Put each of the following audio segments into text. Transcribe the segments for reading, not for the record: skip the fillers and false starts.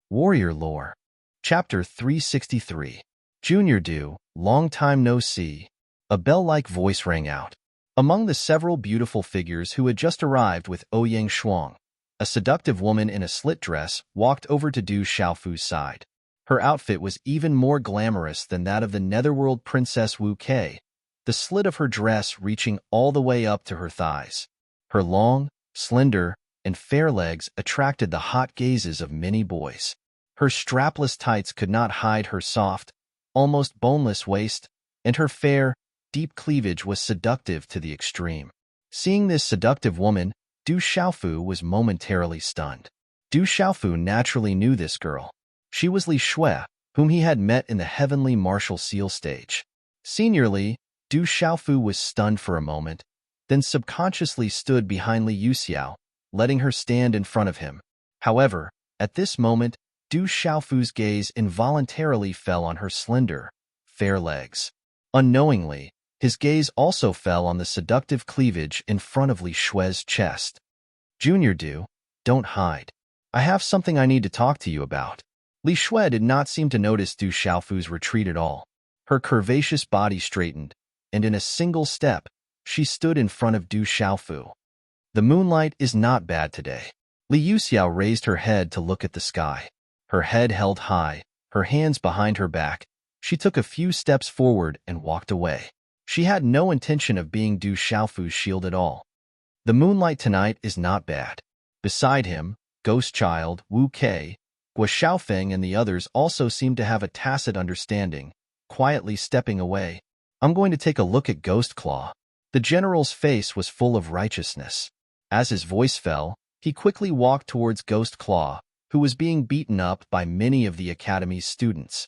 Warrior Lore. Chapter 363. Junior Du, long time no see. A bell-like voice rang out. Among the several beautiful figures who had just arrived with Ouyang Shuang, a seductive woman in a slit dress walked over to Du Xiaofu's side. Her outfit was even more glamorous than that of the netherworld princess Wu Kei, the slit of her dress reaching all the way up to her thighs. Her long, slender, and fair legs attracted the hot gazes of many boys. Her strapless tights could not hide her soft, almost boneless waist, and her fair, deep cleavage was seductive to the extreme. Seeing this seductive woman, Du Xiaofu was momentarily stunned. Du Xiaofu naturally knew this girl. She was Li Shui, whom he had met in the heavenly martial seal stage. Seniorly, Du Xiaofu was stunned for a moment, then subconsciously stood behind Li Yuxiao, letting her stand in front of him. However, at this moment, Du Xiaofu's gaze involuntarily fell on her slender, fair legs. Unknowingly, his gaze also fell on the seductive cleavage in front of Li Shui's chest. Junior Du, don't hide. I have something I need to talk to you about. Li Shui did not seem to notice Du Xiaofu's retreat at all. Her curvaceous body straightened, and in a single step, she stood in front of Du Xiaofu. The moonlight is not bad today. Li Yuxiao raised her head to look at the sky. Her head held high, her hands behind her back. She took a few steps forward and walked away. She had no intention of being Du Xiaofu's shield at all. The moonlight tonight is not bad. Beside him, Ghost Child, Wu Kei, Guo Xiaofeng and the others also seemed to have a tacit understanding, quietly stepping away. I'm going to take a look at Ghost Claw. The general's face was full of righteousness. As his voice fell, he quickly walked towards Ghost Claw, who was being beaten up by many of the academy's students.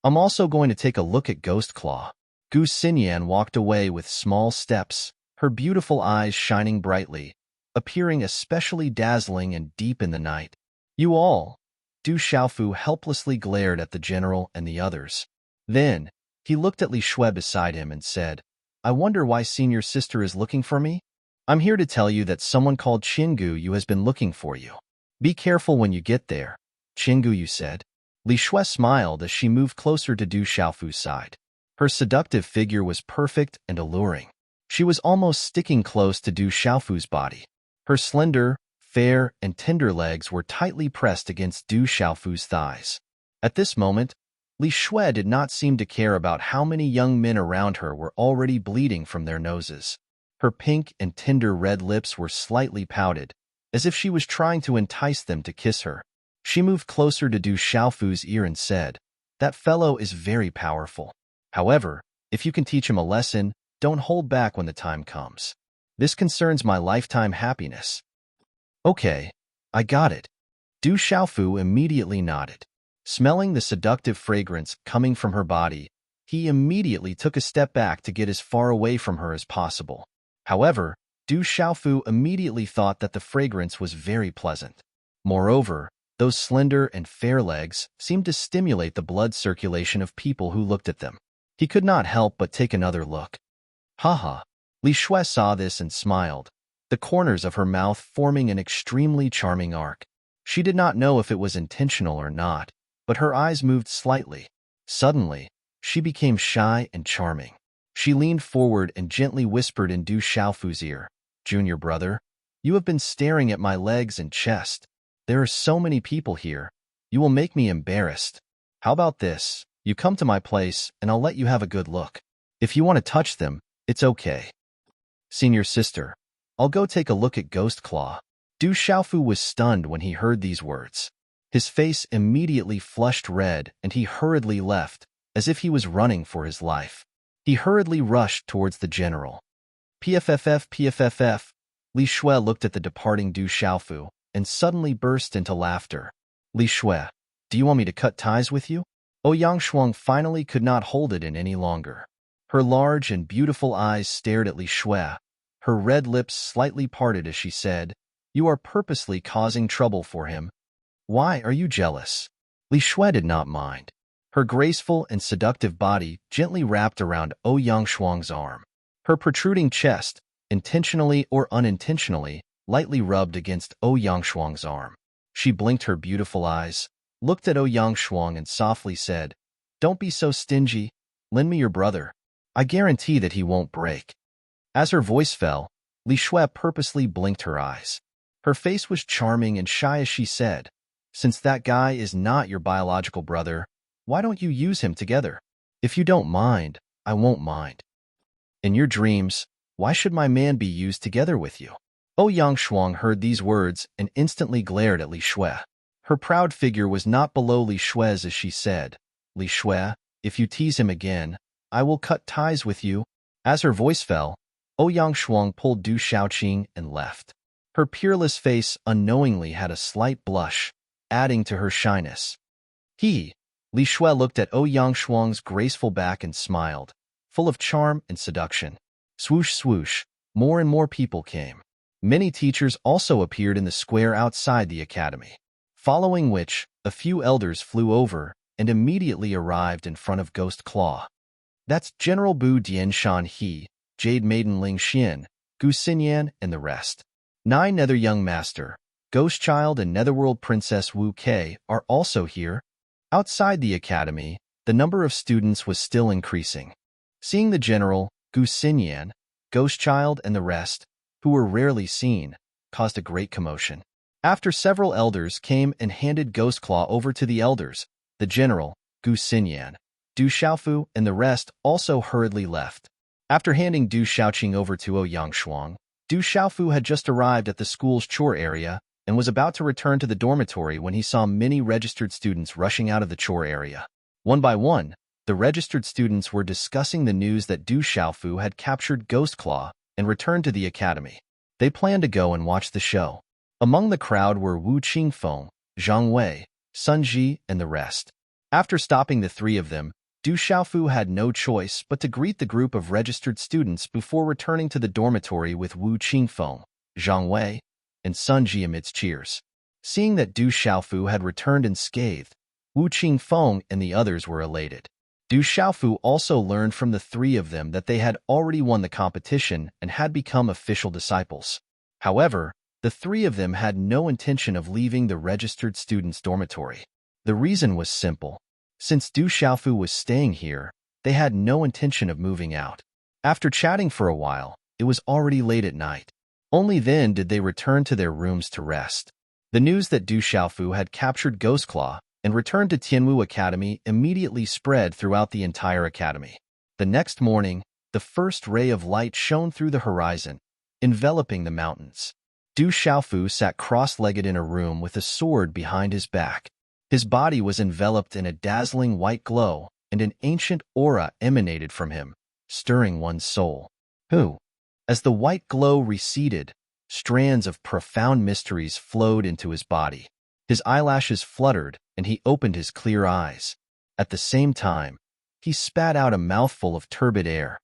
I'm also going to take a look at Ghost Claw. Gu Xinyan walked away with small steps, her beautiful eyes shining brightly, appearing especially dazzling and deep in the night. You all! Du Xiaofu helplessly glared at the general and the others. Then, he looked at Li Shui beside him and said, I wonder why senior sister is looking for me? I'm here to tell you that someone called Qinggu Yu has been looking for you. Be careful when you get there, Qinggu Yu said. Li Shui smiled as she moved closer to Du Xiaofu's side. Her seductive figure was perfect and alluring. She was almost sticking close to Du Xiaofu's body. Her slender, fair, and tender legs were tightly pressed against Du Xiaofu's thighs. At this moment, Li Shui did not seem to care about how many young men around her were already bleeding from their noses. Her pink and tender red lips were slightly pouted, as if she was trying to entice them to kiss her. She moved closer to Du Xiaofu's ear and said, That fellow is very powerful. However, if you can teach him a lesson, don't hold back when the time comes. This concerns my lifetime happiness. Okay, I got it. Du Xiaofu immediately nodded. Smelling the seductive fragrance coming from her body, he immediately took a step back to get as far away from her as possible. However, Du Xiaofu immediately thought that the fragrance was very pleasant. Moreover, those slender and fair legs seemed to stimulate the blood circulation of people who looked at them. He could not help but take another look. Haha. Li Shui saw this and smiled, the corners of her mouth forming an extremely charming arc. She did not know if it was intentional or not, but her eyes moved slightly. Suddenly, she became shy and charming. She leaned forward and gently whispered in Du Xiaofu's ear, Junior brother, you have been staring at my legs and chest. There are so many people here. You will make me embarrassed. How about this? You come to my place and I'll let you have a good look. If you want to touch them, it's okay. Senior sister, I'll go take a look at Ghost Claw. Du Xiaofu was stunned when he heard these words. His face immediately flushed red and he hurriedly left, as if he was running for his life. He hurriedly rushed towards the general. PFFF. Li Shui looked at the departing Du Xiaofu and suddenly burst into laughter. Li Shui, do you want me to cut ties with you? Ouyang Shuang finally could not hold it in any longer. Her large and beautiful eyes stared at Li Shui. Her red lips slightly parted as she said, You are purposely causing trouble for him. Why are you jealous? Li Shui did not mind. Her graceful and seductive body gently wrapped around Ouyang Shuang's arm. Her protruding chest, intentionally or unintentionally, lightly rubbed against Ouyang Shuang's arm. She blinked her beautiful eyes, looked at Ouyang Shuang and softly said, "Don't be so stingy. Lend me your brother. I guarantee that he won't break." As her voice fell, Li Shui purposely blinked her eyes. Her face was charming and shy as she said, "Since that guy is not your biological brother, why don't you use him together? If you don't mind, I won't mind. In your dreams, why should my man be used together with you?" Ouyang Shuang heard these words and instantly glared at Li Shui. Her proud figure was not below Li Shui's as she said, "Li Shui, if you tease him again, I will cut ties with you." As her voice fell, Ouyang Shuang pulled Du Shaoqing and left. Her peerless face unknowingly had a slight blush, adding to her shyness. Li Shui looked at Ouyang Shuang's graceful back and smiled, full of charm and seduction. Swoosh, swoosh, more and more people came. Many teachers also appeared in the square outside the academy, following which, a few elders flew over and immediately arrived in front of Ghost Claw. That's General Bu Dianshan He, Jade Maiden Ling Xian, Gu Xinyan, and the rest. 9 Nether Young Master, Ghost Child, and Netherworld Princess Wu Kei are also here. Outside the academy, the number of students was still increasing. Seeing the general, Gu Xinyan, Ghost Child, and the rest, who were rarely seen, caused a great commotion. After several elders came and handed Ghost Claw over to the elders, the general, Gu Xinyan, Du Xiaofu, and the rest also hurriedly left. After handing Du Shaoqing over to Ouyang Shuang, Du Xiaofu had just arrived at the school's chore area and was about to return to the dormitory when he saw many registered students rushing out of the chore area. One by one, the registered students were discussing the news that Du Xiaofu had captured Ghost Claw and returned to the academy. They planned to go and watch the show. Among the crowd were Wu Qingfeng, Zhang Wei, Sun Ji, and the rest. After stopping the 3 of them, Du Xiaofu had no choice but to greet the group of registered students before returning to the dormitory with Wu Qingfeng, Zhang Wei, and Sun Ji amidst cheers. Seeing that Du Xiaofu had returned unscathed, Wu Qingfeng and the others were elated. Du Xiaofu also learned from the 3 of them that they had already won the competition and had become official disciples. However, the 3 of them had no intention of leaving the registered students' dormitory. The reason was simple. Since Du Xiaofu was staying here, they had no intention of moving out. After chatting for a while, it was already late at night. Only then did they return to their rooms to rest. The news that Du Xiaofu had captured Ghost Claw and returned to Tianwu Academy immediately spread throughout the entire academy. The next morning, the first ray of light shone through the horizon, enveloping the mountains. Du Xiaofu sat cross-legged in a room with a sword behind his back. His body was enveloped in a dazzling white glow, and an ancient aura emanated from him, stirring one's soul. As the white glow receded, strands of profound mysteries flowed into his body. His eyelashes fluttered, and he opened his clear eyes. At the same time, he spat out a mouthful of turbid air.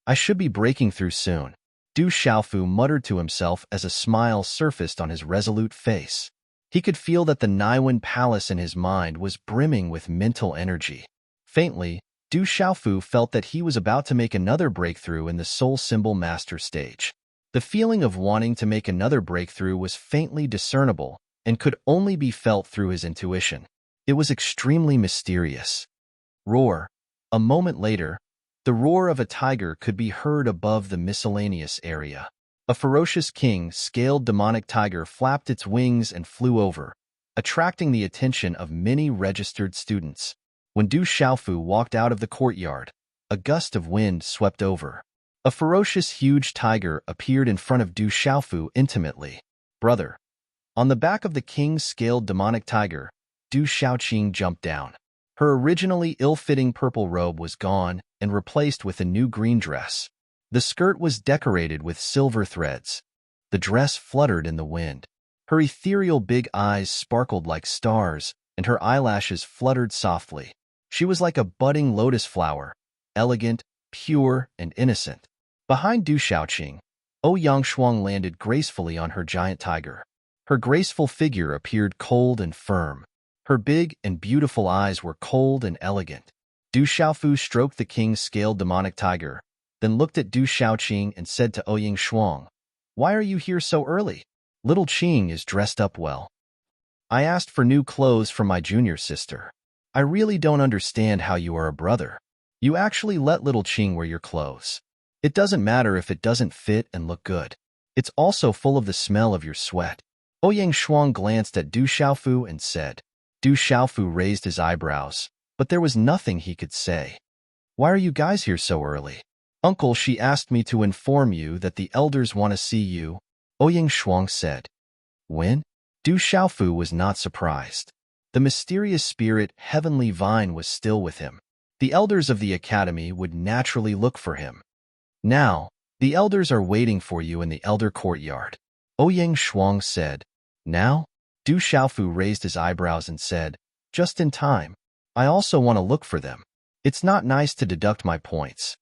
"I should be breaking through soon," Du Xiaofu muttered to himself as a smile surfaced on his resolute face. He could feel that the Naiwen Palace in his mind was brimming with mental energy. Faintly, Du Xiaofu felt that he was about to make another breakthrough in the Soul Symbol Master stage. The feeling of wanting to make another breakthrough was faintly discernible and could only be felt through his intuition. It was extremely mysterious. Roar. A moment later, the roar of a tiger could be heard above the miscellaneous area. A ferocious king-scaled demonic tiger flapped its wings and flew over, attracting the attention of many registered students. When Du Xiaofu walked out of the courtyard, a gust of wind swept over. A ferocious huge tiger appeared in front of Du Xiaofu intimately. "Brother." On the back of the king-scaled demonic tiger, Du Shaoqing jumped down. Her originally ill-fitting purple robe was gone and replaced with a new green dress. The skirt was decorated with silver threads. The dress fluttered in the wind. Her ethereal big eyes sparkled like stars, and her eyelashes fluttered softly. She was like a budding lotus flower, elegant, pure, and innocent. Behind Du Shaoqing, Ouyang Shuang landed gracefully on her giant tiger. Her graceful figure appeared cold and firm. Her big and beautiful eyes were cold and elegant. Du Xiaofu stroked the king-scaled demonic tiger, then looked at Du Shaoqing and said to Ouyang Shuang, "Why are you here so early? Little Qing is dressed up well." I asked for new clothes from my junior sister. I really don't understand how you are a brother. You actually let little Qing wear your clothes. It doesn't matter if it doesn't fit and look good. It's also full of the smell of your sweat. Ouyang Shuang glanced at Du Xiaofu and said. Du Xiaofu raised his eyebrows, but there was nothing he could say. Why are you guys here so early? Uncle, she asked me to inform you that the elders want to see you, Ouyang Shuang said. When? Du Xiaofu was not surprised. The mysterious spirit Heavenly Vine was still with him. The elders of the academy would naturally look for him. Now, the elders are waiting for you in the elder courtyard, Ouyang Shuang said. Now? Du Xiaofu raised his eyebrows and said, just in time. I also want to look for them. It's not nice to deduct my points.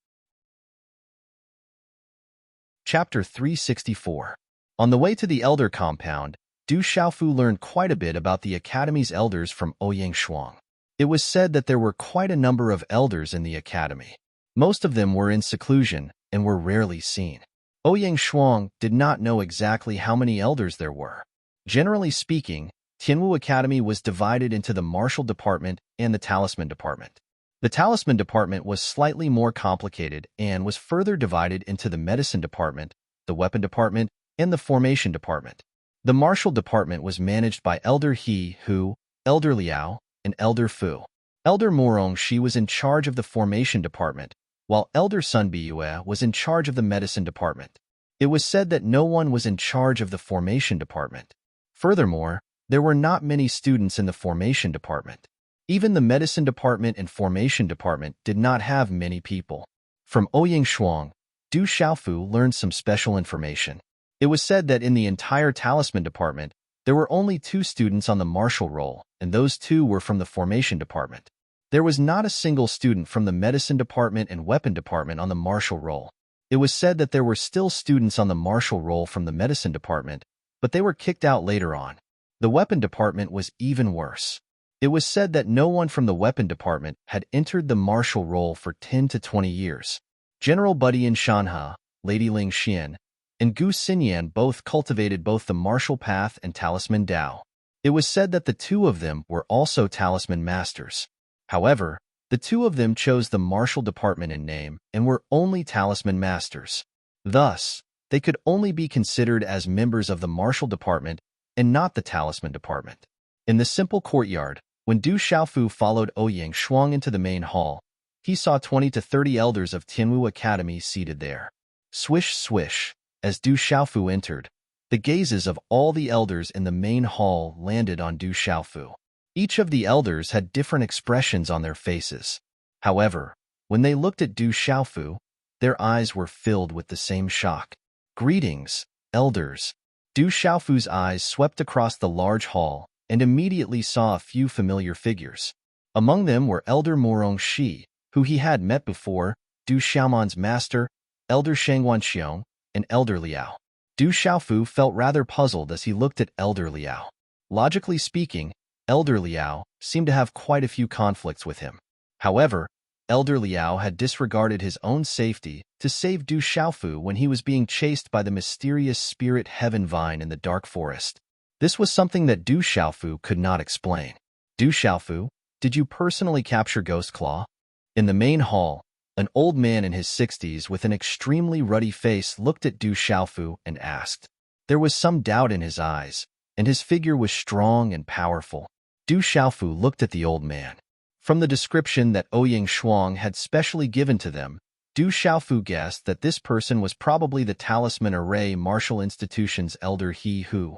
Chapter 364. On the way to the elder compound, Du Xiaofu learned quite a bit about the academy's elders from Ouyang Shuang. It was said that there were quite a number of elders in the academy. Most of them were in seclusion and were rarely seen. Ouyang Shuang did not know exactly how many elders there were. Generally speaking, Tianwu Academy was divided into the martial department and the talisman department. The talisman department was slightly more complicated and was further divided into the medicine department, the weapon department, and the formation department. The martial department was managed by Elder He Hu, Elder Liao, and Elder Fu. Elder Morong Shi was in charge of the formation department, while Elder Sun Biyue was in charge of the medicine department. It was said that no one was in charge of the formation department. Furthermore, there were not many students in the formation department. Even the medicine department and formation department did not have many people. From Ouyang Shuang, Du Xiaofu learned some special information. It was said that in the entire talisman department, there were only 2 students on the martial roll, and those 2 were from the formation department. There was not a single student from the medicine department and weapon department on the martial roll. It was said that there were still students on the martial roll from the medicine department, but they were kicked out later on. The weapon department was even worse. It was said that no one from the weapon department had entered the martial roll for 10 to 20 years. General Budian Shanha, Lady Ling Xian, and Gu Xinyan both cultivated both the martial path and talisman Dao. It was said that the 2 of them were also talisman masters. However, the 2 of them chose the martial department in name and were only talisman masters. Thus, they could only be considered as members of the martial department and not the talisman department. In the simple courtyard, when Du Xiaofu followed Ouyang Shuang into the main hall, he saw 20 to 30 elders of Tianwu Academy seated there. Swish, swish, as Du Xiaofu entered, the gazes of all the elders in the main hall landed on Du Xiaofu. Each of the elders had different expressions on their faces. However, when they looked at Du Xiaofu, their eyes were filled with the same shock. Greetings, elders. Du Xiaofu's eyes swept across the large hall and immediately saw a few familiar figures. Among them were Elder Morong Shi, who he had met before, Du Xiaoman's master, Elder Shangwan Xiong, and Elder Liao. Du Xiaofu felt rather puzzled as he looked at Elder Liao. Logically speaking, Elder Liao seemed to have quite a few conflicts with him. However, Elder Liao had disregarded his own safety to save Du Xiaofu when he was being chased by the mysterious spirit Heaven Vine in the dark forest. This was something that Du Xiaofu could not explain. Du Xiaofu, did you personally capture Ghost Claw? In the main hall, an old man in his 60s with an extremely ruddy face looked at Du Xiaofu and asked. There was some doubt in his eyes, and his figure was strong and powerful. Du Xiaofu looked at the old man. From the description that Ouyang Shuang had specially given to them, Du Xiaofu guessed that this person was probably the Talisman Array Martial Institution's Elder He Hu.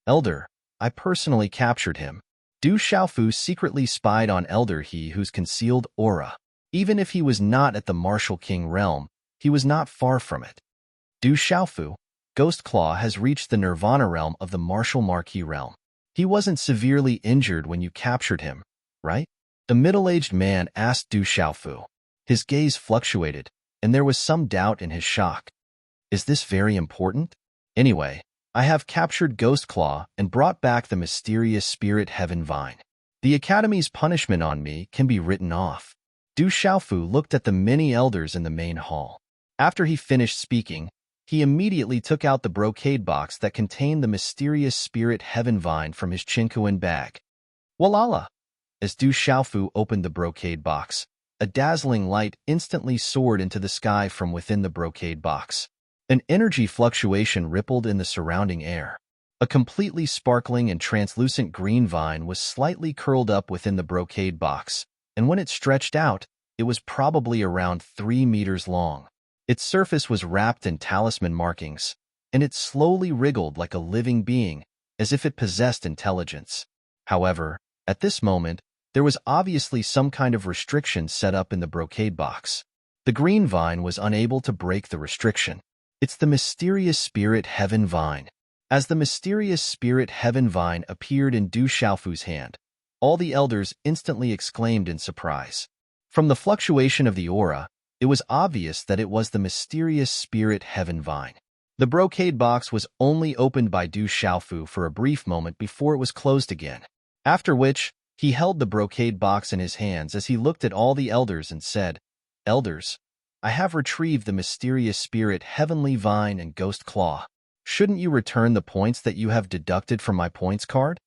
Elder, I personally captured him. Du Xiaofu secretly spied on Elder He Hu's concealed aura. Even if he was not at the Martial King realm, he was not far from it. Du Xiaofu, Ghost Claw has reached the Nirvana realm of the Martial Marquis realm. He wasn't severely injured when you captured him, right? The middle-aged man asked Du Xiaofu. His gaze fluctuated, and there was some doubt in his shock. Is this very important? Anyway, I have captured Ghost Claw and brought back the mysterious spirit Heaven Vine. The Academy's punishment on me can be written off. Du Xiaofu looked at the many elders in the main hall. After he finished speaking, He immediately took out the brocade box that contained the mysterious spirit heaven vine from his chinkuan bag. Walala! As Du Xiaofu opened the brocade box, a dazzling light instantly soared into the sky from within the brocade box. An energy fluctuation rippled in the surrounding air. A completely sparkling and translucent green vine was slightly curled up within the brocade box, and when it stretched out, it was probably around 3 meters long. Its surface was wrapped in talisman markings, and it slowly wriggled like a living being, as if it possessed intelligence. However, at this moment, there was obviously some kind of restriction set up in the brocade box. The green vine was unable to break the restriction. It's the mysterious spirit heaven vine. As the mysterious spirit heaven vine appeared in Du Xiaofu's hand, all the elders instantly exclaimed in surprise. From the fluctuation of the aura, it was obvious that it was the mysterious spirit heaven vine. The brocade box was only opened by Du Xiaofu for a brief moment before it was closed again, after which he held the brocade box in his hands as he looked at all the elders and said, "Elders, I have retrieved the mysterious spirit heavenly vine and ghost claw. Shouldn't you return the points that you have deducted from my points card?"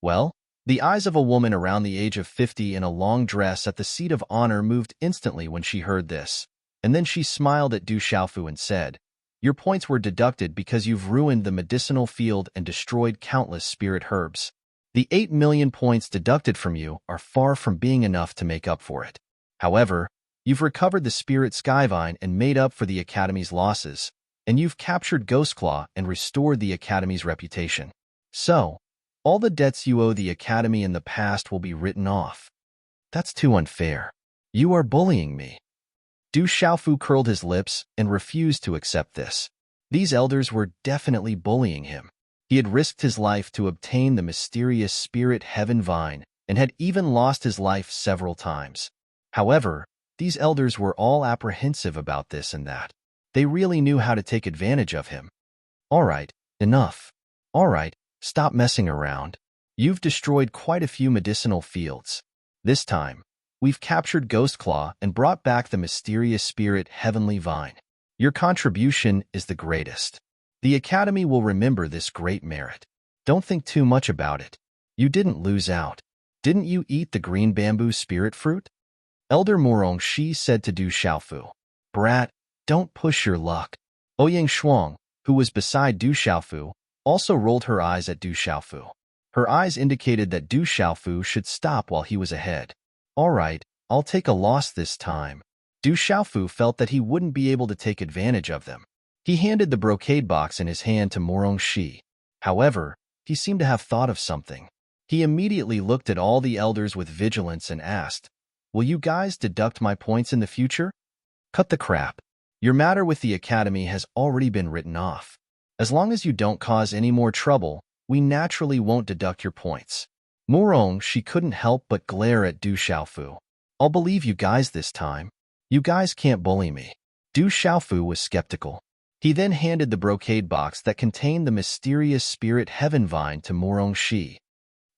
Well, the eyes of a woman around the age of 50 in a long dress at the seat of honor moved instantly when she heard this, and then she smiled at Du Xiaofu and said, "Your points were deducted because you've ruined the medicinal field and destroyed countless spirit herbs. The 8 million points deducted from you are far from being enough to make up for it. However, you've recovered the spirit skyvine and made up for the Academy's losses, and you've captured Ghostclaw and restored the Academy's reputation. So, all the debts you owe the Academy in the past will be written off." "That's too unfair. You are bullying me." Du Xiaofu curled his lips and refused to accept this. These elders were definitely bullying him. He had risked his life to obtain the mysterious spirit heaven vine and had even lost his life several times. However, these elders were all apprehensive about this and that. They really knew how to take advantage of him. "All right, enough. All right, stop messing around. You've destroyed quite a few medicinal fields. This time, we've captured Ghostclaw and brought back the mysterious spirit heavenly vine. Your contribution is the greatest. The Academy will remember this great merit. Don't think too much about it. You didn't lose out. Didn't you eat the green bamboo spirit fruit?" Elder Morong Shi said to Du Xiaofu. "Brat, don't push your luck." Ouyang Shuang, who was beside Du Xiaofu, also rolled her eyes at Du Xiaofu. Her eyes indicated that Du Xiaofu should stop while he was ahead. "All right, I'll take a loss this time." Du Xiaofu felt that he wouldn't be able to take advantage of them. He handed the brocade box in his hand to Morong Shi. However, he seemed to have thought of something. He immediately looked at all the elders with vigilance and asked, "Will you guys deduct my points in the future?" "Cut the crap. Your matter with the Academy has already been written off. As long as you don't cause any more trouble, we naturally won't deduct your points." Morong Shi couldn't help but glare at Du Xiaofu. "I'll believe you guys this time. You guys can't bully me." Du Xiaofu was skeptical. He then handed the brocade box that contained the mysterious spirit heaven vine to Morong Shi.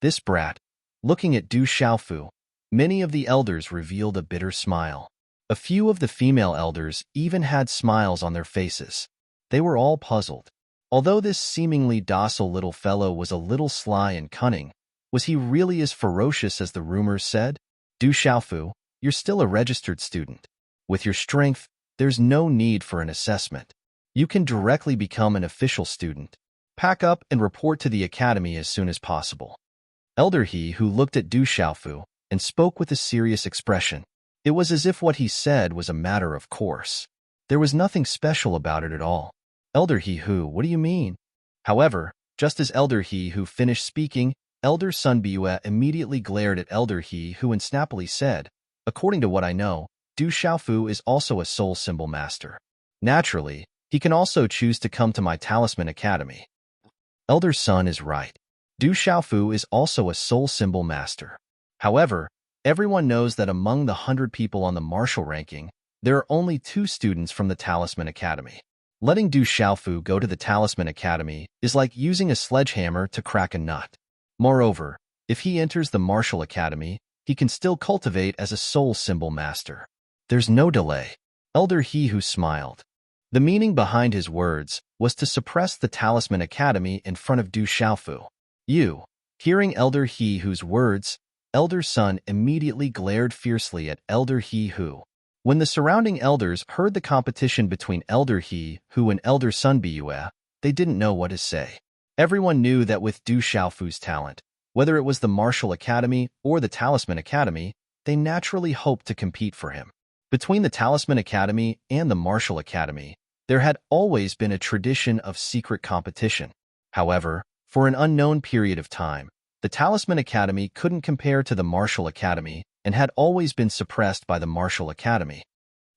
This brat. Looking at Du Xiaofu, many of the elders revealed a bitter smile. A few of the female elders even had smiles on their faces. They were all puzzled. Although this seemingly docile little fellow was a little sly and cunning, was he really as ferocious as the rumors said? Du Xiaofu, you're still a registered student. With your strength, there's no need for an assessment. You can directly become an official student. Pack up and report to the Academy as soon as possible." Elder He, who looked at Du Xiaofu and spoke with a serious expression. It was as if what he said was a matter of course. There was nothing special about it at all. "Elder He who, what do you mean?" However, just as Elder He who finished speaking, Elder Sun Biue immediately glared at Elder He who and snappily said, "According to what I know, Du Xiaofu is also a soul symbol master. Naturally, he can also choose to come to my Talisman Academy." Elder Sun is right. Du Xiaofu is also a soul symbol master. However, everyone knows that among the 100 people on the martial ranking, there are only 2 students from the Talisman Academy. Letting Du Xiaofu go to the Talisman Academy is like using a sledgehammer to crack a nut. Moreover, if he enters the Martial Academy, he can still cultivate as a soul symbol master. There's no delay. Elder He who smiled. The meaning behind his words was to suppress the Talisman Academy in front of Du Xiaofu. Hearing Elder He Hu's words, Elder Sun immediately glared fiercely at Elder He Hu. When the surrounding elders heard the competition between Elder He Hu and Elder Sun Biyue, they didn't know what to say. Everyone knew that with Du Xiaofu's talent, whether it was the Martial Academy or the Talisman Academy, they naturally hoped to compete for him. Between the Talisman Academy and the Martial Academy, there had always been a tradition of secret competition. However, for an unknown period of time, the Talisman Academy couldn't compare to the Martial Academy and had always been suppressed by the Martial Academy.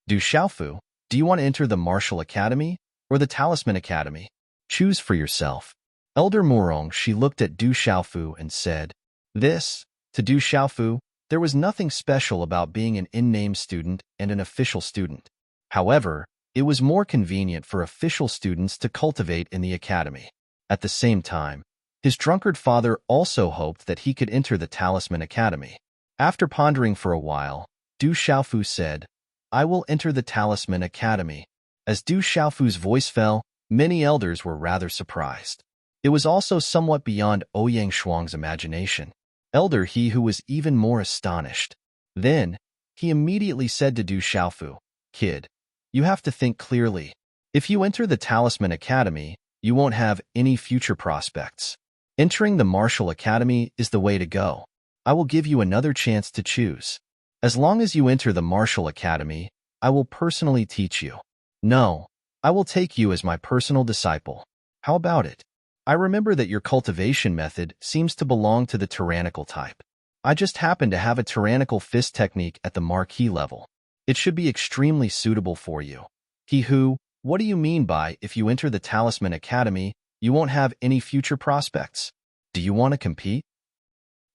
Du Xiaofu, do you want to enter the Martial Academy or the Talisman Academy? Choose for yourself. Elder Murong, she looked at Du Xiaofu and said, to Du Xiaofu, there was nothing special about being an in-name student and an official student. However, it was more convenient for official students to cultivate in the academy. At the same time, his drunkard father also hoped that he could enter the Talisman Academy. After pondering for a while, Du Xiaofu said, I will enter the Talisman Academy. As Du Xiaofu's voice fell, many elders were rather surprised. It was also somewhat beyond Ouyang Shuang's imagination. Elder He Hu was even more astonished. Then, he immediately said to Du Xiaofu, Kid, you have to think clearly. If you enter the Talisman Academy, you won't have any future prospects. Entering the Martial Academy is the way to go. I will give you another chance to choose. As long as you enter the Martial Academy, I will personally teach you. No, I will take you as my personal disciple. How about it? I remember that your cultivation method seems to belong to the tyrannical type. I just happen to have a tyrannical fist technique at the marquee level. It should be extremely suitable for you. He Hu, what do you mean by if you enter the Talisman Academy, you won't have any future prospects? Do you want to compete?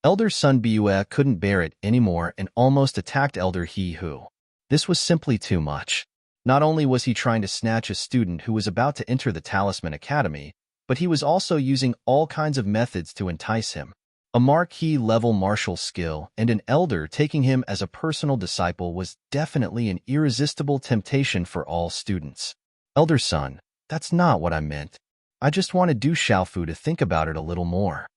Elder Sun Biyue couldn't bear it anymore and almost attacked Elder He Hu. This was simply too much. Not only was he trying to snatch a student who was about to enter the Talisman Academy, but he was also using all kinds of methods to entice him. A marquee-level martial skill and an elder taking him as a personal disciple was definitely an irresistible temptation for all students. Elder Sun, that's not what I meant. I just wanted Du Xiaofu to think about it a little more.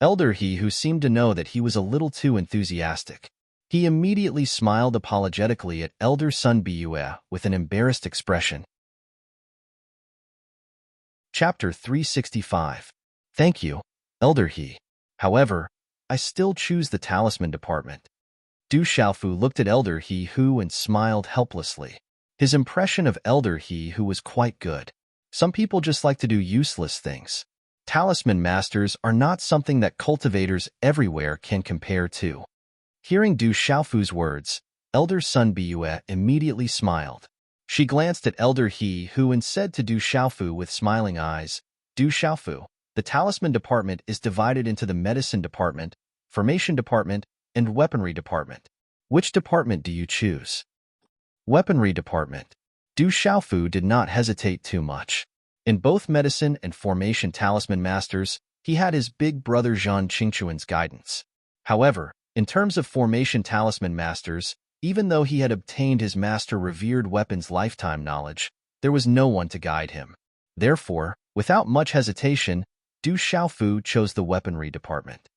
Elder He Hu seemed to know that he was a little too enthusiastic. He immediately smiled apologetically at Elder Sun Biyue with an embarrassed expression. Chapter 365. Thank you, Elder He. However, I still choose the Talisman Department. Du Xiaofu looked at Elder He Hu and smiled helplessly. His impression of Elder He Hu was quite good. Some people just like to do useless things. Talisman masters are not something that cultivators everywhere can compare to. Hearing Du Xiaofu's words, Elder Sun Biyue immediately smiled. She glanced at Elder He Hu and said to Du Xiaofu with smiling eyes, Du Xiaofu, the Talisman Department is divided into the Medicine Department, Formation Department, and Weaponry Department. Which department do you choose? Weaponry Department. Du Xiaofu did not hesitate too much. In both Medicine and Formation Talisman Masters, he had his big brother Zhang Qingchuan's guidance. However, in terms of Formation Talisman Masters, even though he had obtained his Master Revered Weapon's lifetime knowledge, there was no one to guide him. Therefore, without much hesitation, Du Xiaofu chose the Weaponry Department.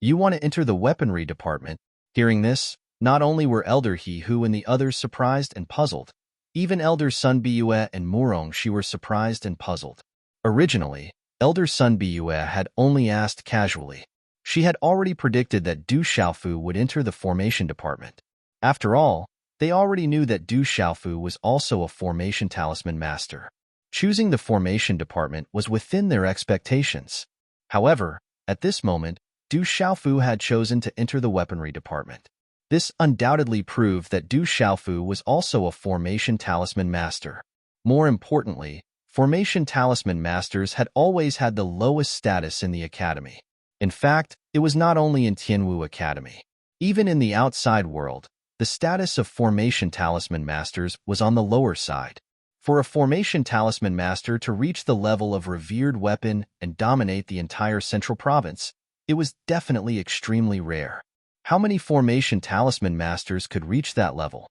You want to enter the Weaponry Department? Hearing this, not only were Elder He Hu and the others surprised and puzzled, even Elder Sun Biyue and Murong Shi were surprised and puzzled. Originally, Elder Sun Biyue had only asked casually. She had already predicted that Du Xiaofu would enter the Formation Department. After all, they already knew that Du Xiaofu was also a Formation Talisman Master. Choosing the Formation Department was within their expectations. However, at this moment, Du Xiaofu had chosen to enter the Weaponry Department. This undoubtedly proved that Du Xiaofu was also a Formation Talisman Master. More importantly, Formation Talisman Masters had always had the lowest status in the academy. In fact, it was not only in Tianwu Academy. Even in the outside world, the status of Formation Talisman Masters was on the lower side. For a Formation Talisman Master to reach the level of Revered Weapon and dominate the entire Central Province, it was definitely extremely rare. How many Formation Talisman Masters could reach that level?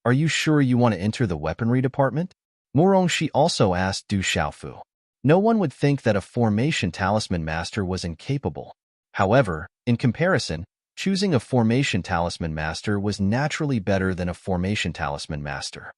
Are you sure you want to enter the Weaponry Department? Murongshi also asked Du Xiaofu. No one would think that a formation talisman master was incapable. However, in comparison, choosing a formation talisman master was naturally better than a formation talisman master.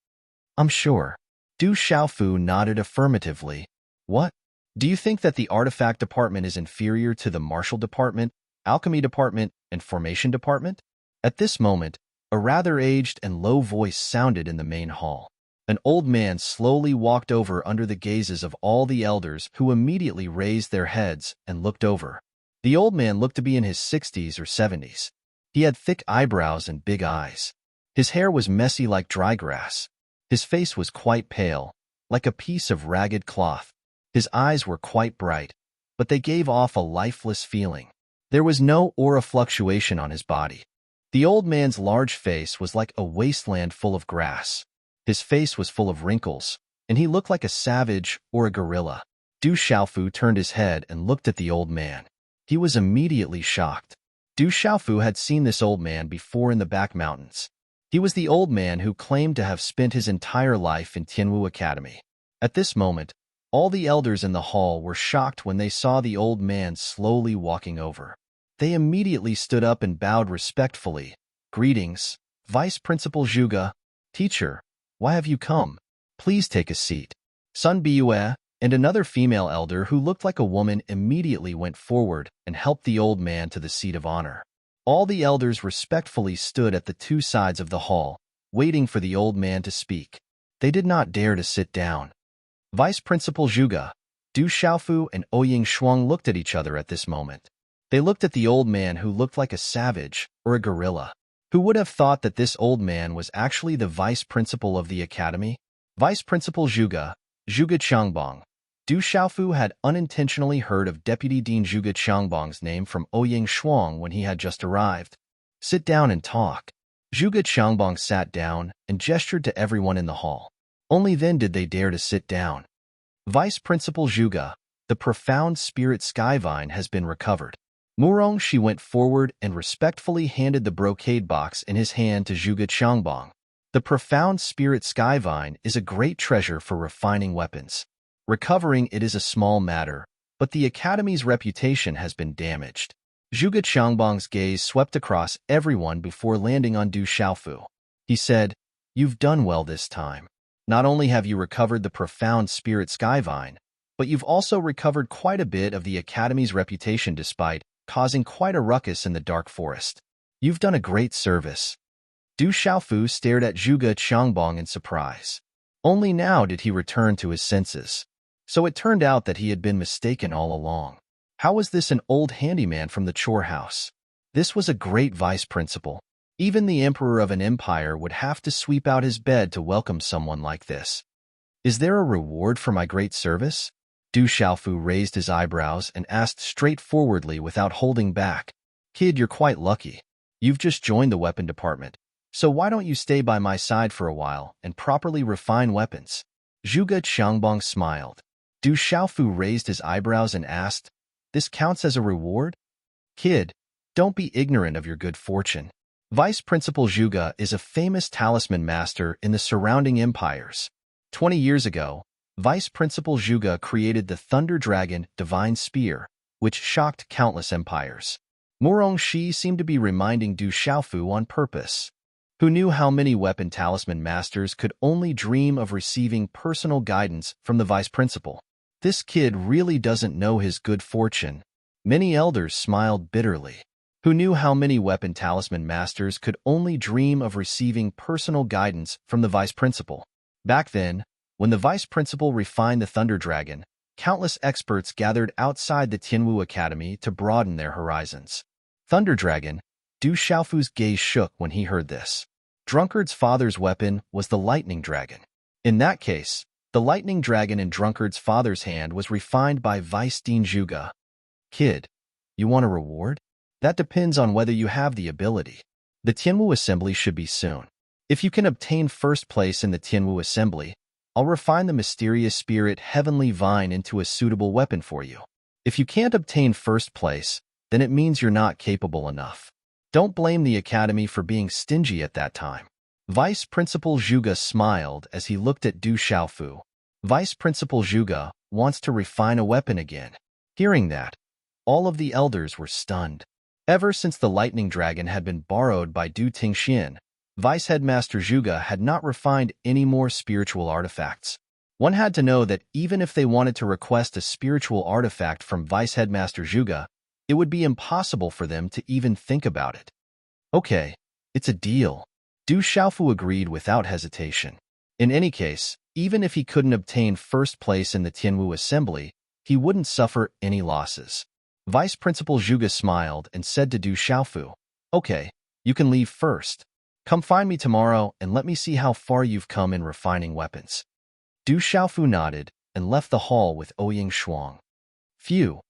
I'm sure. Du Xiaofu nodded affirmatively. What? Do you think that the artifact department is inferior to the martial department, alchemy department, and formation department? At this moment, a rather aged and low voice sounded in the main hall. An old man slowly walked over under the gazes of all the elders, who immediately raised their heads and looked over. The old man looked to be in his 60s or 70s. He had thick eyebrows and big eyes. His hair was messy like dry grass. His face was quite pale, like a piece of ragged cloth. His eyes were quite bright, but they gave off a lifeless feeling. There was no aura fluctuation on his body. The old man's large face was like a wasteland full of grass. His face was full of wrinkles, and he looked like a savage or a gorilla. Du Xiaofu turned his head and looked at the old man. He was immediately shocked. Du Xiaofu had seen this old man before in the back mountains. He was the old man who claimed to have spent his entire life in Tianwu Academy. At this moment, all the elders in the hall were shocked when they saw the old man slowly walking over. They immediately stood up and bowed respectfully. Greetings, Vice Principal Zhuge. Teacher, why have you come? Please take a seat. Sun Biyue and another female elder who looked like a woman immediately went forward and helped the old man to the seat of honor. All the elders respectfully stood at the two sides of the hall, waiting for the old man to speak. They did not dare to sit down. Vice Principal Zhuge, Du Xiaofu, and Ouying Shuang looked at each other at this moment. They looked at the old man who looked like a savage or a gorilla. Who would have thought that this old man was actually the vice principal of the academy? Vice Principal Zhuge Qiangbong. Du Xiaofu had unintentionally heard of Deputy Dean Zhuge Qiangbong's name from Ouying Shuang when he had just arrived. Sit down and talk. Zhuge Qiangbong sat down and gestured to everyone in the hall. Only then did they dare to sit down. Vice Principal Zhuge, the profound spirit Skyvine has been recovered. Murongshi went forward and respectfully handed the brocade box in his hand to Zhuge Qiangbong. The profound spirit Skyvine is a great treasure for refining weapons. Recovering it is a small matter, but the Academy's reputation has been damaged. Zhuge Qiangbong's gaze swept across everyone before landing on Du Xiaofu. He said, "You've done well this time. Not only have you recovered the profound spirit Skyvine, but you've also recovered quite a bit of the Academy's reputation despite causing quite a ruckus in the dark forest. You've done a great service." Du Xiaofu stared at Zhuge Qiangbong in surprise. Only now did he return to his senses. So it turned out that he had been mistaken all along. How was this an old handyman from the chore house? This was a great vice principal. Even the emperor of an empire would have to sweep out his bed to welcome someone like this. Is there a reward for my great service? Du Xiaofu raised his eyebrows and asked straightforwardly without holding back. Kid, you're quite lucky. You've just joined the weapon department. So why don't you stay by my side for a while and properly refine weapons? Zhuge Qiangbong smiled. Du Xiaofu raised his eyebrows and asked, "This counts as a reward?" Kid, don't be ignorant of your good fortune. Vice Principal Zhuge is a famous talisman master in the surrounding empires. 20 years ago, Vice Principal Zhuge created the Thunder Dragon Divine Spear, which shocked countless empires. Murongshi seemed to be reminding Du Xiaofu on purpose. Who knew how many weapon talisman masters could only dream of receiving personal guidance from the vice principal? This kid really doesn't know his good fortune. Many elders smiled bitterly. Who knew how many weapon talisman masters could only dream of receiving personal guidance from the vice principal? Back then, when the vice principal refined the Thunder Dragon, countless experts gathered outside the Tianwu Academy to broaden their horizons. Thunder Dragon, Du Xiaofu's gaze shook when he heard this. Drunkard's father's weapon was the Lightning Dragon. In that case, the Lightning Dragon in Drunkard's father's hand was refined by Vice Dean Zhuge. Kid, you want a reward? That depends on whether you have the ability. The Tianwu Assembly should be soon. If you can obtain first place in the Tianwu Assembly, I'll refine the mysterious spirit Heavenly Vine into a suitable weapon for you. If you can't obtain first place, then it means you're not capable enough. Don't blame the Academy for being stingy at that time. Vice Principal Zhuge smiled as he looked at Du Xiaofu. Vice Principal Zhuge wants to refine a weapon again. Hearing that, all of the elders were stunned. Ever since the lightning dragon had been borrowed by Du Tingxian, Vice Headmaster Zhuge had not refined any more spiritual artifacts. One had to know that even if they wanted to request a spiritual artifact from Vice Headmaster Zhuge, it would be impossible for them to even think about it. Okay, it's a deal. Du Xiaofu agreed without hesitation. In any case, even if he couldn't obtain first place in the Tianwu Assembly, he wouldn't suffer any losses. Vice Principal Zhuge smiled and said to Du Xiaofu, "Okay, you can leave first. Come find me tomorrow and let me see how far you've come in refining weapons." Du Xiaofu nodded and left the hall with Ouying Shuang. Phew!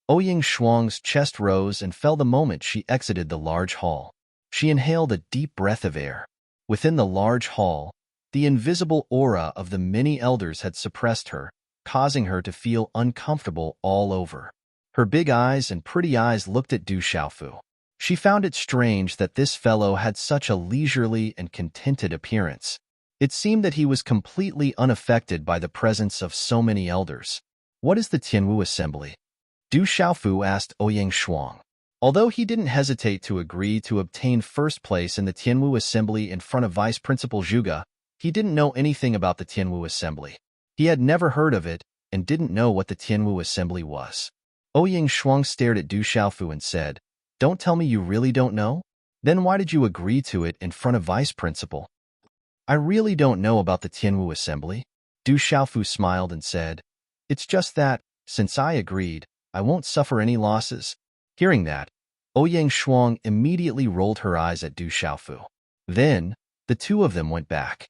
Ouying Shuang's chest rose and fell the moment she exited the large hall. She inhaled a deep breath of air. Within the large hall, the invisible aura of the many elders had suppressed her, causing her to feel uncomfortable all over. Her big eyes and pretty eyes looked at Du Xiaofu. She found it strange that this fellow had such a leisurely and contented appearance. It seemed that he was completely unaffected by the presence of so many elders. "What is the Tianwu Assembly?" Du Xiaofu asked Ouying Shuang. Although he didn't hesitate to agree to obtain first place in the Tianwu Assembly in front of Vice Principal Zhuge, he didn't know anything about the Tianwu Assembly. He had never heard of it and didn't know what the Tianwu Assembly was. Ouying Shuang stared at Du Xiaofu and said, "Don't tell me you really don't know? Then why did you agree to it in front of Vice Principal?" "I really don't know about the Tianwu Assembly." Du Xiaofu smiled and said, "It's just that, since I agreed, I won't suffer any losses." Hearing that, Ouying Shuang immediately rolled her eyes at Du Xiaofu. Then, the two of them went back.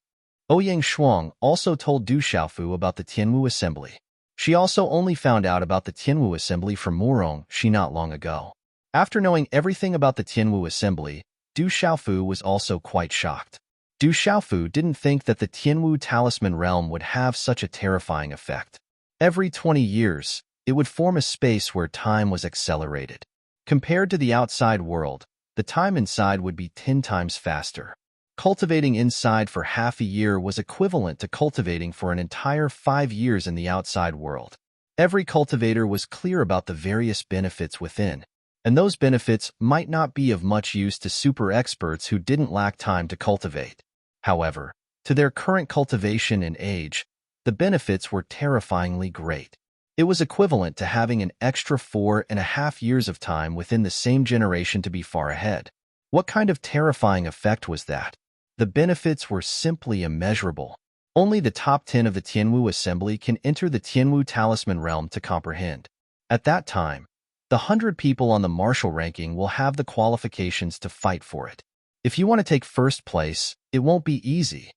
Ouying Shuang also told Du Xiaofu about the Tianwu Assembly. She also only found out about the Tianwu Assembly from Murong Shi not long ago. After knowing everything about the Tianwu Assembly, Du Xiaofu was also quite shocked. Du Xiaofu didn't think that the Tianwu Talisman Realm would have such a terrifying effect. Every 20 years, it would form a space where time was accelerated. Compared to the outside world, the time inside would be 10 times faster. Cultivating inside for half a year was equivalent to cultivating for an entire 5 years in the outside world. Every cultivator was clear about the various benefits within, and those benefits might not be of much use to super experts who didn't lack time to cultivate. However, to their current cultivation and age, the benefits were terrifyingly great. It was equivalent to having an extra 4.5 years of time within the same generation to be far ahead. What kind of terrifying effect was that? The benefits were simply immeasurable. Only the top 10 of the Tianwu Assembly can enter the Tianwu Talisman Realm to comprehend. At that time, the 100 people on the martial ranking will have the qualifications to fight for it. If you want to take first place, it won't be easy.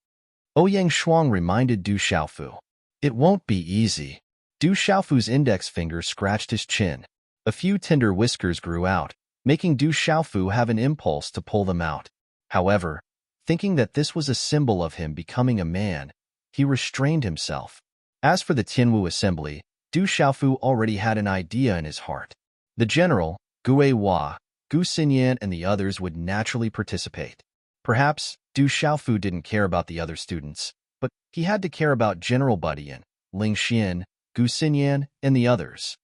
Ouying Shuang reminded Du Xiaofu. It won't be easy. Du Xiaofu's index finger scratched his chin. A few tender whiskers grew out, making Du Xiaofu have an impulse to pull them out. However, thinking that this was a symbol of him becoming a man, he restrained himself. As for the Tianwu Assembly, Du Xiaofu already had an idea in his heart. The general, Gue Hua, Gu Xinyan and the others would naturally participate. Perhaps Du Xiaofu didn't care about the other students, but he had to care about General Budian, Ling Xian, Gu Xinyan, and the others.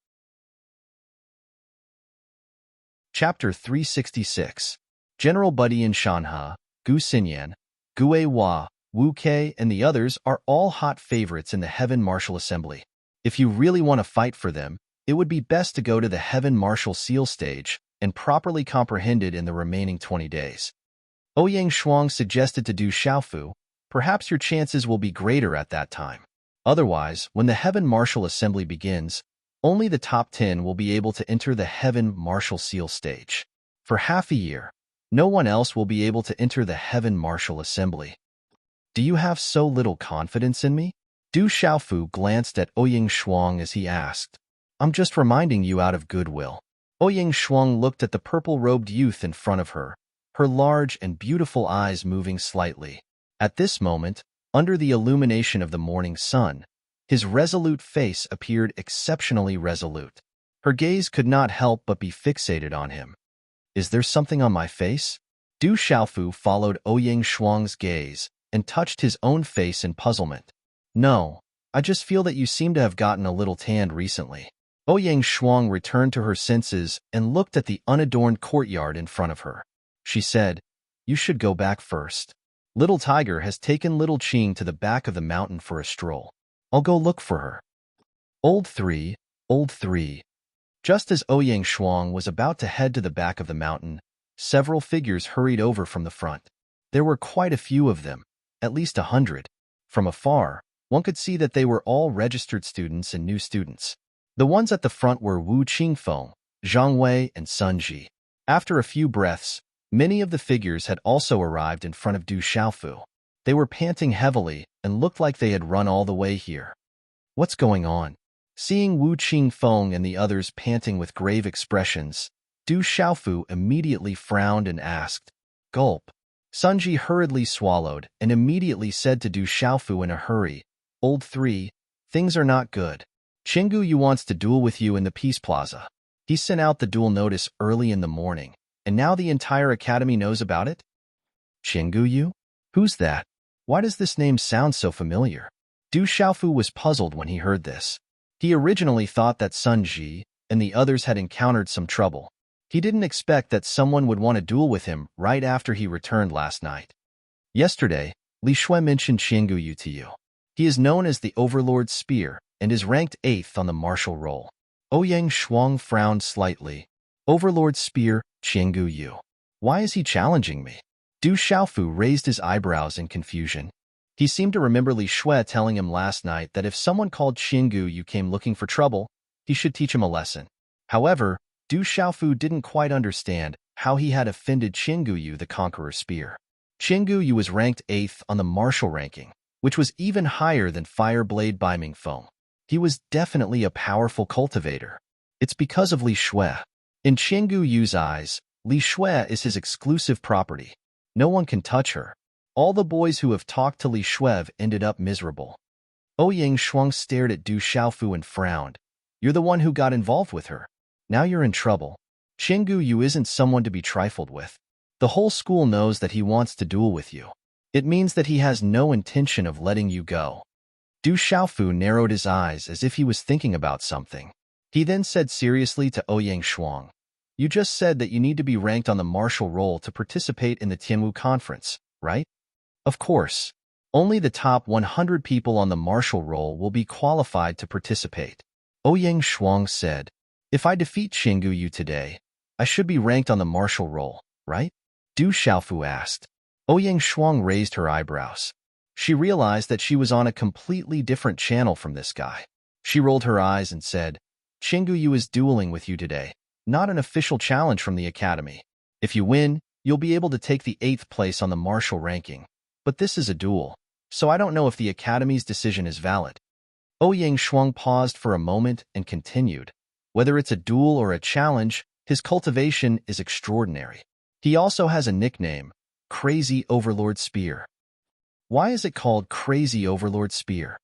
Chapter 366. General Budian Shanhe, Gu Xinyan, Gue Hua, Wu Kei, and the others are all hot favorites in the Heaven Martial Assembly. If you really want to fight for them, it would be best to go to the Heaven Martial Seal stage and properly comprehend it in the remaining 20 days. Ouying Shuang suggested to Du Xiaofu, perhaps your chances will be greater at that time. Otherwise, when the Heaven Martial Assembly begins, only the top 10 will be able to enter the Heaven Martial Seal stage. For half a year, no one else will be able to enter the Heaven Martial Assembly. Do you have so little confidence in me? Du Xiaofu glanced at Ouying Shuang as he asked. I'm just reminding you out of goodwill. Ouying Shuang looked at the purple-robed youth in front of her, her large and beautiful eyes moving slightly. At this moment, under the illumination of the morning sun, his resolute face appeared exceptionally resolute. Her gaze could not help but be fixated on him. Is there something on my face? Du Xiaofu followed Ouying Shuang's gaze and touched his own face in puzzlement. No, I just feel that you seem to have gotten a little tanned recently. Ouyang Shuang returned to her senses and looked at the unadorned courtyard in front of her. She said, "You should go back first. Little Tiger has taken Little Qing to the back of the mountain for a stroll. I'll go look for her." Old 3, Old 3. Just as Ouyang Shuang was about to head to the back of the mountain, several figures hurried over from the front. There were quite a few of them, at least 100. From afar, one could see that they were all registered students and new students. The ones at the front were Wu Qingfeng, Zhang Wei, and Sun Ji. After a few breaths, many of the figures had also arrived in front of Du Xiaofu. They were panting heavily and looked like they had run all the way here. What's going on? Seeing Wu Qingfeng and the others panting with grave expressions, Du Xiaofu immediately frowned and asked, "Gulp." Sun Ji hurriedly swallowed and immediately said to Du Xiaofu in a hurry, "Old 3, things are not good. Qinggu Yu wants to duel with you in the Peace Plaza. He sent out the duel notice early in the morning, and now the entire academy knows about it." Qinggu Yu? Who's that? Why does this name sound so familiar? Du Xiaofu was puzzled when he heard this. He originally thought that Sun Ji and the others had encountered some trouble. He didn't expect that someone would want to duel with him right after he returned last night. Yesterday, Li Shui mentioned Qinggu Yu to you. He is known as the Overlord's Spear and is ranked 8th on the martial roll. Ouyang Shuang frowned slightly. Overlord's Spear, Qinggu Yu. Why is he challenging me? Du Xiaofu raised his eyebrows in confusion. He seemed to remember Li Shui telling him last night that if someone called Qinggu Yu came looking for trouble, he should teach him a lesson. However, Du Xiaofu didn't quite understand how he had offended Qinggu Yu, the Conqueror's Spear. Qinggu Yu was ranked 8th on the martial ranking, which was even higher than Fireblade Baiming Feng. He was definitely a powerful cultivator. It's because of Li Shui. In Qinggu Yu's eyes, Li Shui is his exclusive property. No one can touch her. All the boys who have talked to Li Shui have ended up miserable. Ouyang Shuang stared at Du Xiaofu and frowned. You're the one who got involved with her. Now you're in trouble. Qinggu Yu isn't someone to be trifled with. The whole school knows that he wants to duel with you. It means that he has no intention of letting you go. Du Xiaofu narrowed his eyes as if he was thinking about something. He then said seriously to Ouyang Shuang, "You just said that you need to be ranked on the martial roll to participate in the Tianwu conference, right?" "Of course. Only the top 100 people on the martial roll will be qualified to participate." Ouyang Shuang said, "If I defeat Qinggu Yu today, I should be ranked on the martial roll, right?" Du Xiaofu asked. Ouyang Shuang raised her eyebrows. She realized that she was on a completely different channel from this guy. She rolled her eyes and said, "Qinggu Yu is dueling with you today, not an official challenge from the academy. If you win, you'll be able to take the 8th place on the martial ranking. But this is a duel, so I don't know if the academy's decision is valid." Ouyang Shuang paused for a moment and continued, "Whether it's a duel or a challenge, his cultivation is extraordinary. He also has a nickname, Crazy Overlord Spear." "Why is it called Crazy Overlord Spear?"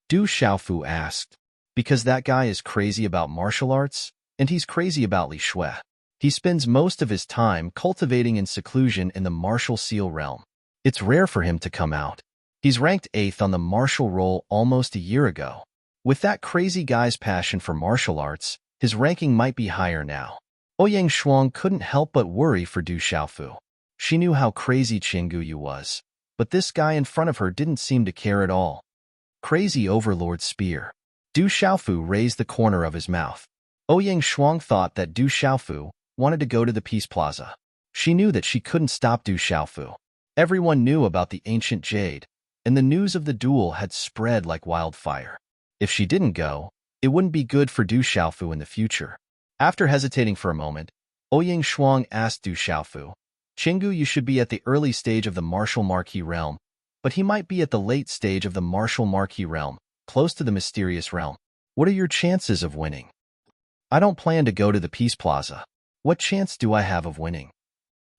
Du Xiaofu asked. "Because that guy is crazy about martial arts, and he's crazy about Li Shui. He spends most of his time cultivating in seclusion in the martial seal realm. It's rare for him to come out. He's ranked 8th on the martial roll almost a year ago. With that crazy guy's passion for martial arts, his ranking might be higher now." Ouyang Shuang couldn't help but worry for Du Xiaofu. She knew how crazy Qinggu Yu was, but this guy in front of her didn't seem to care at all. Crazy Overlord Spear. Du Xiaofu raised the corner of his mouth. Ouyang Shuang thought that Du Xiaofu wanted to go to the Peace Plaza. She knew that she couldn't stop Du Xiaofu. Everyone knew about the ancient jade, and the news of the duel had spread like wildfire. If she didn't go, it wouldn't be good for Du Xiaofu in the future. After hesitating for a moment, Ouyang Shuang asked Du Xiaofu, "Qinggu Yu should be at the early stage of the martial marquee realm, but he might be at the late stage of the martial marquee realm, close to the mysterious realm. What are your chances of winning?" "I don't plan to go to the Peace Plaza. What chance do I have of winning?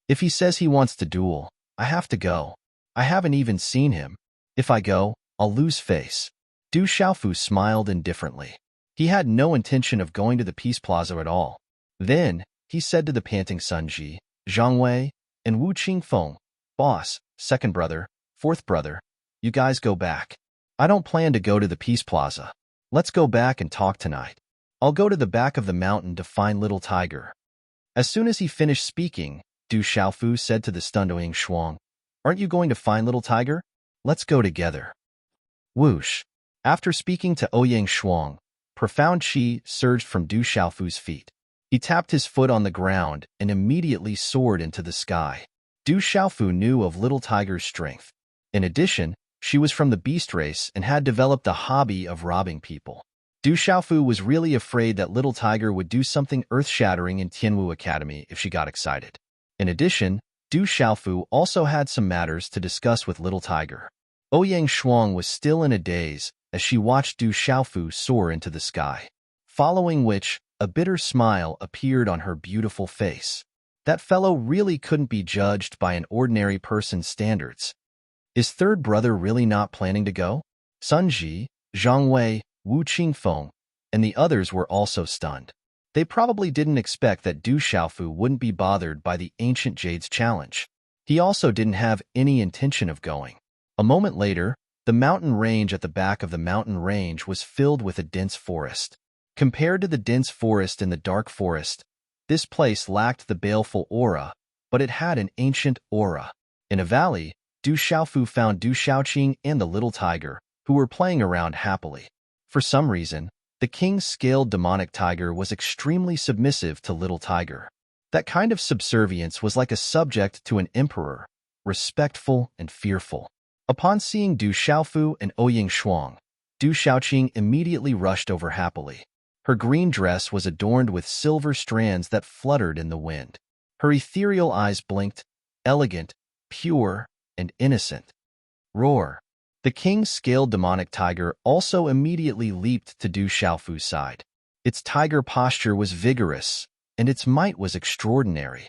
If he says he wants to duel, I have to go. I haven't even seen him. If I go, I'll lose face." Du Xiaofu smiled indifferently. He had no intention of going to the Peace Plaza at all. Then, he said to the panting Sun Ji, Zhang Wei, and Wu Qingfeng, "Boss, second brother, fourth brother, you guys go back. I don't plan to go to the Peace Plaza. Let's go back and talk tonight. I'll go to the back of the mountain to find little tiger. As soon as he finished speaking, Du Xiaofu said to the stunned Ouyang Shuang, Aren't you going to find little tiger? Let's go together. Whoosh. After speaking to Ouyang Shuang, profound qi surged from Du Xiaofu's feet. He tapped his foot on the ground and immediately soared into the sky. Du Xiaofu knew of little tiger's strength. In addition, she was from the beast race and had developed a hobby of robbing people. Du Xiaofu was really afraid that little tiger would do something earth-shattering in Tianwu Academy if she got excited. In addition, Du Xiaofu also had some matters to discuss with little tiger. Ouyang Shuang was still in a daze as she watched Du Xiaofu soar into the sky, following which a bitter smile appeared on her beautiful face. That fellow really couldn't be judged by an ordinary person's standards. Is third brother really not planning to go? Sun Ji, Zhang Wei, Wu Qingfeng, and the others were also stunned. They probably didn't expect that Du Xiaofu wouldn't be bothered by the Ancient Jade's challenge. He also didn't have any intention of going. A moment later, the mountain range at the back of the mountain range was filled with a dense forest. Compared to the dense forest in the dark forest, this place lacked the baleful aura, but it had an ancient aura. In a valley, Du Xiaofu found Du Xiaoqing and the little tiger, who were playing around happily. For some reason, the king's scaled demonic tiger was extremely submissive to little tiger. That kind of subservience was like a subject to an emperor, respectful and fearful. Upon seeing Du Xiaofu and Ouyang Shuang, Du Xiaoqing immediately rushed over happily. Her green dress was adorned with silver strands that fluttered in the wind. Her ethereal eyes blinked, elegant, pure, and innocent. Roar. The king's scaled demonic tiger also immediately leaped to Du Xiaofu's side. Its tiger posture was vigorous, and its might was extraordinary.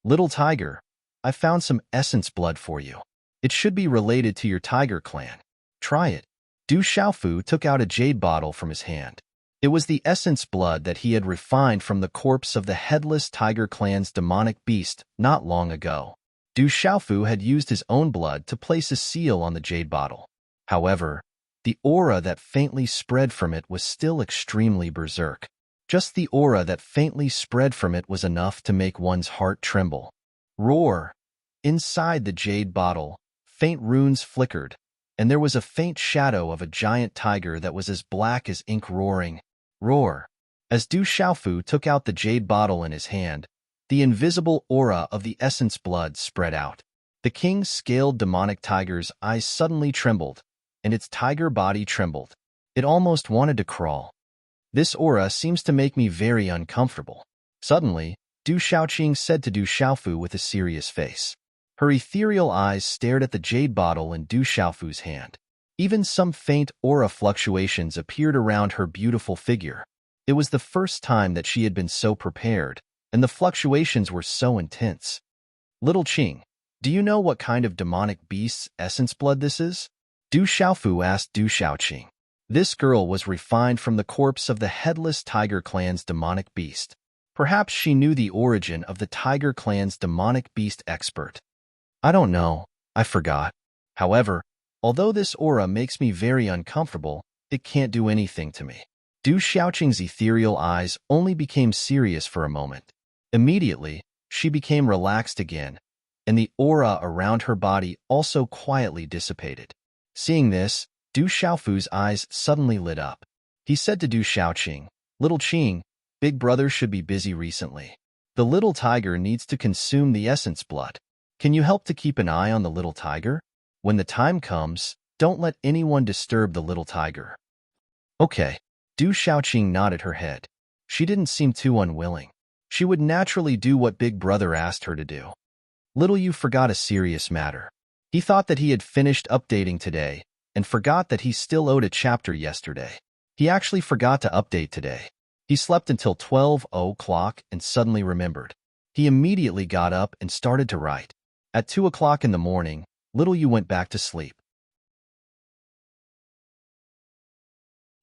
Little tiger, I found some essence blood for you. It should be related to your tiger clan. Try it. Du Xiaofu took out a jade bottle from his hand. It was the essence blood that he had refined from the corpse of the headless tiger clan's demonic beast not long ago. Du Xiaofu had used his own blood to place a seal on the jade bottle. However, the aura that faintly spread from it was still extremely berserk. Just the aura that faintly spread from it was enough to make one's heart tremble. Roar! Inside the jade bottle, faint runes flickered, and there was a faint shadow of a giant tiger that was as black as ink roaring. Roar! As Du Xiaofu took out the jade bottle in his hand, the invisible aura of the essence blood spread out. The king's scaled demonic tiger's eyes suddenly trembled, and its tiger body trembled. It almost wanted to crawl. This aura seems to make me very uncomfortable. Suddenly, Du Xiaoqing said to Du Xiaofu with a serious face. Her ethereal eyes stared at the jade bottle in Du Xiaofu's hand. Even some faint aura fluctuations appeared around her beautiful figure. It was the first time that she had been so prepared, and the fluctuations were so intense. Little Qing, do you know what kind of demonic beast's essence blood this is? Du Xiaofu asked Du Xiaoqing. This girl was refined from the corpse of the headless tiger clan's demonic beast. Perhaps she knew the origin of the tiger clan's demonic beast expert. I don't know, I forgot. However, although this aura makes me very uncomfortable, it can't do anything to me. Du Xiaoqing's ethereal eyes only became serious for a moment. Immediately, she became relaxed again, and the aura around her body also quietly dissipated. Seeing this, Du Xiaofu's eyes suddenly lit up. He said to Du Xiaoqing, Little Qing, Big Brother should be busy recently. The little tiger needs to consume the essence blood. Can you help to keep an eye on the little tiger? When the time comes, don't let anyone disturb the little tiger. Okay. Du Xiaoqing nodded her head. She didn't seem too unwilling. She would naturally do what Big Brother asked her to do. Little Yu forgot a serious matter. He thought that he had finished updating today and forgot that he still owed a chapter yesterday. He actually forgot to update today. He slept until 12 o'clock and suddenly remembered. He immediately got up and started to write. At 2 o'clock in the morning, Little Yu went back to sleep.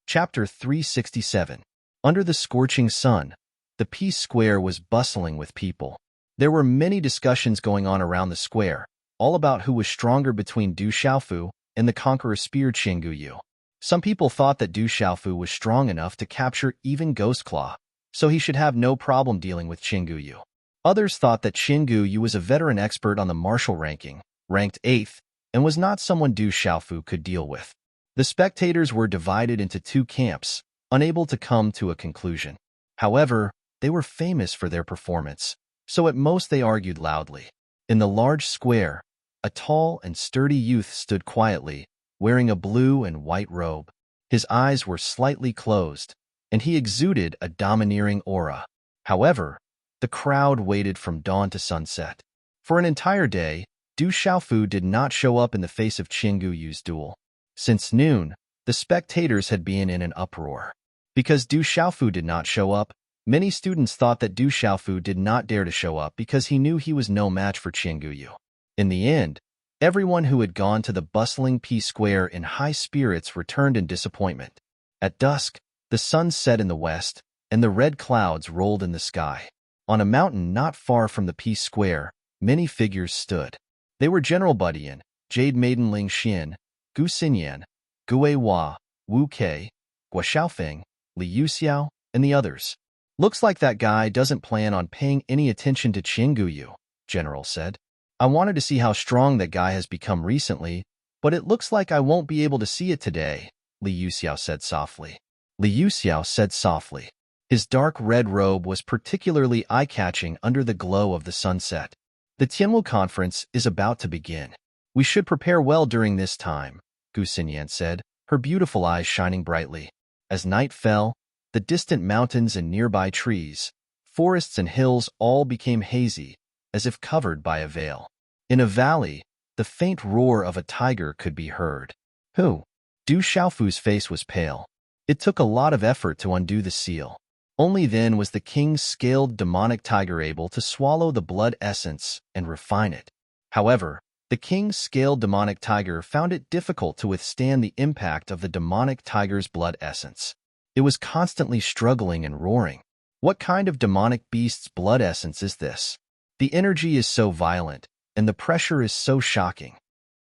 Chapter 367. Under the scorching sun, the Peace Square was bustling with people. There were many discussions going on around the square, all about who was stronger between Du Xiaofu, and the conqueror speared Qingguyu. Some people thought that Du Xiaofu was strong enough to capture even Ghost Claw, so he should have no problem dealing with Qingguyu. Others thought that Qingguyu was a veteran expert on the martial ranking, ranked 8th, and was not someone Du Xiaofu could deal with. The spectators were divided into two camps, unable to come to a conclusion. However, they were famous for their performance, so at most they argued loudly. In the large square, a tall and sturdy youth stood quietly, wearing a blue and white robe. His eyes were slightly closed, and he exuded a domineering aura. However, the crowd waited from dawn to sunset. For an entire day, Du Xiaofu did not show up in the face of Qingguyu's duel. Since noon, the spectators had been in an uproar. Because Du Xiaofu did not show up, many students thought that Du Xiaofu did not dare to show up because he knew he was no match for Qingguyu. In the end, everyone who had gone to the bustling P-Square in high spirits returned in disappointment. At dusk, the sun set in the west, and the red clouds rolled in the sky. On a mountain not far from the P-Square, many figures stood. They were General Budian, Jade Maiden Ling Xin, Gu Xinyan, Gue Hua, Wu Kei, Guo Xiaofeng, Li Yuxiao, and the others. "Looks like that guy doesn't plan on paying any attention to Qingguyu," General said. "I wanted to see how strong that guy has become recently, but it looks like I won't be able to see it today," Li Yuxiao said softly. Li Yuxiao said softly. His dark red robe was particularly eye-catching under the glow of the sunset. "The Tianwu conference is about to begin. We should prepare well during this time," Gu Xinyan said, her beautiful eyes shining brightly. As night fell, the distant mountains and nearby trees, forests and hills all became hazy, as if covered by a veil. In a valley, the faint roar of a tiger could be heard. "Who?" Du Xiaofu's face was pale. It took a lot of effort to undo the seal. Only then was the king's scaled demonic tiger able to swallow the blood essence and refine it. However, the king's scaled demonic tiger found it difficult to withstand the impact of the demonic tiger's blood essence. It was constantly struggling and roaring. What kind of demonic beast's blood essence is this? The energy is so violent, and the pressure is so shocking.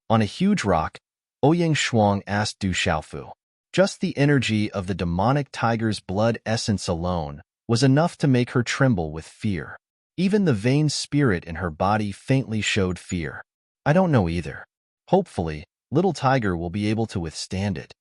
On a huge rock, Ouyang Shuang asked Du Xiaofu. Just the energy of the demonic tiger's blood essence alone was enough to make her tremble with fear. Even the vain spirit in her body faintly showed fear. "I don't know either. Hopefully, little tiger will be able to withstand it."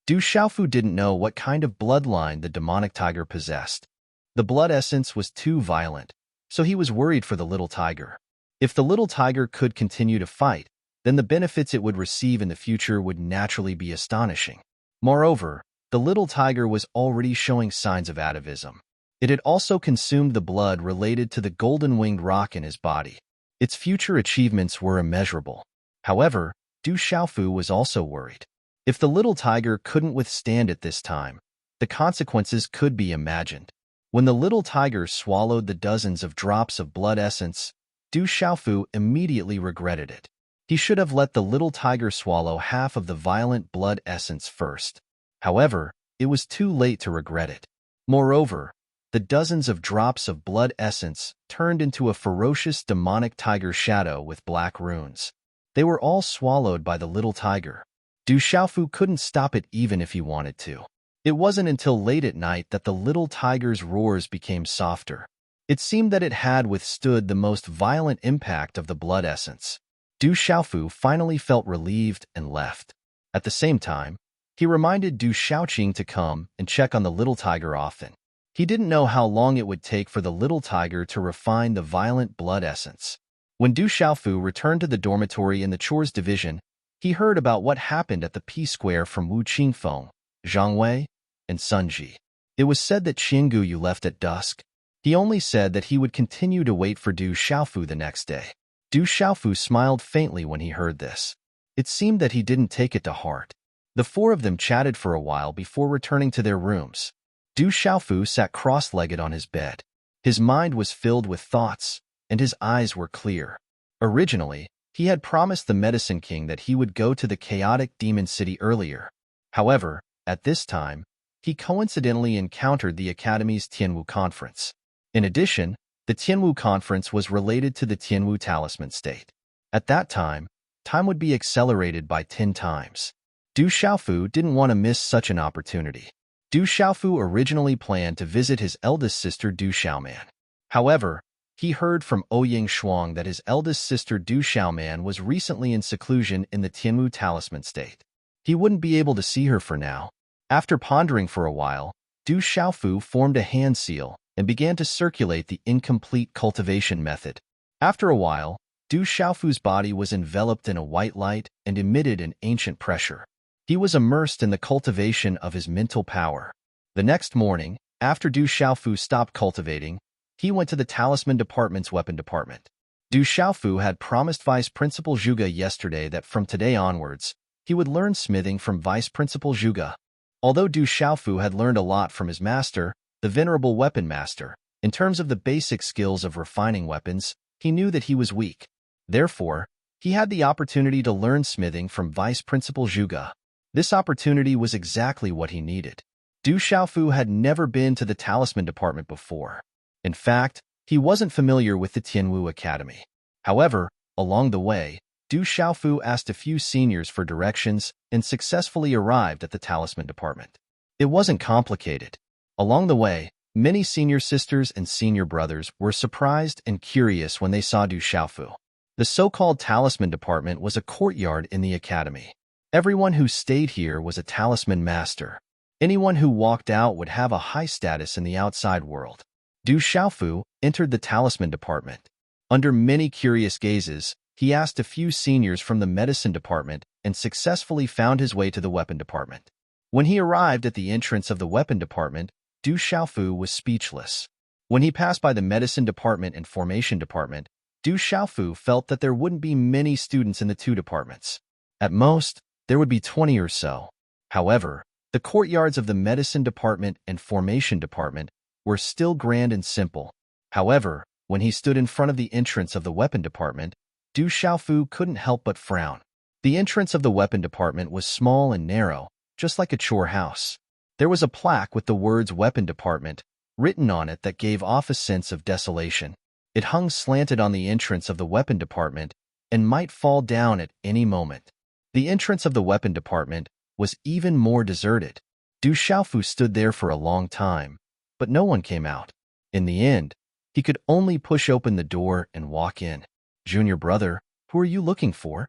Du Xiaofu didn't know what kind of bloodline the demonic tiger possessed. The blood essence was too violent, so he was worried for the little tiger. If the little tiger could continue to fight, then the benefits it would receive in the future would naturally be astonishing. Moreover, the little tiger was already showing signs of atavism. It had also consumed the blood related to the golden-winged rock in his body. Its future achievements were immeasurable. However, Du Xiaofu was also worried. If the little tiger couldn't withstand it this time, the consequences could be imagined. When the little tiger swallowed the dozens of drops of blood essence, Du Xiaofu immediately regretted it. He should have let the little tiger swallow half of the violent blood essence first. However, it was too late to regret it. Moreover, the dozens of drops of blood essence turned into a ferocious demonic tiger shadow with black runes. They were all swallowed by the little tiger. Du Xiaofu couldn't stop it even if he wanted to. It wasn't until late at night that the little tiger's roars became softer. It seemed that it had withstood the most violent impact of the blood essence. Du Xiaofu finally felt relieved and left. At the same time, he reminded Du Xiaoqing to come and check on the little tiger often. He didn't know how long it would take for the little tiger to refine the violent blood essence. When Du Xiaofu returned to the dormitory in the chores division, he heard about what happened at the P-Square from Wu Qingfeng, Zhang Wei, and Sun Ji. It was said that Qingguyu left at dusk. He only said that he would continue to wait for Du Xiaofu the next day. Du Xiaofu smiled faintly when he heard this. It seemed that he didn't take it to heart. The four of them chatted for a while before returning to their rooms. Du Xiaofu sat cross-legged on his bed. His mind was filled with thoughts, and his eyes were clear. Originally, he had promised the Medicine King that he would go to the chaotic demon city earlier. However, at this time, he coincidentally encountered the Academy's Tianwu conference. In addition, the Tianwu conference was related to the Tianwu talisman state. At that time, time would be accelerated by 10 times. Du Xiaofu didn't want to miss such an opportunity. Du Xiaofu originally planned to visit his eldest sister Du Xiaoman. However, he heard from Ouyang Shuang that his eldest sister Du Xiaoman was recently in seclusion in the Tianwu Talisman State. He wouldn't be able to see her for now. After pondering for a while, Du Xiaofu formed a hand seal and began to circulate the incomplete cultivation method. After a while, Du Xiaofu's body was enveloped in a white light and emitted an ancient pressure. He was immersed in the cultivation of his mental power. The next morning, after Du Xiaofu stopped cultivating, he went to the Talisman Department's weapon department. Du Xiaofu had promised Vice Principal Zhuge yesterday that from today onwards, he would learn smithing from Vice Principal Zhuge. Although Du Xiaofu had learned a lot from his master, the Venerable Weapon Master, in terms of the basic skills of refining weapons, he knew that he was weak. Therefore, he had the opportunity to learn smithing from Vice Principal Zhuge. This opportunity was exactly what he needed. Du Xiaofu had never been to the Talisman Department before. In fact, he wasn't familiar with the Tianwu Academy. However, along the way, Du Xiaofu asked a few seniors for directions and successfully arrived at the Talisman Department. It wasn't complicated. Along the way, many senior sisters and senior brothers were surprised and curious when they saw Du Xiaofu. The so-called Talisman Department was a courtyard in the academy. Everyone who stayed here was a talisman master. Anyone who walked out would have a high status in the outside world. Du Xiaofu entered the Talisman Department. Under many curious gazes, he asked a few seniors from the medicine department and successfully found his way to the weapon department. When he arrived at the entrance of the weapon department, Du Xiaofu was speechless. When he passed by the medicine department and formation department, Du Xiaofu felt that there wouldn't be many students in the two departments. At most, there would be 20 or so. However, the courtyards of the medicine department and formation department were still grand and simple. However, when he stood in front of the entrance of the weapon department, Du Xiaofu couldn't help but frown. The entrance of the weapon department was small and narrow, just like a chore house. There was a plaque with the words Weapon Department written on it that gave off a sense of desolation. It hung slanted on the entrance of the weapon department and might fall down at any moment. The entrance of the weapon department was even more deserted. Du Xiaofu stood there for a long time, but no one came out. In the end, he could only push open the door and walk in. "Junior brother, who are you looking for?"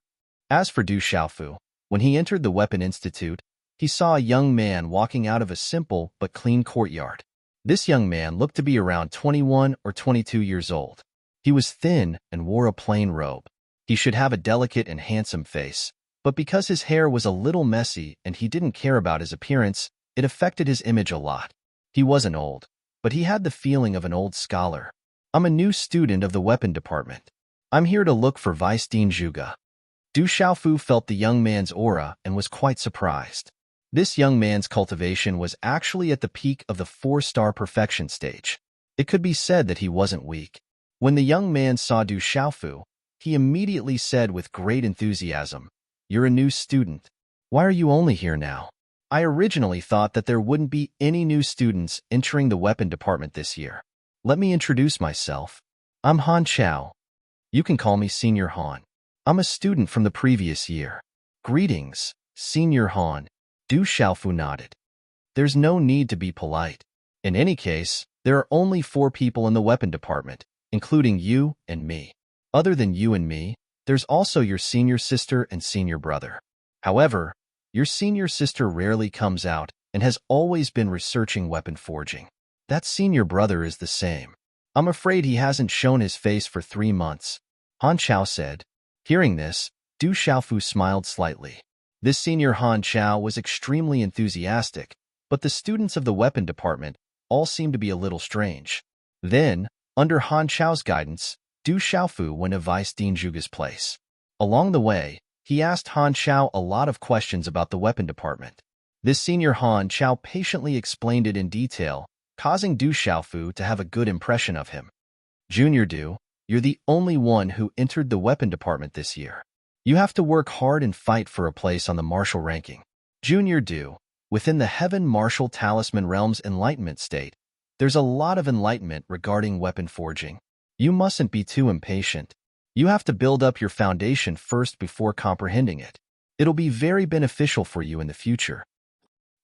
As for Du Xiaofu, when he entered the Weapon Institute, he saw a young man walking out of a simple but clean courtyard. This young man looked to be around 21 or 22 years old. He was thin and wore a plain robe. He should have a delicate and handsome face, but because his hair was a little messy and he didn't care about his appearance, it affected his image a lot. He wasn't old, but he had the feeling of an old scholar. "I'm a new student of the weapon department. I'm here to look for Vice Dean Zhuge." Du Xiaofu felt the young man's aura and was quite surprised. This young man's cultivation was actually at the peak of the 4-star perfection stage. It could be said that he wasn't weak. When the young man saw Du Xiaofu, he immediately said with great enthusiasm, "You're a new student. Why are you only here now? I originally thought that there wouldn't be any new students entering the weapon department this year. Let me introduce myself. I'm Han Chao. You can call me Senior Han. I'm a student from the previous year." "Greetings, Senior Han." Du Xiaofu nodded. "There's no need to be polite. In any case, there are only 4 people in the weapon department, including you and me. Other than you and me, there's also your senior sister and senior brother. However, your senior sister rarely comes out and has always been researching weapon forging. That senior brother is the same. I'm afraid he hasn't shown his face for 3 months." Han Chao said. Hearing this, Du Xiaofu smiled slightly. This senior Han Chao was extremely enthusiastic, but the students of the weapon department all seemed to be a little strange. Then, under Han Chao's guidance, Du Xiaofu went to Vice Dean Zhuge's place. Along the way, he asked Han Chao a lot of questions about the weapon department. This senior Han Chao patiently explained it in detail, causing Du Xiaofu to have a good impression of him. "Junior Du, you're the only one who entered the weapon department this year. You have to work hard and fight for a place on the martial ranking. Junior Du, within the Heaven Martial Talisman Realm's enlightenment state, there's a lot of enlightenment regarding weapon forging. You mustn't be too impatient. You have to build up your foundation first before comprehending it. It'll be very beneficial for you in the future.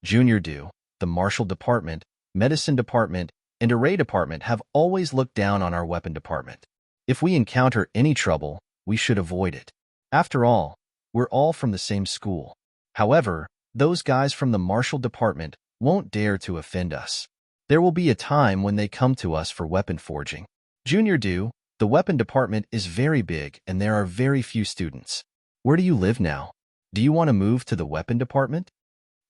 Junior Do, the Martial Department, Medicine Department, and Array Department have always looked down on our Weapon Department. If we encounter any trouble, we should avoid it. After all, we're all from the same school. However, those guys from the Martial Department won't dare to offend us. There will be a time when they come to us for weapon forging. Junior Do, the Weapon Department is very big and there are very few students. Where do you live now? Do you want to move to the Weapon Department?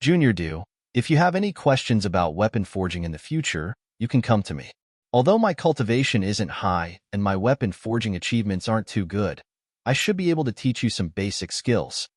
Junior Do, if you have any questions about weapon forging in the future, you can come to me. Although my cultivation isn't high and my weapon forging achievements aren't too good, I should be able to teach you some basic skills.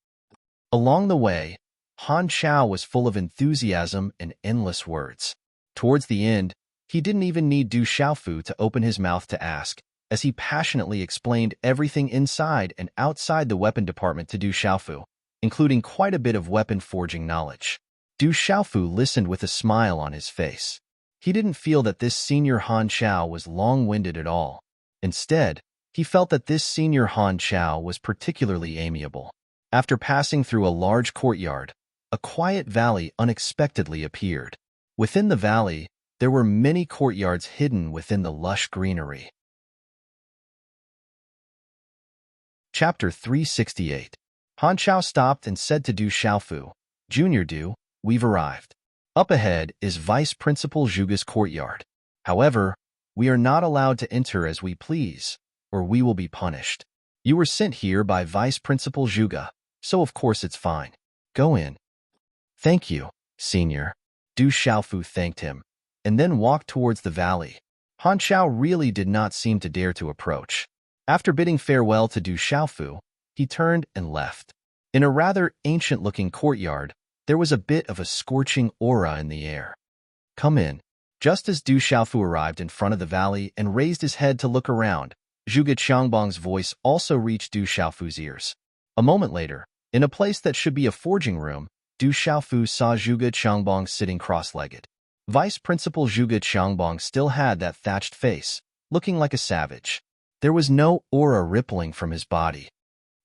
Along the way, Han Chao was full of enthusiasm and endless words. Towards the end, he didn't even need Du Xiaofu to open his mouth to ask, as he passionately explained everything inside and outside the weapon department to Du Xiaofu, including quite a bit of weapon forging knowledge. Du Xiaofu listened with a smile on his face. He didn't feel that this senior Han Chao was long-winded at all. Instead, he felt that this senior Han Chao was particularly amiable. After passing through a large courtyard, a quiet valley unexpectedly appeared. Within the valley, there were many courtyards hidden within the lush greenery. Chapter 368. Han Chao stopped and said to Du Xiaofu, Junior Do, we've arrived. Up ahead is Vice Principal Zhuge's courtyard. However, we are not allowed to enter as we please, or we will be punished. You were sent here by Vice Principal Zhuge, so of course it's fine. Go in. Thank you, Senior. Du Xiaofu thanked him, and then walked towards the valley. Han Chao really did not seem to dare to approach. After bidding farewell to Du Xiaofu, he turned and left. In a rather ancient-looking courtyard, there was a bit of a scorching aura in the air. Come in. Just as Du Xiaofu arrived in front of the valley and raised his head to look around, Zhuge Qiangbang's voice also reached Du Xiaofu's ears. A moment later, in a place that should be a forging room, Du Xiaofu saw Zhuge Qiangbang sitting cross-legged. Vice Principal Zhuge Qiangbang still had that thatched face, looking like a savage. There was no aura rippling from his body.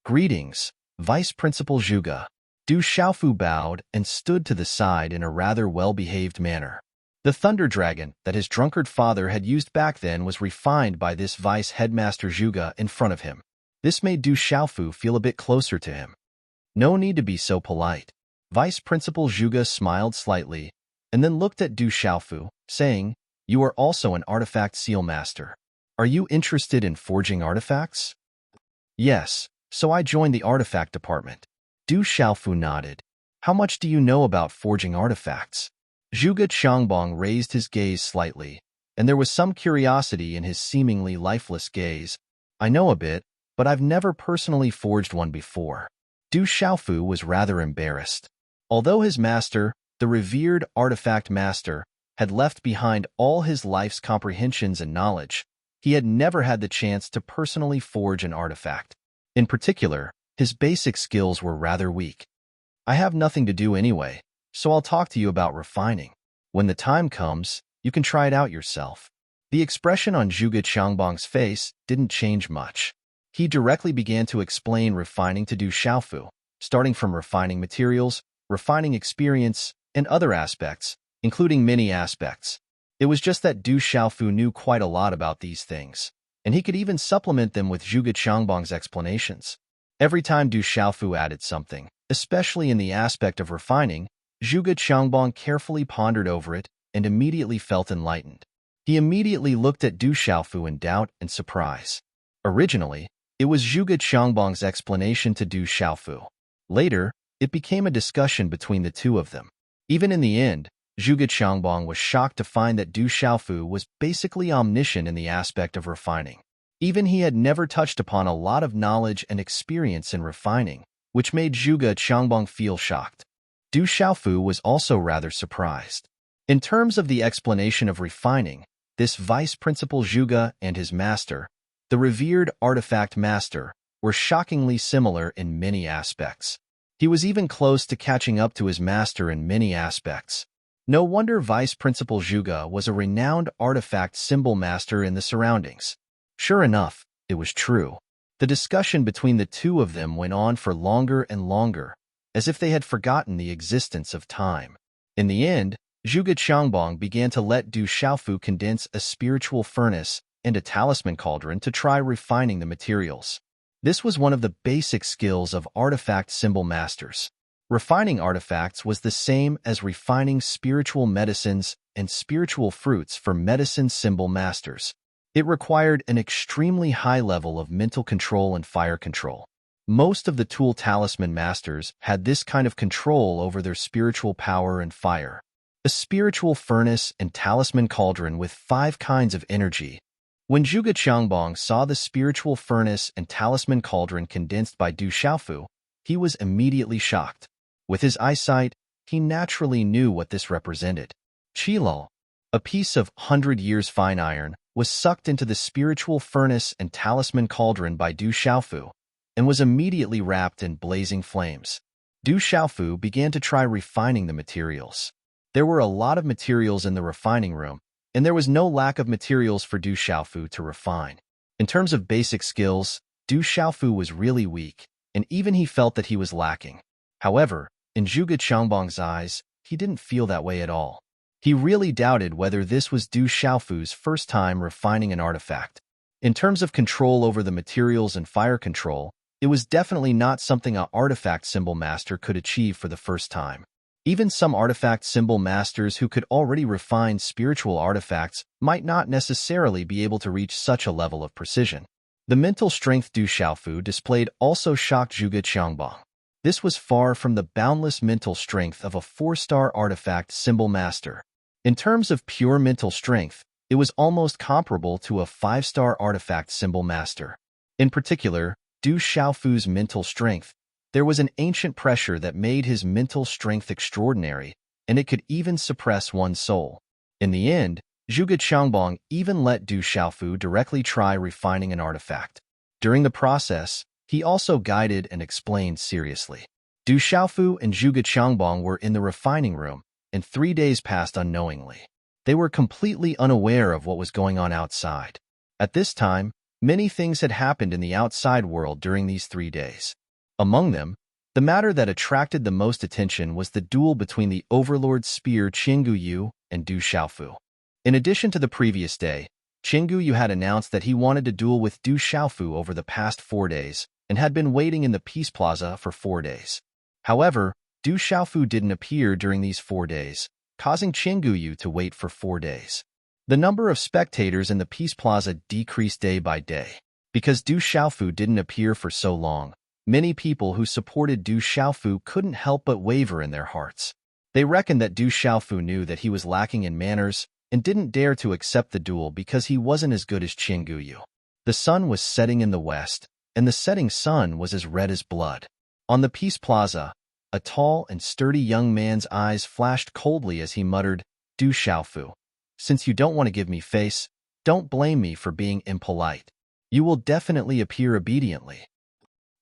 Greetings, Vice Principal Zhuge. Du Xiaofu bowed and stood to the side in a rather well-behaved manner. The thunder dragon that his drunkard father had used back then was refined by this Vice Headmaster Zhuge in front of him. This made Du Xiaofu feel a bit closer to him. No need to be so polite. Vice Principal Zhuge smiled slightly and then looked at Du Xiaofu, saying, You are also an artifact seal master. Are you interested in forging artifacts? Yes, so I joined the artifact department. Du Xiaofu nodded. How much do you know about forging artifacts? Zhuge Qiangbang raised his gaze slightly, and there was some curiosity in his seemingly lifeless gaze. I know a bit, but I've never personally forged one before. Du Xiaofu was rather embarrassed. Although his master, the revered artifact master, had left behind all his life's comprehensions and knowledge, he had never had the chance to personally forge an artifact. In particular, his basic skills were rather weak. I have nothing to do anyway, so I'll talk to you about refining. When the time comes, you can try it out yourself. The expression on Zhuge Qiangbang's face didn't change much. He directly began to explain refining to Du Xiaofu, starting from refining materials, refining experience, and other aspects, including many aspects. It was just that Du Xiaofu knew quite a lot about these things, and he could even supplement them with Zhuge Qiangbang's explanations. Every time Du Xiaofu added something, especially in the aspect of refining, Zhuge Qiangbang carefully pondered over it and immediately felt enlightened. He immediately looked at Du Xiaofu in doubt and surprise. Originally, it was Zhuge Qiangbang's explanation to Du Xiaofu. Later, it became a discussion between the two of them. Even in the end, Zhuge Qiangbang was shocked to find that Du Xiaofu was basically omniscient in the aspect of refining. Even he had never touched upon a lot of knowledge and experience in refining, which made Zhuge Qiangbang feel shocked. Du Xiaofu was also rather surprised. In terms of the explanation of refining, this Vice Principal Zhuge and his master, the revered artifact master, were shockingly similar in many aspects. He was even close to catching up to his master in many aspects. No wonder Vice Principal Zhuge was a renowned artifact symbol master in the surroundings. Sure enough, it was true. The discussion between the two of them went on for longer and longer, as if they had forgotten the existence of time. In the end, Zhuge Qiangbong began to let Du Xiaofu condense a spiritual furnace and a talisman cauldron to try refining the materials. This was one of the basic skills of artifact symbol masters. Refining artifacts was the same as refining spiritual medicines and spiritual fruits for medicine symbol masters. It required an extremely high level of mental control and fire control. Most of the tool talisman masters had this kind of control over their spiritual power and fire. A spiritual furnace and talisman cauldron with 5 kinds of energy. When Zhuge Qiangbong saw the spiritual furnace and talisman cauldron condensed by Du Xiaofu, he was immediately shocked. With his eyesight, he naturally knew what this represented. Qilal, a piece of 100 years fine iron, was sucked into the spiritual furnace and talisman cauldron by Du Xiaofu and was immediately wrapped in blazing flames. Du Xiaofu began to try refining the materials. There were a lot of materials in the refining room, and there was no lack of materials for Du Xiaofu to refine. In terms of basic skills, Du Xiaofu was really weak, and even he felt that he was lacking. However, in Zhuge Qiangbong's eyes, he didn't feel that way at all. He really doubted whether this was Du Xiaofu's first time refining an artifact. In terms of control over the materials and fire control, it was definitely not something an artifact symbol master could achieve for the first time. Even some artifact symbol masters who could already refine spiritual artifacts might not necessarily be able to reach such a level of precision. The mental strength Du Xiaofu displayed also shocked Zhuge Qiangbong. This was far from the boundless mental strength of a 4-star artifact symbol master. In terms of pure mental strength, it was almost comparable to a 5-star artifact symbol master. In particular, Du Xiaofu's mental strength. There was an ancient pressure that made his mental strength extraordinary, and it could even suppress one's soul. In the end, Zhuge Qiangbong even let Du Xiaofu directly try refining an artifact. During the process, he also guided and explained seriously. Du Xiaofu and Zhuge Qiangbong were in the refining room, and 3 days passed unknowingly. They were completely unaware of what was going on outside. At this time, many things had happened in the outside world during these 3 days. Among them, the matter that attracted the most attention was the duel between the Overlord's spear Qinggu Yu and Du Xiaofu. In addition to the previous day, Qinggu Yu had announced that he wanted to duel with Du Xiaofu over the past 4 days and had been waiting in the Peace Plaza for 4 days. However, Du Xiaofu didn't appear during these 4 days, causing Qinggu Yu to wait for 4 days. The number of spectators in the Peace Plaza decreased day by day. Because Du Xiaofu didn't appear for so long, many people who supported Du Xiaofu couldn't help but waver in their hearts. They reckoned that Du Xiaofu knew that he was lacking in manners and didn't dare to accept the duel because he wasn't as good as Qinggu Yu. The sun was setting in the west, and the setting sun was as red as blood. On the Peace Plaza, a tall and sturdy young man's eyes flashed coldly as he muttered, Du Xiaofu, since you don't want to give me face, don't blame me for being impolite. You will definitely appear obediently.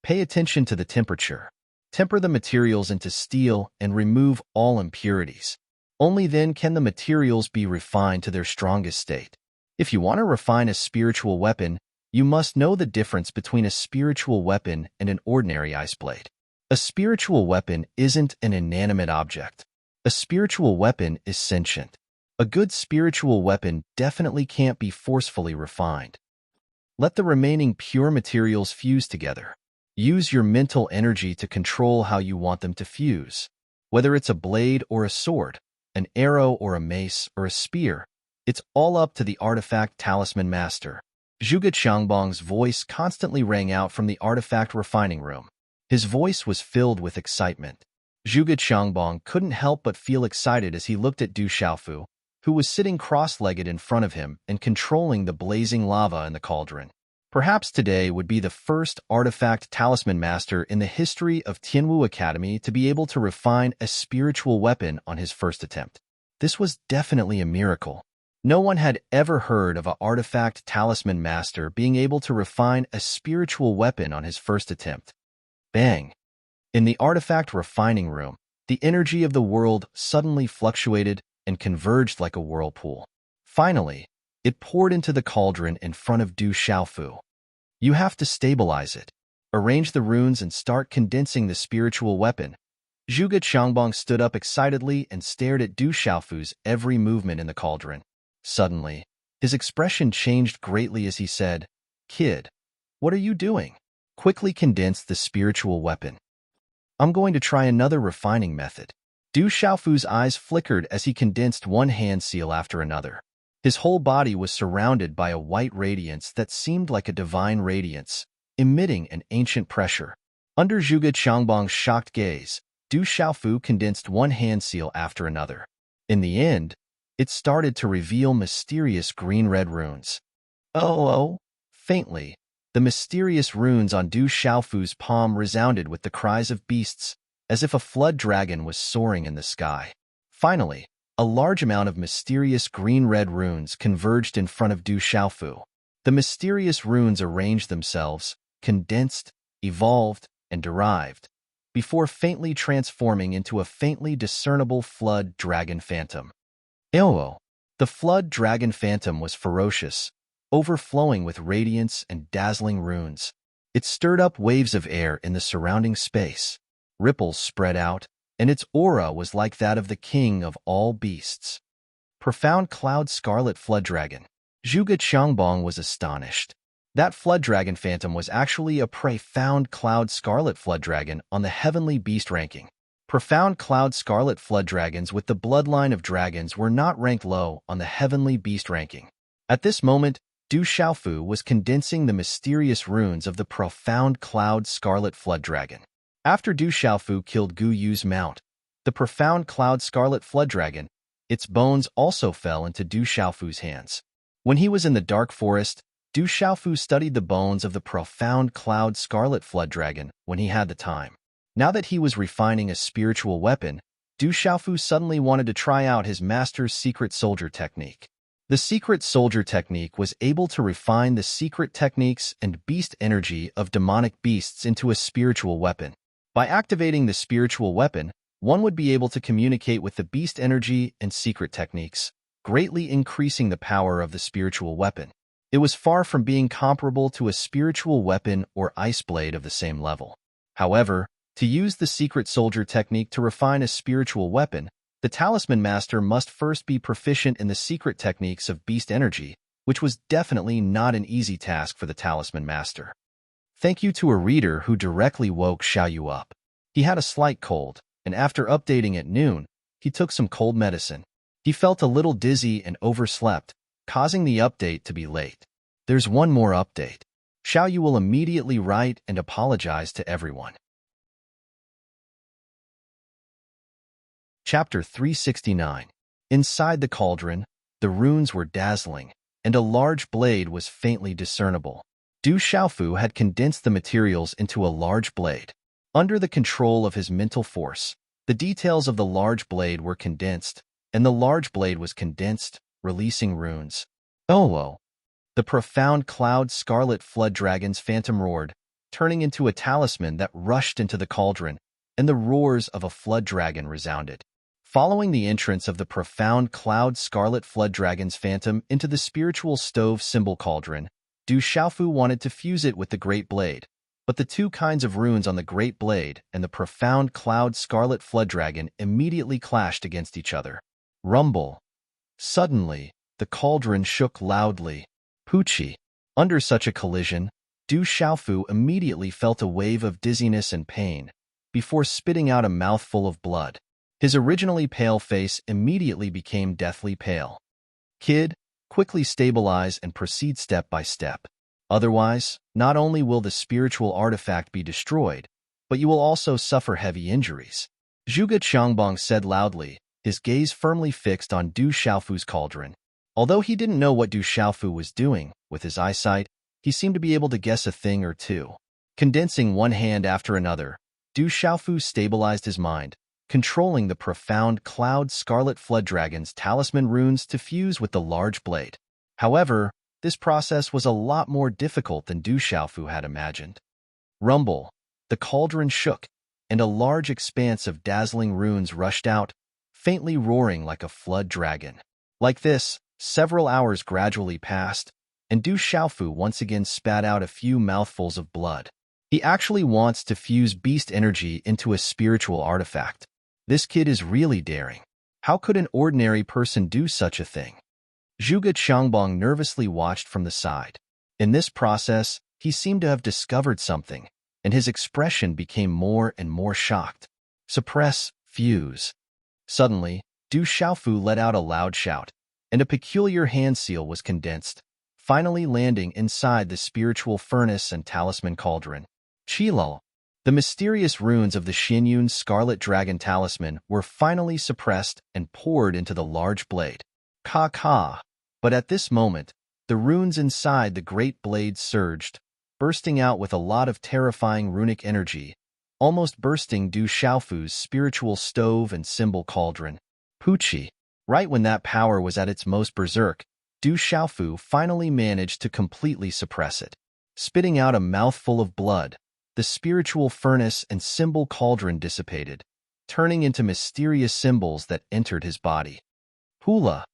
Pay attention to the temperature. Temper the materials into steel and remove all impurities. Only then can the materials be refined to their strongest state. If you want to refine a spiritual weapon, you must know the difference between a spiritual weapon and an ordinary ice blade. A spiritual weapon isn't an inanimate object. A spiritual weapon is sentient. A good spiritual weapon definitely can't be forcefully refined. Let the remaining pure materials fuse together. Use your mental energy to control how you want them to fuse. Whether it's a blade or a sword, an arrow or a mace or a spear, it's all up to the artifact talisman master. Zhuge Qiangbong's voice constantly rang out from the artifact refining room. His voice was filled with excitement. Zhuge Qiangbong couldn't help but feel excited as he looked at Du Xiaofu, who was sitting cross-legged in front of him and controlling the blazing lava in the cauldron. Perhaps today would be the first artifact talisman master in the history of Tianwu Academy to be able to refine a spiritual weapon on his first attempt. This was definitely a miracle. No one had ever heard of an artifact talisman master being able to refine a spiritual weapon on his first attempt. Bang! In the artifact refining room, the energy of the world suddenly fluctuated and converged like a whirlpool. Finally, it poured into the cauldron in front of Du Xiaofu. You have to stabilize it. Arrange the runes and start condensing the spiritual weapon. Zhuge Qiangbong stood up excitedly and stared at Du Xiaofu's every movement in the cauldron. Suddenly, his expression changed greatly as he said, "Kid, what are you doing?" Quickly condense the spiritual weapon. I'm going to try another refining method. Du Xiaofu's eyes flickered as he condensed one hand seal after another. His whole body was surrounded by a white radiance that seemed like a divine radiance, emitting an ancient pressure. Under Zhuge Qiangbong's shocked gaze, Du Xiaofu condensed one hand seal after another. In the end, it started to reveal mysterious green-red runes. Oh! Faintly, the mysterious runes on Du Xiaofu's palm resounded with the cries of beasts, as if a flood dragon was soaring in the sky. Finally, a large amount of mysterious green-red runes converged in front of Du Xiaofu. The mysterious runes arranged themselves, condensed, evolved, and derived, before faintly transforming into a faintly discernible flood dragon phantom. Eowel, the flood dragon phantom was ferocious, overflowing with radiance and dazzling runes. It stirred up waves of air in the surrounding space. Ripples spread out, and its aura was like that of the king of all beasts. Profound Cloud Scarlet Flood Dragon. Zhuge Qiangbong was astonished. That flood dragon phantom was actually a profound Cloud Scarlet Flood Dragon on the Heavenly Beast ranking. Profound Cloud Scarlet Flood Dragons with the bloodline of dragons were not ranked low on the Heavenly Beast ranking. At this moment, Du Xiaofu was condensing the mysterious runes of the Profound Cloud Scarlet Flood Dragon. After Du Xiaofu killed Gu Yu's mount, the Profound Cloud Scarlet Flood Dragon, its bones also fell into Du Xiaofu's hands. When he was in the dark forest, Du Xiaofu studied the bones of the Profound Cloud Scarlet Flood Dragon when he had the time. Now that he was refining a spiritual weapon, Du Xiaofu suddenly wanted to try out his master's secret soldier technique. The secret soldier technique was able to refine the secret techniques and beast energy of demonic beasts into a spiritual weapon. By activating the spiritual weapon, one would be able to communicate with the beast energy and secret techniques, greatly increasing the power of the spiritual weapon. It was far from being comparable to a spiritual weapon or ice blade of the same level. However, to use the secret soldier technique to refine a spiritual weapon, the talisman master must first be proficient in the secret techniques of beast energy, which was definitely not an easy task for the talisman master. Thank you to a reader who directly woke Xiaoyu up. He had a slight cold, and after updating at noon, he took some cold medicine. He felt a little dizzy and overslept, causing the update to be late. There's one more update. Xiaoyu will immediately write and apologize to everyone. Chapter 369. Inside the cauldron, the runes were dazzling, and a large blade was faintly discernible. Du Xiaofu had condensed the materials into a large blade. Under the control of his mental force, the details of the large blade were condensed, and the large blade was condensed, releasing runes. Oh! The Profound Cloud Scarlet Flood Dragon's phantom roared, turning into a talisman that rushed into the cauldron, and the roars of a flood dragon resounded. Following the entrance of the Profound Cloud Scarlet Flood Dragon's phantom into the spiritual stove symbol cauldron, Du Xiaofu wanted to fuse it with the Great Blade, but the two kinds of runes on the Great Blade and the Profound Cloud Scarlet Flood Dragon immediately clashed against each other. Rumble. Suddenly, the cauldron shook loudly. Poochie. Under such a collision, Du Xiaofu immediately felt a wave of dizziness and pain, before spitting out a mouthful of blood. His originally pale face immediately became deathly pale. Kid, quickly stabilize and proceed step by step. Otherwise, not only will the spiritual artifact be destroyed, but you will also suffer heavy injuries. Zhuge Qiangbong said loudly, his gaze firmly fixed on Du Xiaofu's cauldron. Although he didn't know what Du Xiaofu was doing, with his eyesight, he seemed to be able to guess a thing or two. Condensing one hand after another, Du Xiaofu stabilized his mind, controlling the Profound Cloud Scarlet Flood Dragon's talisman runes to fuse with the large blade. However, this process was a lot more difficult than Du Xiaofu had imagined. Rumble. The cauldron shook, and a large expanse of dazzling runes rushed out, faintly roaring like a flood dragon. Like this, several hours gradually passed. and Du Xiaofu once again spat out a few mouthfuls of blood. He actually wants to fuse beast energy into a spiritual artifact. This kid is really daring. How could an ordinary person do such a thing? Zhuge Qiangbang nervously watched from the side. In this process, he seemed to have discovered something, and his expression became more and more shocked. Suppress, fuse. Suddenly, Du Xiaofu let out a loud shout, and a peculiar hand seal was condensed, finally landing inside the spiritual furnace and talisman cauldron. Qilal. The mysterious runes of the Xinyun Scarlet Dragon Talisman were finally suppressed and poured into the large blade. Ka. But at this moment, the runes inside the great blade surged, bursting out with a lot of terrifying runic energy, almost bursting Du Xiaofu's spiritual stove and symbol cauldron. Pucci. Right when that power was at its most berserk, Du Xiaofu finally managed to completely suppress it. Spitting out a mouthful of blood, the spiritual furnace and symbol cauldron dissipated, turning into mysterious symbols that entered his body. Hula.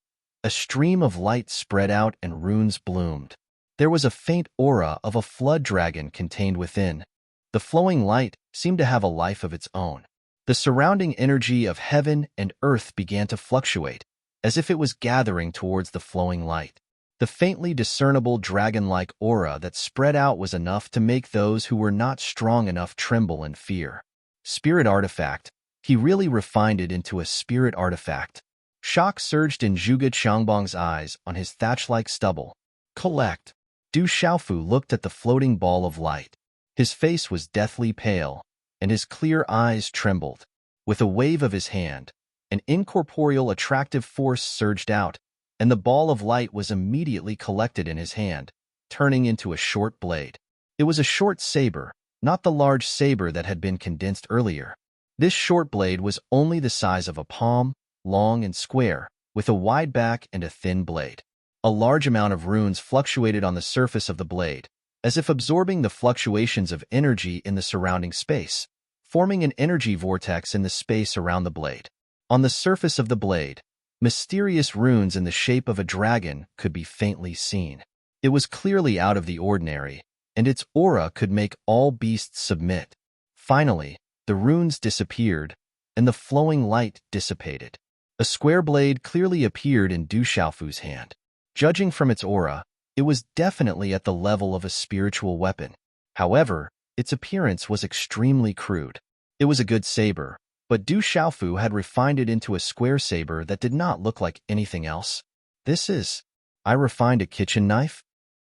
A stream of light spread out and runes bloomed. There was a faint aura of a flood dragon contained within. The flowing light seemed to have a life of its own. The surrounding energy of heaven and earth began to fluctuate, as if it was gathering towards the flowing light. The faintly discernible dragon-like aura that spread out was enough to make those who were not strong enough tremble in fear. Spirit artifact. He really refined it into a spirit artifact. Shock surged in Zhuge Qiangbang's eyes on his thatch-like stubble. Collect. Du Xiaofu looked at the floating ball of light. His face was deathly pale, and his clear eyes trembled. With a wave of his hand, an incorporeal attractive force surged out, and the ball of light was immediately collected in his hand, turning into a short blade. It was a short saber, not the large saber that had been condensed earlier. This short blade was only the size of a palm, long and square, with a wide back and a thin blade. A large amount of runes fluctuated on the surface of the blade, as if absorbing the fluctuations of energy in the surrounding space, forming an energy vortex in the space around the blade. On the surface of the blade, mysterious runes in the shape of a dragon could be faintly seen. It was clearly out of the ordinary, and its aura could make all beasts submit. Finally, the runes disappeared, and the flowing light dissipated. A square blade clearly appeared in Du Xiaofu's hand. Judging from its aura, it was definitely at the level of a spiritual weapon. However, its appearance was extremely crude. It was a good saber, but Du Xiaofu had refined it into a square saber that did not look like anything else. I refined a kitchen knife?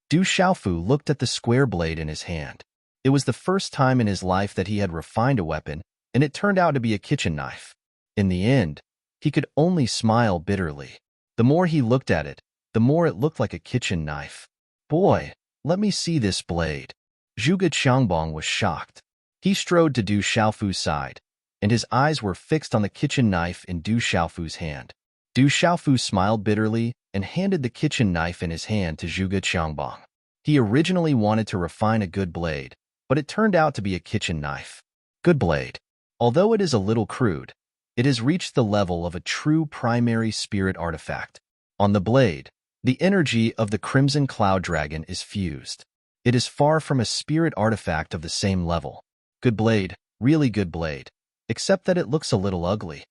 Du Xiaofu looked at the square blade in his hand. It was the first time in his life that he had refined a weapon, and it turned out to be a kitchen knife. In the end, he could only smile bitterly. The more he looked at it, the more it looked like a kitchen knife. Boy, let me see this blade. Zhuge Qiangbang was shocked. He strode to Du Xiaofu's side, and his eyes were fixed on the kitchen knife in Du Xiaofu's hand. Du Xiaofu smiled bitterly and handed the kitchen knife in his hand to Zhuge Qiangbang. He originally wanted to refine a good blade, but it turned out to be a kitchen knife. Good blade. Although it is a little crude, it has reached the level of a true primary spirit artifact. On the blade, the energy of the Crimson Cloud Dragon is fused. It is far from a spirit artifact of the same level. Good blade, really good blade, except that it looks a little ugly.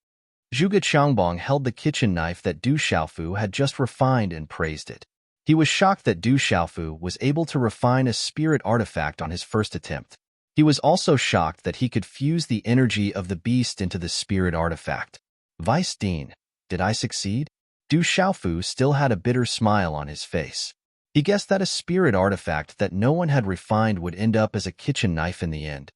Zhuge Qiangbang held the kitchen knife that Du Xiaofu had just refined and praised it. He was shocked that Du Xiaofu was able to refine a spirit artifact on his first attempt. He was also shocked that he could fuse the energy of the beast into the spirit artifact. Vice Dean, did I succeed? Du Xiaofu still had a bitter smile on his face. He guessed that a spirit artifact that no one had refined would end up as a kitchen knife in the end.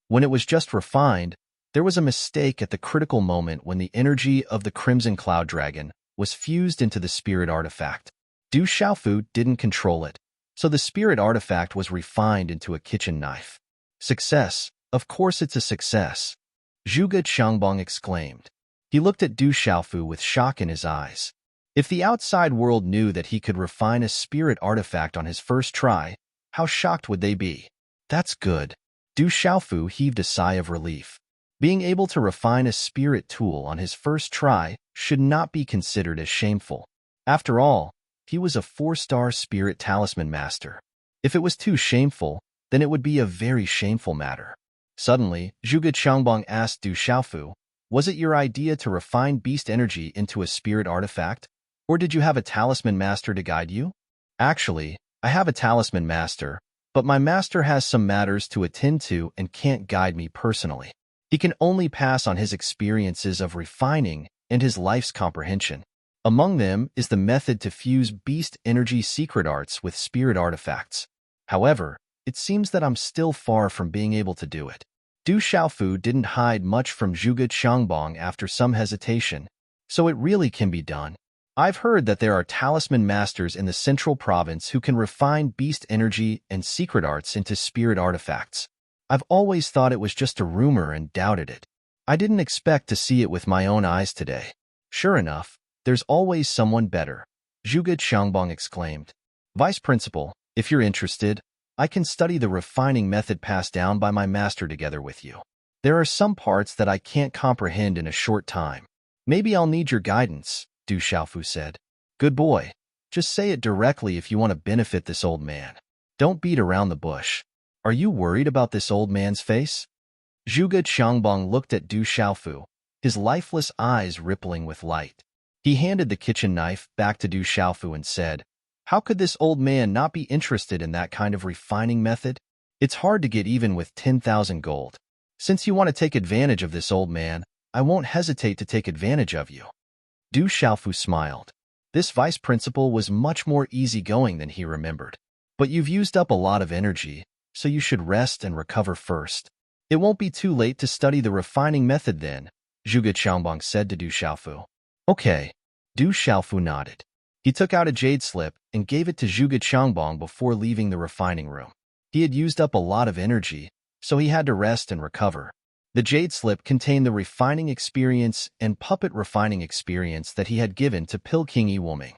When it was just refined, there was a mistake at the critical moment when the energy of the Crimson Cloud Dragon was fused into the spirit artifact. Du Xiaofu didn't control it, so the spirit artifact was refined into a kitchen knife. Success, of course it's a success, Zhuge Qiangbang exclaimed. He looked at Du Xiaofu with shock in his eyes. If the outside world knew that he could refine a spirit artifact on his first try, how shocked would they be? That's good. Du Xiaofu heaved a sigh of relief. Being able to refine a spirit tool on his first try should not be considered as shameful. After all, He was a 4-star spirit talisman master. If it was too shameful, then it would be a very shameful matter. Suddenly, Zhuge Qiangbang asked Du Xiaofu, "Was it your idea to refine beast energy into a spirit artifact? Or did you have a talisman master to guide you?" "Actually, I have a talisman master, but my master has some matters to attend to and can't guide me personally. He can only pass on his experiences of refining and his life's comprehension. Among them is the method to fuse beast energy secret arts with spirit artifacts. However, it seems that I'm still far from being able to do it." Du Xiaofu didn't hide much from Zhuge Qiangbang after some hesitation, "So it really can be done. I've heard that there are talisman masters in the central province who can refine beast energy and secret arts into spirit artifacts. I've always thought it was just a rumor and doubted it. I didn't expect to see it with my own eyes today." "Sure enough, there's always someone better," Zhuge Qiangbang exclaimed. "Vice Principal, if you're interested, I can study the refining method passed down by my master together with you. There are some parts that I can't comprehend in a short time. Maybe I'll need your guidance," Du Xiaofu said. "Good boy. Just say it directly if you want to benefit this old man. Don't beat around the bush. Are you worried about this old man's face?" Zhuge Qiangbang looked at Du Xiaofu, his lifeless eyes rippling with light. He handed the kitchen knife back to Du Xiaofu and said, "How could this old man not be interested in that kind of refining method? It's hard to get even with 10,000 gold. Since you want to take advantage of this old man, I won't hesitate to take advantage of you." Du Xiaofu smiled. This vice principal was much more easygoing than he remembered. "But you've used up a lot of energy, so you should rest and recover first. It won't be too late to study the refining method then," Zhuge Qiangbang said to Du Xiaofu. "Okay." Du Xiaofu nodded. He took out a jade slip and gave it to Zhuge Qiangbang before leaving the refining room. He had used up a lot of energy, so he had to rest and recover. The jade slip contained the refining experience and puppet refining experience that he had given to Pilking Wuming.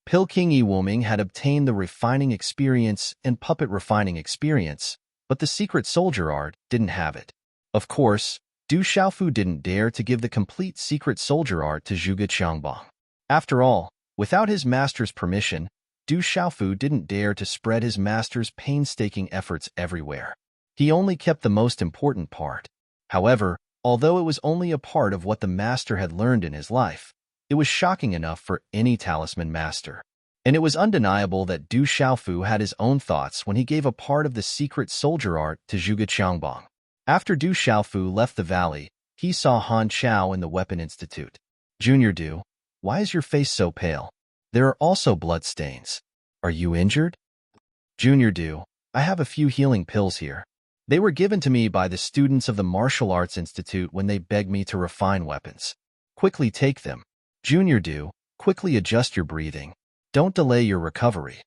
Pilking Wuming had obtained the refining experience and puppet refining experience, but the secret soldier art didn't have it. Of course, Du Xiaofu didn't dare to give the complete secret soldier art to Zhuge Qiangbang. After all, without his master's permission, Du Xiaofu didn't dare to spread his master's painstaking efforts everywhere. He only kept the most important part. However, although it was only a part of what the master had learned in his life, it was shocking enough for any talisman master. And it was undeniable that Du Xiaofu had his own thoughts when he gave a part of the secret soldier art to Zhuge Qiangbang. After Du Xiaofu left the valley, he saw Han Chao in the Weapon Institute. "Junior Du, why is your face so pale? There are also bloodstains. Are you injured?" "Junior Du, I have a few healing pills here. They were given to me by the students of the Martial Arts Institute when they begged me to refine weapons. Quickly take them. Junior Du, quickly adjust your breathing. Don't delay your recovery.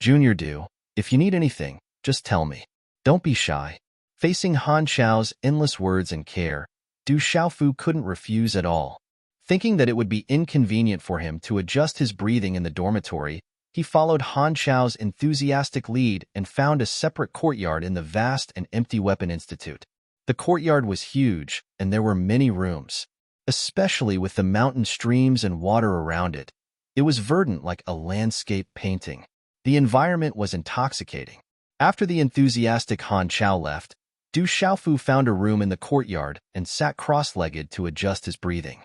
Junior Du, if you need anything, just tell me. Don't be shy." Facing Han Chao's endless words and care, Du Xiaofu couldn't refuse at all. Thinking that it would be inconvenient for him to adjust his breathing in the dormitory, he followed Han Chao's enthusiastic lead and found a separate courtyard in the vast and empty Weapon Institute. The courtyard was huge, and there were many rooms. Especially with the mountain streams and water around it, it was verdant like a landscape painting. The environment was intoxicating. After the enthusiastic Han Chao left, Du Xiaofu found a room in the courtyard and sat cross-legged to adjust his breathing.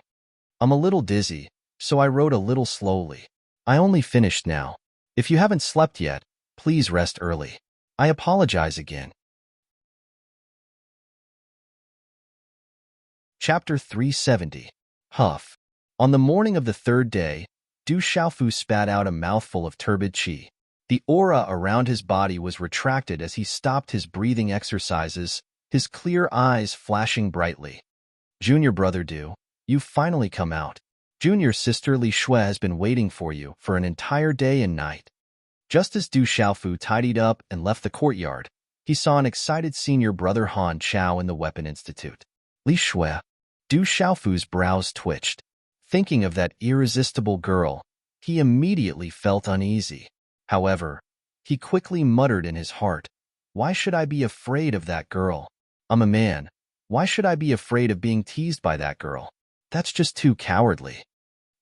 "I'm a little dizzy, so I wrote a little slowly. I only finished now. If you haven't slept yet, please rest early. I apologize again." Chapter 370. Huff. On the morning of the third day, Du Xiaofu spat out a mouthful of turbid qi. The aura around his body was retracted as he stopped his breathing exercises, his clear eyes flashing brightly. "Junior brother Du, you've finally come out. Junior sister Li Shui has been waiting for you for an entire day and night." Just as Du Xiaofu tidied up and left the courtyard, he saw an excited senior brother Han Chao in the Weapon Institute. "Li Shui." Du Xiaofu's brows twitched. Thinking of that irresistible girl, he immediately felt uneasy. However, he quickly muttered in his heart, "Why should I be afraid of that girl? I'm a man. Why should I be afraid of being teased by that girl? That's just too cowardly."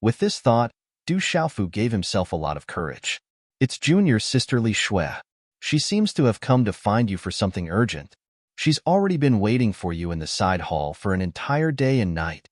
With this thought, Du Xiaofu gave himself a lot of courage. It's junior sister Li Shui. She seems to have come to find you for something urgent. She's already been waiting for you in the side hall for an entire day and night.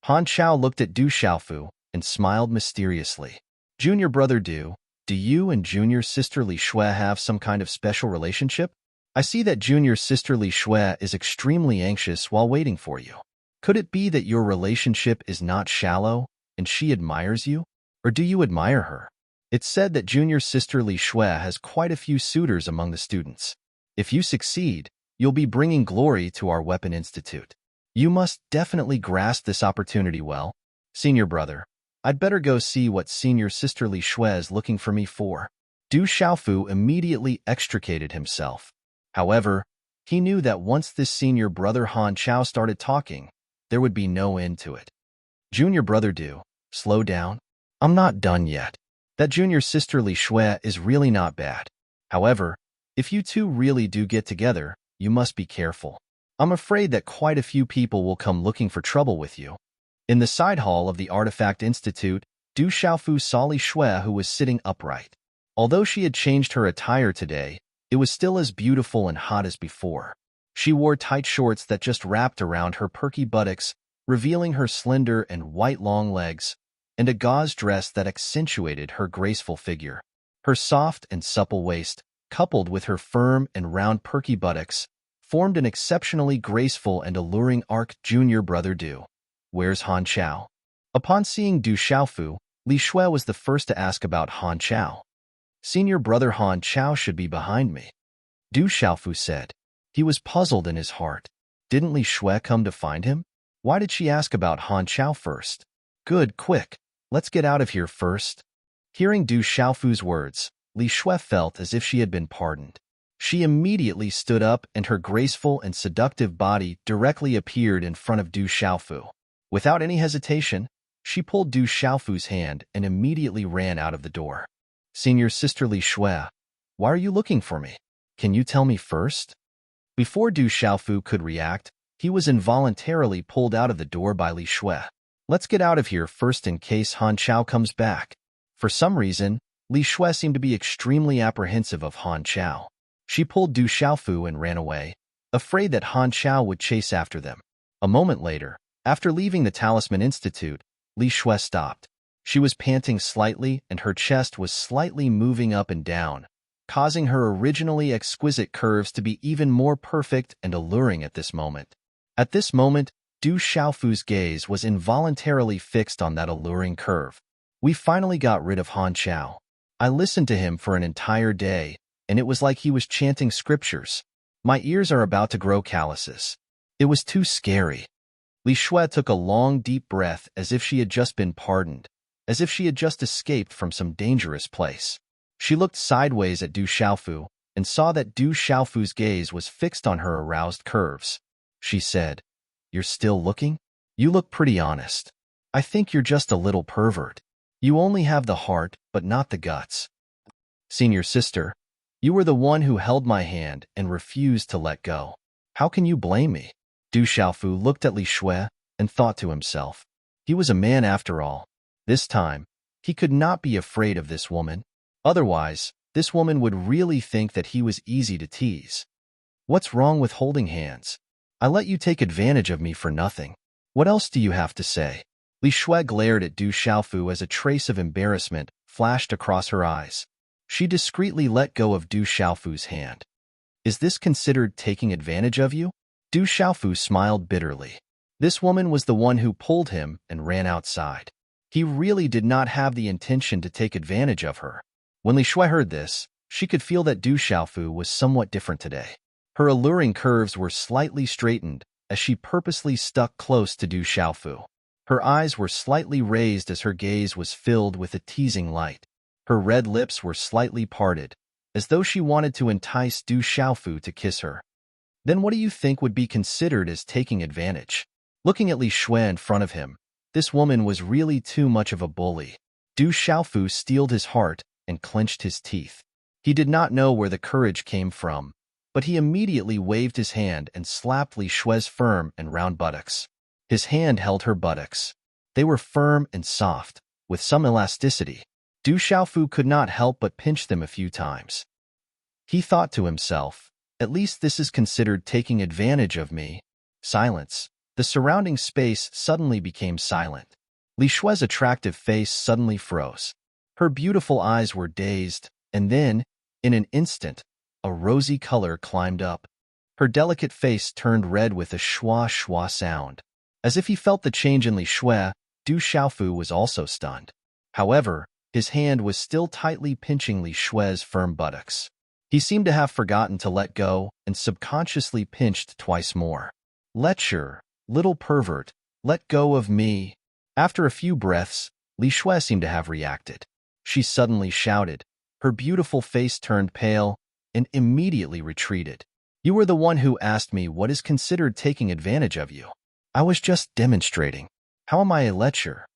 Han Chao looked at Du Xiaofu and smiled mysteriously. Junior brother Du, do you and junior sister Li Shui have some kind of special relationship? I see that junior sister Li Shui is extremely anxious while waiting for you. Could it be that your relationship is not shallow and she admires you? Or do you admire her? It's said that junior sister Li Shui has quite a few suitors among the students. If you succeed, you'll be bringing glory to our Weapon Institute. You must definitely grasp this opportunity well. Senior brother, I'd better go see what senior sister Li Shui is looking for me for. Du Xiaofu immediately extricated himself. However, he knew that once this senior brother Han Chao started talking, there would be no end to it. Junior brother Du, slow down. I'm not done yet. That junior sister Li Shui is really not bad. However, if you two really do get together, you must be careful. I'm afraid that quite a few people will come looking for trouble with you. In the side hall of the Artifact Institute, Du Xiaofu saw Li Shui, who was sitting upright. Although she had changed her attire today, it was still as beautiful and hot as before. She wore tight shorts that just wrapped around her perky buttocks, revealing her slender and white long legs, and a gauze dress that accentuated her graceful figure. Her soft and supple waist, coupled with her firm and round perky buttocks, formed an exceptionally graceful and alluring arc. Junior brother Du, where's Han Chao? Upon seeing Du Xiaofu, Li Shui was the first to ask about Han Chao. Senior brother Han Chao should be behind me, Du Xiaofu said. He was puzzled in his heart. Didn't Li Shui come to find him? Why did she ask about Han Chao first? Good, quick. Let's get out of here first. Hearing Du Xiaofu's words, Li Shui felt as if she had been pardoned. She immediately stood up and her graceful and seductive body directly appeared in front of Du Xiaofu. Without any hesitation, she pulled Du Xiaofu's hand and immediately ran out of the door. Senior sister Li Shui, why are you looking for me? Can you tell me first? Before Du Xiaofu could react, he was involuntarily pulled out of the door by Li Shui. Let's get out of here first in case Han Chao comes back. For some reason, Li Shui seemed to be extremely apprehensive of Han Chao. She pulled Du Xiaofu and ran away, afraid that Han Chao would chase after them. A moment later, after leaving the Talisman Institute, Li Shui stopped. She was panting slightly and her chest was slightly moving up and down, causing her originally exquisite curves to be even more perfect and alluring at this moment. At this moment, Du Xiaofu's gaze was involuntarily fixed on that alluring curve. We finally got rid of Han Chao. I listened to him for an entire day, and it was like he was chanting scriptures. My ears are about to grow calluses. It was too scary. Li Shui took a long, deep breath as if she had just been pardoned, as if she had just escaped from some dangerous place. She looked sideways at Du Xiaofu and saw that Du Xiaofu's gaze was fixed on her aroused curves. She said, "You're still looking? You look pretty honest. I think you're just a little pervert. You only have the heart, but not the guts. Senior sister, you were the one who held my hand and refused to let go. How can you blame me?" Du Xiaofu looked at Li Shui and thought to himself. He was a man after all. This time, he could not be afraid of this woman. Otherwise, this woman would really think that he was easy to tease. What's wrong with holding hands? I let you take advantage of me for nothing. What else do you have to say? Li Shui glared at Du Xiaofu as a trace of embarrassment flashed across her eyes. She discreetly let go of Du Xiaofu's hand. Is this considered taking advantage of you? Du Xiaofu smiled bitterly. This woman was the one who pulled him and ran outside. He really did not have the intention to take advantage of her. When Li Shui heard this, she could feel that Du Xiaofu was somewhat different today. Her alluring curves were slightly straightened as she purposely stuck close to Du Xiaofu. Her eyes were slightly raised as her gaze was filled with a teasing light. Her red lips were slightly parted, as though she wanted to entice Du Xiaofu to kiss her. Then what do you think would be considered as taking advantage? Looking at Li Shui in front of him, this woman was really too much of a bully. Du Xiaofu steeled his heart and clenched his teeth. He did not know where the courage came from, but he immediately waved his hand and slapped Li Shui's firm and round buttocks. His hand held her buttocks. They were firm and soft, with some elasticity. Du Xiaofu could not help but pinch them a few times. He thought to himself, at least this is considered taking advantage of me. Silence. The surrounding space suddenly became silent. Li Shue's attractive face suddenly froze. Her beautiful eyes were dazed, and then, in an instant, a rosy color climbed up. Her delicate face turned red with a schwa-schwa sound. As if he felt the change in Li Shue, Du Xiaofu was also stunned. However, his hand was still tightly pinching Li Shue's firm buttocks. He seemed to have forgotten to let go and subconsciously pinched twice more. Letcher, little pervert, let go of me. After a few breaths, Li Shue seemed to have reacted. She suddenly shouted. Her beautiful face turned pale and immediately retreated. You were the one who asked me what is considered taking advantage of you. I was just demonstrating. How am I a lecher?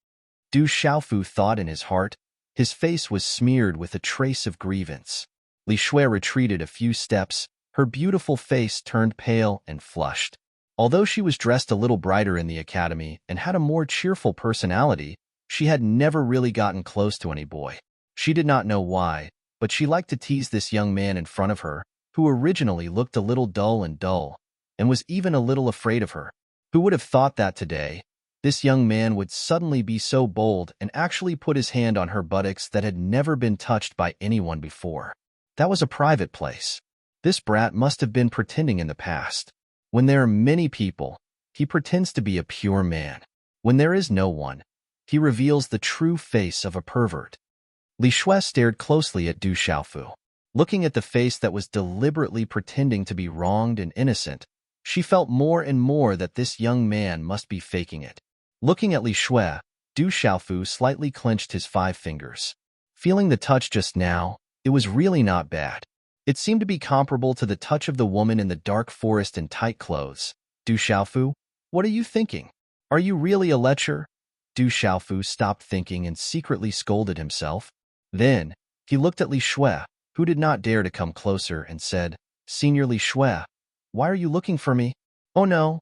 Du Xiaofu thought in his heart. His face was smeared with a trace of grievance. Li Shue retreated a few steps. Her beautiful face turned pale and flushed. Although she was dressed a little brighter in the academy and had a more cheerful personality, she had never really gotten close to any boy. She did not know why, but she liked to tease this young man in front of her, who originally looked a little dull, and was even a little afraid of her. Who would have thought that today, this young man would suddenly be so bold and actually put his hand on her buttocks that had never been touched by anyone before? That was a private place. This brat must have been pretending in the past. When there are many people, he pretends to be a pure man. When there is no one, he reveals the true face of a pervert. Li Shue stared closely at Du Xiaofu. Looking at the face that was deliberately pretending to be wronged and innocent, she felt more and more that this young man must be faking it. Looking at Li Shue, Du Xiaofu slightly clenched his 5 fingers. Feeling the touch just now, it was really not bad. It seemed to be comparable to the touch of the woman in the dark forest in tight clothes. Du Xiaofu, what are you thinking? Are you really a lecher? Du Xiaofu stopped thinking and secretly scolded himself. Then, he looked at Li Shue, who did not dare to come closer, and said, Senior Li Shue, why are you looking for me? Oh no.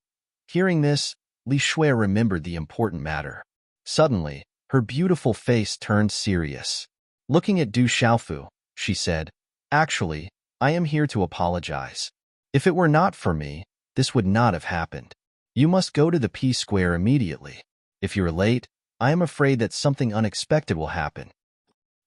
Hearing this, Li Shue remembered the important matter. Suddenly, her beautiful face turned serious. Looking at Du Xiaofu, she said, Actually, I am here to apologize. If it were not for me, this would not have happened. You must go to the P Square immediately. If you're late, I am afraid that something unexpected will happen.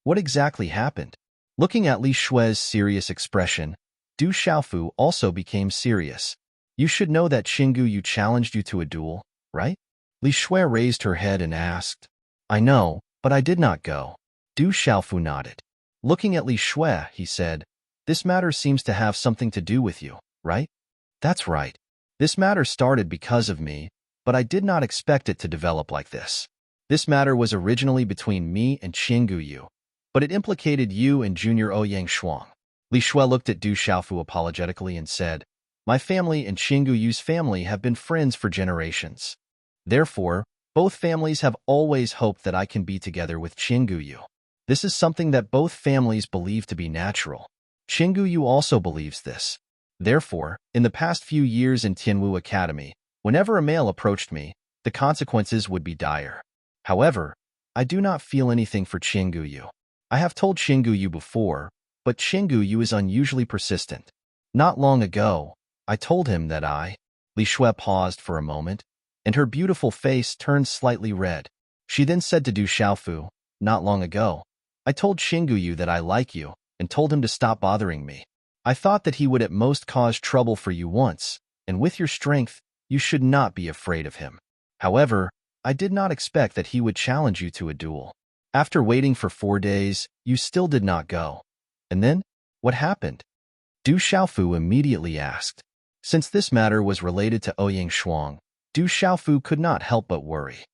What exactly happened? Looking at Li Shue's serious expression, Du Xiaofu also became serious. You should know that Xingu Yu challenged you to a duel, right? Li Shue raised her head and asked. I know, but I did not go. Du Xiaofu nodded. Looking at Li Shue, he said, This matter seems to have something to do with you, right? That's right. This matter started because of me, but I did not expect it to develop like this. This matter was originally between me and Xingu Yu, but it implicated you and Junior Ouyang Shuang. Li Shue looked at Du Xiaofu apologetically and said, My family and Xingu Yu's family have been friends for generations. Therefore, both families have always hoped that I can be together with Xingu Yu. This is something that both families believe to be natural. Xingu Yu also believes this. Therefore, in the past few years in Tianwu Academy, whenever a male approached me, the consequences would be dire. However, I do not feel anything for Xingu Yu. I have told Xingu Yu before, but Xingu Yu is unusually persistent. Not long ago, I told him that Li Shue paused for a moment, and her beautiful face turned slightly red. She then said to Du Xiaofu, Not long ago, I told Xingu Yu that I like you, and told him to stop bothering me. I thought that he would at most cause trouble for you once, and with your strength, you should not be afraid of him. However, I did not expect that he would challenge you to a duel. After waiting for 4 days, you still did not go. And then, what happened? Du Xiaofu immediately asked. Since this matter was related to Ouyang Shuang, Du Xiaofu could not help but worry.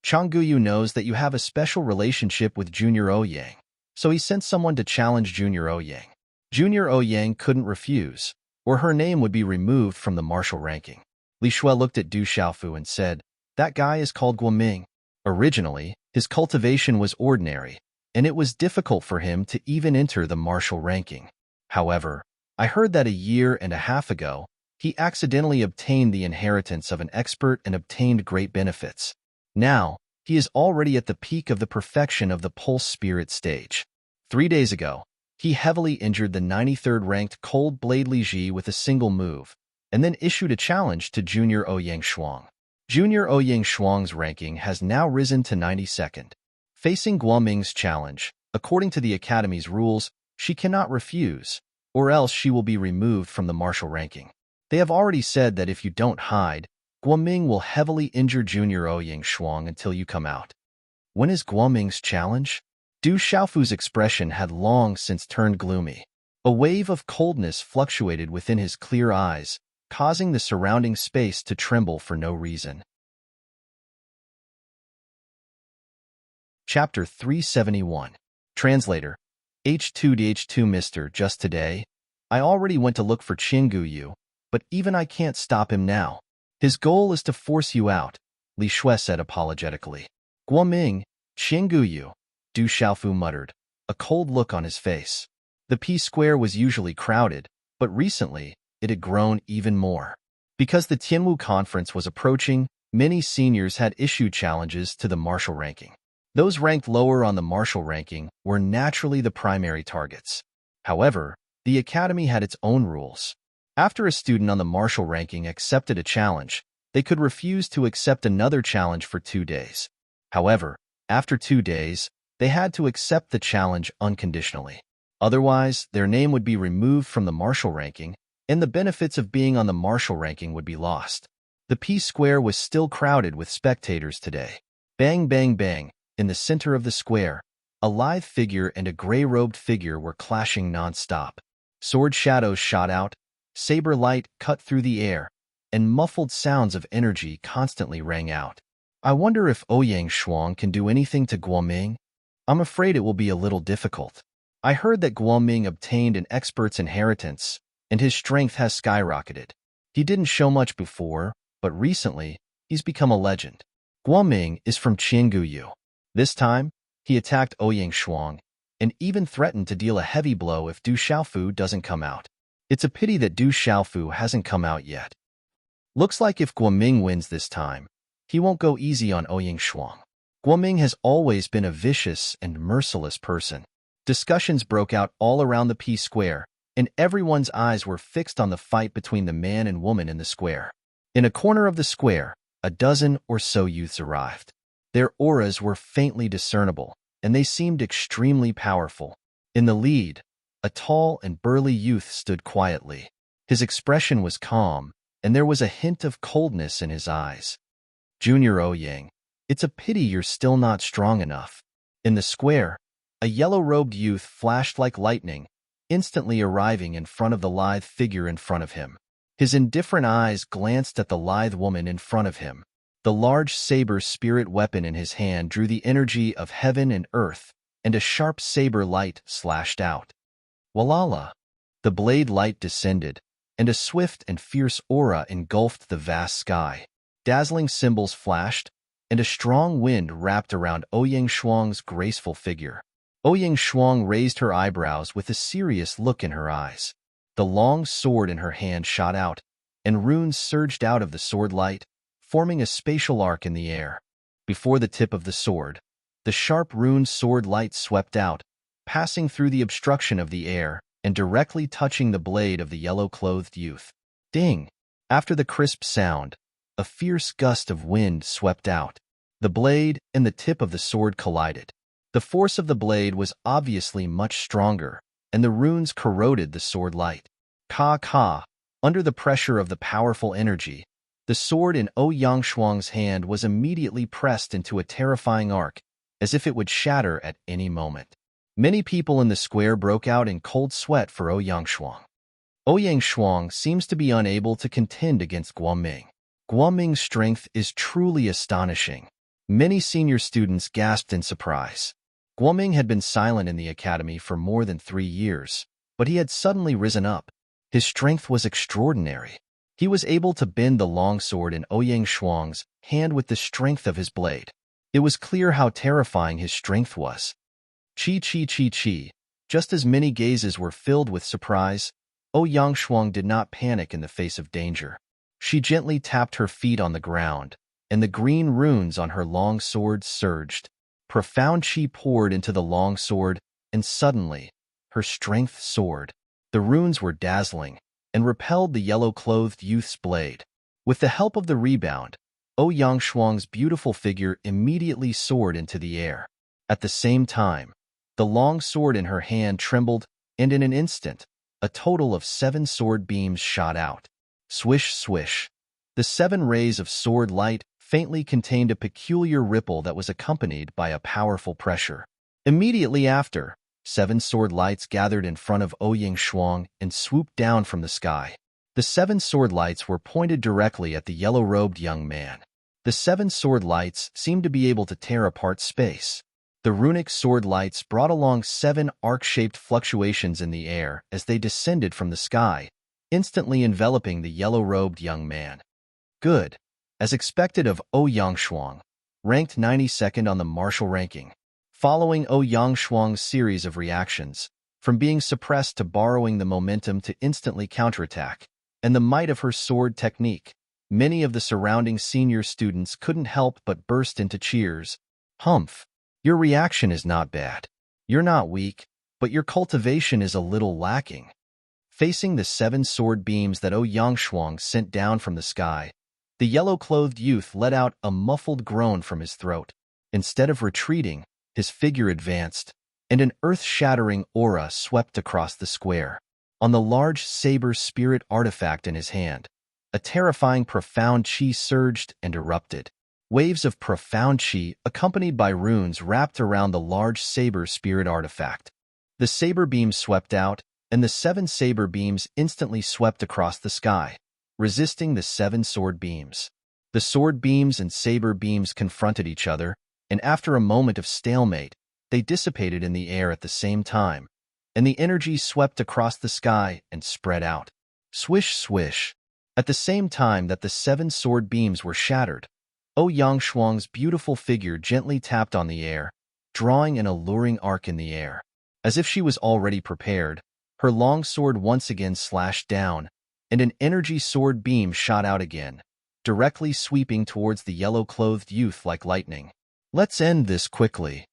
Changgu Yu knows that you have a special relationship with Junior Ouyang, so he sent someone to challenge Junior Ouyang. Junior Ouyang couldn't refuse, or her name would be removed from the martial ranking. Li Shue looked at Du Xiaofu and said, That guy is called Guoming. Originally, his cultivation was ordinary, and it was difficult for him to even enter the martial ranking. However, I heard that a year and a half ago, he accidentally obtained the inheritance of an expert and obtained great benefits. Now, He is already at the peak of the perfection of the pulse spirit stage. 3 days ago, he heavily injured the 93rd ranked Cold Blade Li Ji with a single move, and then issued a challenge to Junior Ouyang Shuang. Junior Ouyang Shuang's ranking has now risen to 92nd. Facing Guoming's challenge, according to the Academy's rules, she cannot refuse, or else she will be removed from the martial ranking. They have already said that if you don't hide, Guoming will heavily injure Junior Ouyang Shuang until you come out. When is Guoming's challenge? Du Xiaofu's expression had long since turned gloomy. A wave of coldness fluctuated within his clear eyes, causing the surrounding space to tremble for no reason. Chapter 371. Translator. H2DH2 Mr. Just today, I already went to look for Qinggu Yu, but even I can't stop him now. His goal is to force you out, Li Shui said apologetically. Guoming, Qinggu Yu, Du Xiaofu muttered, a cold look on his face. The P-square was usually crowded, but recently, it had grown even more. Because the Tianwu conference was approaching, many seniors had issued challenges to the martial ranking. Those ranked lower on the martial ranking were naturally the primary targets. However, the Academy had its own rules. After a student on the martial ranking accepted a challenge, they could refuse to accept another challenge for 2 days. However, after 2 days, they had to accept the challenge unconditionally. Otherwise, their name would be removed from the martial ranking, and the benefits of being on the martial ranking would be lost. The P-square was still crowded with spectators today. Bang, bang, bang. In the center of the square, a lithe figure and a gray-robed figure were clashing non-stop. Sword shadows shot out, saber light cut through the air, and muffled sounds of energy constantly rang out. I wonder if Ouyang Shuang can do anything to Guoming? I'm afraid it will be a little difficult. I heard that Guoming obtained an expert's inheritance, and his strength has skyrocketed. He didn't show much before, but recently, he's become a legend. Guoming is from Qinggu Yu. This time, he attacked Ouyang Shuang, and even threatened to deal a heavy blow if Du Xiaofu doesn't come out. It's a pity that Du Xiaofu hasn't come out yet. Looks like if Guoming wins this time, he won't go easy on Ouyang Shuang. Guoming has always been a vicious and merciless person. Discussions broke out all around the P-square, and everyone's eyes were fixed on the fight between the man and woman in the square. In a corner of the square, a dozen or so youths arrived. Their auras were faintly discernible, and they seemed extremely powerful. In the lead, a tall and burly youth stood quietly. His expression was calm, and there was a hint of coldness in his eyes. Junior Ouyang, it's a pity you're still not strong enough. In the square, a yellow-robed youth flashed like lightning, instantly arriving in front of the lithe figure in front of him. His indifferent eyes glanced at the lithe woman in front of him. The large saber spirit weapon in his hand drew the energy of heaven and earth, and a sharp saber light slashed out. Walala! The blade light descended, and a swift and fierce aura engulfed the vast sky. Dazzling symbols flashed, and a strong wind wrapped around Ouyang Shuang's graceful figure. Ouyang Shuang raised her eyebrows with a serious look in her eyes. The long sword in her hand shot out, and runes surged out of the sword light, forming a spatial arc in the air. Before the tip of the sword, the sharp rune sword light swept out, passing through the obstruction of the air and directly touching the blade of the yellow-clothed youth. Ding! After the crisp sound, a fierce gust of wind swept out. The blade and the tip of the sword collided. The force of the blade was obviously much stronger, and the runes corroded the sword light. Ka! Under the pressure of the powerful energy, the sword in Ouyang Shuang's hand was immediately pressed into a terrifying arc, as if it would shatter at any moment. Many people in the square broke out in cold sweat for Ouyang Shuang. Ouyang Shuang seems to be unable to contend against Guoming. Guoming's strength is truly astonishing. Many senior students gasped in surprise. Guoming had been silent in the academy for more than 3 years, but he had suddenly risen up. His strength was extraordinary. He was able to bend the long sword in Ouyang Shuang's hand with the strength of his blade. It was clear how terrifying his strength was. Chi. Just as many gazes were filled with surprise, Ouyang Shuang did not panic in the face of danger. She gently tapped her feet on the ground, and the green runes on her long sword surged. Profound chi poured into the long sword, and suddenly, her strength soared. The runes were dazzling, and repelled the yellow-clothed youth's blade. With the help of the rebound, Yangshuang's beautiful figure immediately soared into the air. At the same time, the long sword in her hand trembled, and in an instant, a total of 7 sword beams shot out. Swish, swish. The 7 rays of sword light faintly contained a peculiar ripple that was accompanied by a powerful pressure. Immediately after, 7 sword lights gathered in front of Yangshuang and swooped down from the sky. The 7 sword lights were pointed directly at the yellow-robed young man. The 7 sword lights seemed to be able to tear apart space. The runic sword lights brought along 7 arc-shaped fluctuations in the air as they descended from the sky, instantly enveloping the yellow-robed young man. Good. As expected of Yangshuang, ranked 92nd on the martial ranking. Following Yangshuang's series of reactions, from being suppressed to borrowing the momentum to instantly counterattack, and the might of her sword technique, many of the surrounding senior students couldn't help but burst into cheers. Humph! Your reaction is not bad. You're not weak, but your cultivation is a little lacking. Facing the 7 sword beams that Yangshuang sent down from the sky, the yellow-clothed youth let out a muffled groan from his throat. Instead of retreating, his figure advanced, and an earth-shattering aura swept across the square. On the large saber spirit artifact in his hand, a terrifying profound chi surged and erupted. Waves of profound chi, accompanied by runes, wrapped around the large saber spirit artifact. The saber beams swept out, and the 7 saber beams instantly swept across the sky, resisting the 7 sword beams. The sword beams and saber beams confronted each other, and after a moment of stalemate, they dissipated in the air at the same time, and the energy swept across the sky and spread out. Swish, swish. At the same time that the 7 sword beams were shattered, Yangshuang's beautiful figure gently tapped on the air, drawing an alluring arc in the air. As if she was already prepared, her long sword once again slashed down, and an energy sword beam shot out again, directly sweeping towards the yellow-clothed youth like lightning. Let's end this quickly.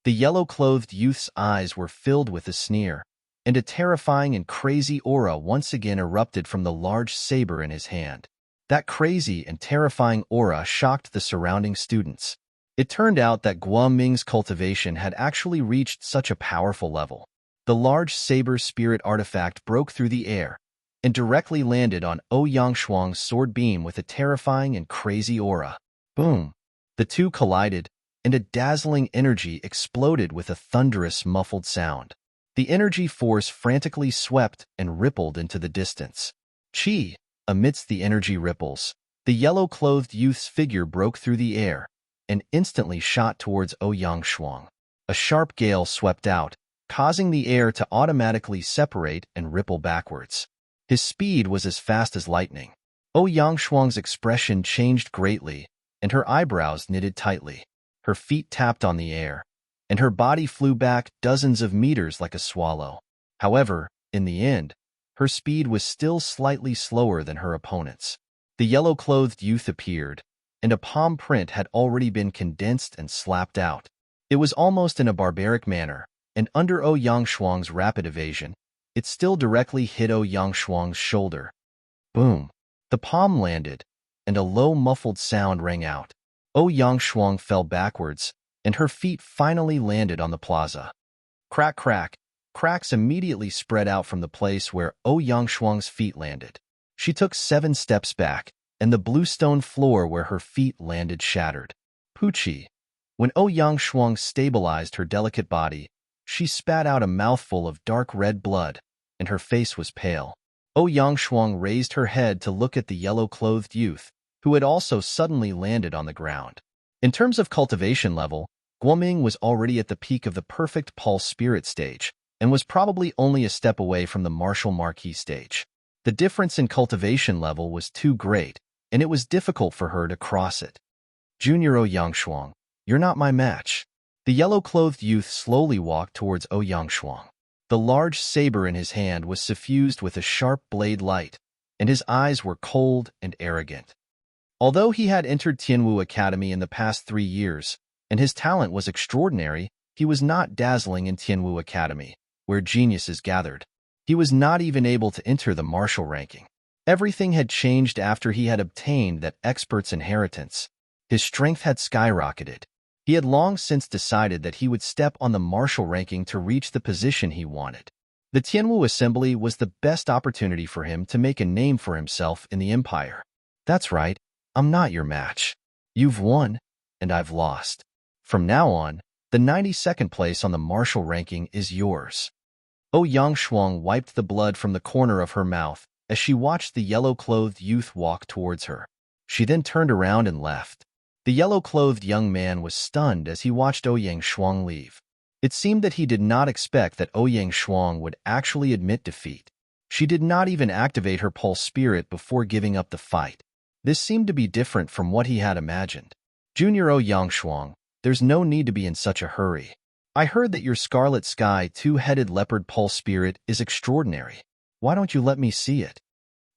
The yellow-clothed youth's eyes were filled with a sneer, and a terrifying and crazy aura once again erupted from the large saber in his hand. That crazy and terrifying aura shocked the surrounding students. It turned out that Guo Ming's cultivation had actually reached such a powerful level. The large saber spirit artifact broke through the air and directly landed on Yangshuang's sword beam with a terrifying and crazy aura. Boom! The two collided, and a dazzling energy exploded with a thunderous, muffled sound. The energy force frantically swept and rippled into the distance. Chi! Amidst the energy ripples, the yellow-clothed youth's figure broke through the air and instantly shot towards Yangshuang. A sharp gale swept out, causing the air to automatically separate and ripple backwards. His speed was as fast as lightning. Yangshuang's expression changed greatly, and her eyebrows knitted tightly. Her feet tapped on the air, and her body flew back dozens of meters like a swallow. However, in the end, her speed was still slightly slower than her opponent's. The yellow-clothed youth appeared, and a palm print had already been condensed and slapped out. It was almost in a barbaric manner, and under Yangshuang's rapid evasion, it still directly hit Yangshuang's shoulder. Boom! The palm landed, and a low muffled sound rang out. Yangshuang fell backwards, and her feet finally landed on the plaza. Crack, crack. Cracks immediately spread out from the place where Yangshuang's feet landed. She took 7 steps back, and the bluestone floor where her feet landed shattered. Poochie. When Yangshuang stabilized her delicate body, she spat out a mouthful of dark red blood, and her face was pale. Yangshuang raised her head to look at the yellow-clothed youth, who had also suddenly landed on the ground. In terms of cultivation level, Guoming was already at the peak of the perfect pulse spirit stage, and was probably only a step away from the martial marquis stage. The difference in cultivation level was too great, and it was difficult for her to cross it. Junior Yangshuang, you're not my match. The yellow-clothed youth slowly walked towards Yangshuang. The large saber in his hand was suffused with a sharp blade light, and his eyes were cold and arrogant. Although he had entered Tianwu Academy in the past 3 years, and his talent was extraordinary, he was not dazzling in Tianwu Academy, where geniuses gathered. He was not even able to enter the martial ranking. Everything had changed after he had obtained that expert's inheritance. His strength had skyrocketed. He had long since decided that he would step on the martial ranking to reach the position he wanted. The Tianwu Assembly was the best opportunity for him to make a name for himself in the empire. That's right, I'm not your match. You've won, and I've lost. From now on, the 92nd place on the martial ranking is yours. Yang Shuang wiped the blood from the corner of her mouth as she watched the yellow-clothed youth walk towards her. She then turned around and left. The yellow-clothed young man was stunned as he watched Yang Shuang leave. It seemed that he did not expect that Yang Shuang would actually admit defeat. She did not even activate her pulse spirit before giving up the fight. This seemed to be different from what he had imagined. Junior Yang Shuang, there's no need to be in such a hurry. I heard that your Scarlet Sky two-headed leopard pulse spirit is extraordinary. Why don't you let me see it?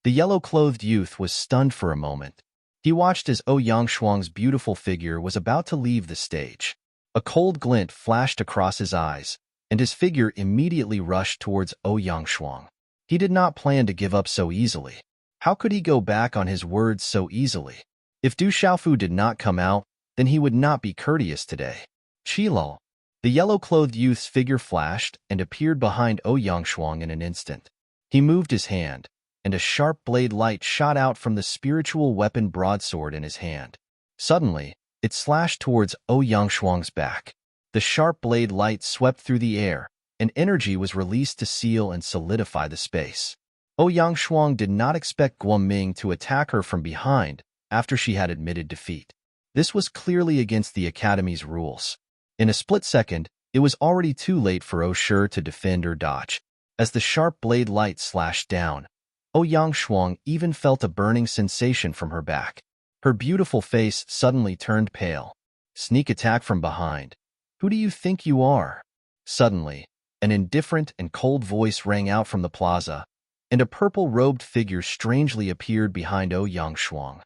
The yellow-clothed youth was stunned for a moment. He watched as Yang Shuang's beautiful figure was about to leave the stage. A cold glint flashed across his eyes, and his figure immediately rushed towards Yang Shuang. He did not plan to give up so easily. How could he go back on his words so easily? If Du Xiaofu did not come out, then he would not be courteous today. Qilal. The yellow-clothed youth's figure flashed and appeared behind Yang Shuang in an instant. He moved his hand, and a sharp blade light shot out from the spiritual weapon broadsword in his hand. Suddenly, it slashed towards Yang Shuang's back. The sharp blade light swept through the air, and energy was released to seal and solidify the space. Yang Shuang did not expect Guoming to attack her from behind after she had admitted defeat. This was clearly against the Academy's rules. In a split second, it was already too late for Shi to defend or dodge. As the sharp blade light slashed down, Yang Shuang even felt a burning sensation from her back. Her beautiful face suddenly turned pale. Sneak attack from behind. Who do you think you are? Suddenly, an indifferent and cold voice rang out from the plaza, and a purple-robed figure strangely appeared behind Yang Shuang.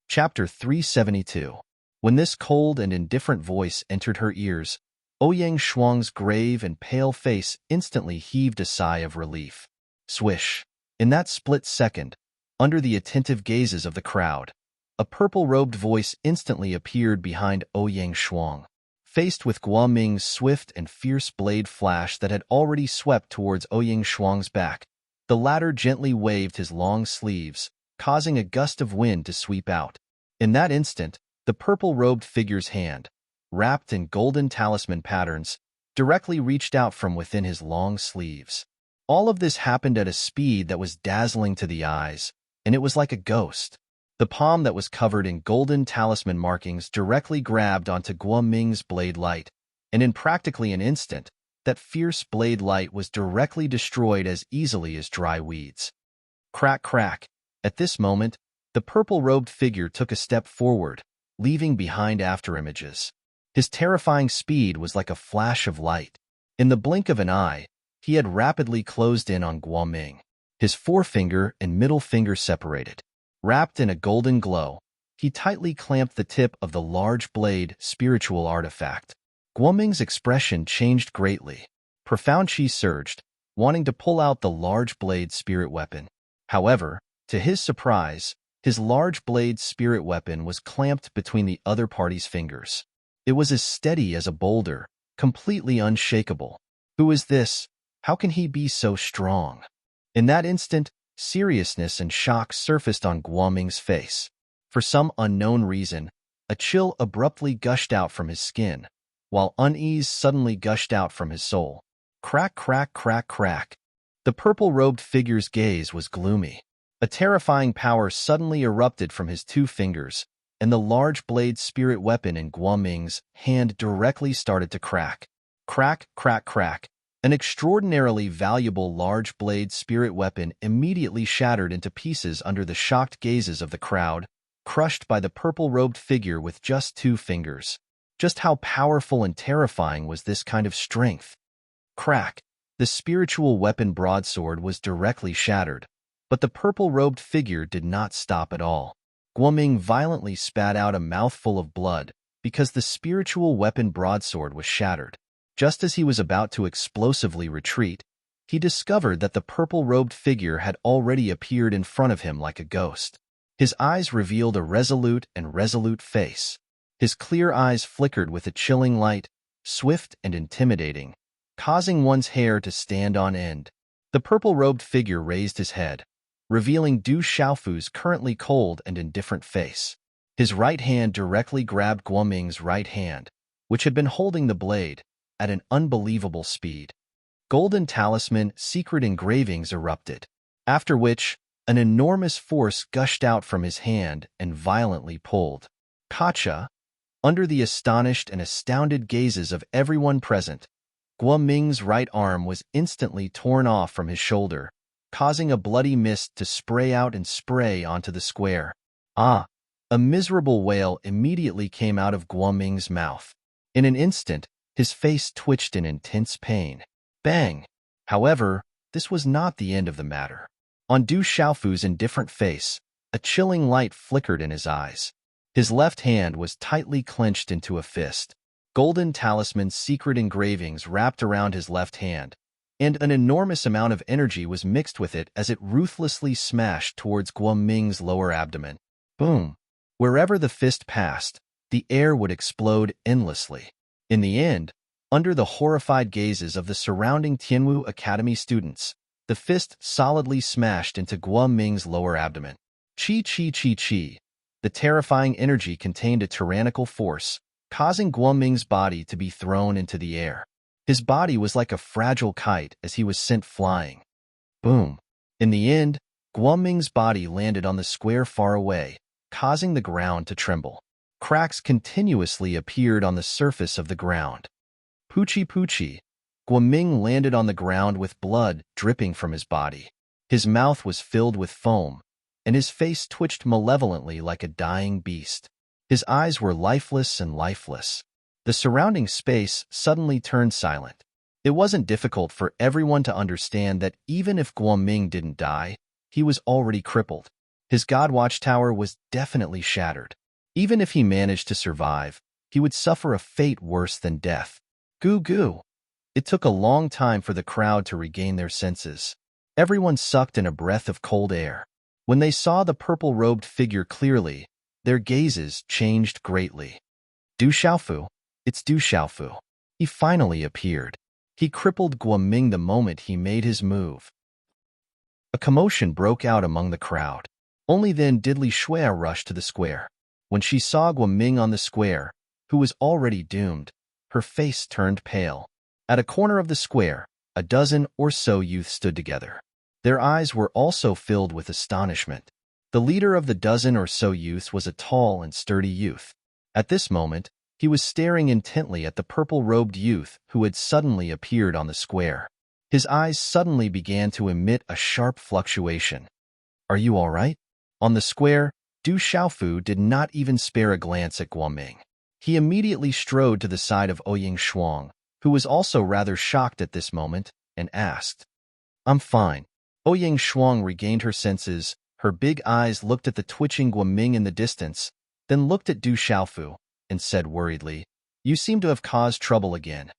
Chapter 372. When this cold and indifferent voice entered her ears, Yang Shuang's grave and pale face instantly heaved a sigh of relief. Swish! In that split second, under the attentive gazes of the crowd, a purple-robed voice instantly appeared behind Yang Shuang. Faced with Guoming's swift and fierce blade flash that had already swept towards Yang Shuang's back, the latter gently waved his long sleeves, causing a gust of wind to sweep out. In that instant, the purple-robed figure's hand, wrapped in golden talisman patterns, directly reached out from within his long sleeves. All of this happened at a speed that was dazzling to the eyes, and it was like a ghost. The palm that was covered in golden talisman markings directly grabbed onto Guoming's blade light, and in practically an instant, that fierce blade light was directly destroyed as easily as dry weeds. Crack, crack. At this moment, the purple-robed figure took a step forward, leaving behind afterimages. His terrifying speed was like a flash of light. In the blink of an eye, he had rapidly closed in on Guoming. His forefinger and middle finger separated. Wrapped in a golden glow, he tightly clamped the tip of the large blade spiritual artifact. Guoming's expression changed greatly. Profound chi surged, wanting to pull out the large blade spirit weapon. However, to his surprise, his large blade spirit weapon was clamped between the other party's fingers. It was as steady as a boulder, completely unshakable. Who is this? How can he be so strong? In that instant, seriousness and shock surfaced on Guoming's face. For some unknown reason, a chill abruptly gushed out from his skin, while unease suddenly gushed out from his soul. Crack, crack, crack, crack. The purple-robed figure's gaze was gloomy. A terrifying power suddenly erupted from his two fingers, and the large blade spirit weapon in Guoming's hand directly started to crack. Crack, crack, crack. An extraordinarily valuable large blade spirit weapon immediately shattered into pieces under the shocked gazes of the crowd, crushed by the purple-robed figure with just two fingers. Just how powerful and terrifying was this kind of strength? Crack! The spiritual weapon broadsword was directly shattered, But the purple-robed figure did not stop at all. Guoming violently spat out a mouthful of blood because the spiritual weapon broadsword was shattered. Just as he was about to explosively retreat, he discovered that the purple-robed figure had already appeared in front of him like a ghost. His eyes revealed a resolute face. His clear eyes flickered with a chilling light, swift and intimidating, causing one's hair to stand on end. The purple-robed figure raised his head, revealing Du Xiaofu's currently cold and indifferent face. His right hand directly grabbed Guoming's right hand, which had been holding the blade, at an unbelievable speed. Golden talisman secret engravings erupted, after which an enormous force gushed out from his hand and violently pulled. Kacha, under the astonished and astounded gazes of everyone present, Guoming's right arm was instantly torn off from his shoulder, causing a bloody mist to spray out and spray onto the square. Ah! A miserable wail immediately came out of Guoming's mouth. In an instant, his face twitched in intense pain. Bang! However, this was not the end of the matter. On Du Xiaofu's indifferent face, a chilling light flickered in his eyes. His left hand was tightly clenched into a fist. Golden talisman secret engravings wrapped around his left hand, and an enormous amount of energy was mixed with it as it ruthlessly smashed towards Guoming's lower abdomen. Boom! Wherever the fist passed, the air would explode endlessly. In the end, under the horrified gazes of the surrounding Tianwu Academy students, the fist solidly smashed into Guoming's lower abdomen. Chi. The terrifying energy contained a tyrannical force, causing Guoming's body to be thrown into the air. His body was like a fragile kite as he was sent flying. Boom! In the end, Guoming's body landed on the square far away, causing the ground to tremble. Cracks continuously appeared on the surface of the ground. Poochie. Guoming landed on the ground with blood dripping from his body. His mouth was filled with foam, and his face twitched malevolently like a dying beast. His eyes were lifeless. The surrounding space suddenly turned silent. It wasn't difficult for everyone to understand that even if Guoming didn't die, he was already crippled. His God Watchtower was definitely shattered. Even if he managed to survive, he would suffer a fate worse than death. Goo. It took a long time for the crowd to regain their senses. Everyone sucked in a breath of cold air. When they saw the purple-robed figure clearly, their gazes changed greatly. Du Xiaofu. It's Du Xiaofu. He finally appeared. He crippled Guoming the moment he made his move. A commotion broke out among the crowd. Only then did Li Shui rush to the square. When she saw Guoming on the square, who was already doomed, her face turned pale. At a corner of the square, a dozen or so youths stood together. Their eyes were also filled with astonishment. The leader of the dozen or so youths was a tall and sturdy youth. At this moment, he was staring intently at the purple-robed youth who had suddenly appeared on the square. His eyes suddenly began to emit a sharp fluctuation. Are you all right? On the square, Du Xiaofu did not even spare a glance at Guoming. He immediately strode to the side of Ouyang Shuang, who was also rather shocked at this moment, and asked, I'm fine. Ouyang Shuang regained her senses. Her big eyes looked at the twitching Guoming in the distance, then looked at Du Xiaofu, and said worriedly, You seem to have caused trouble again.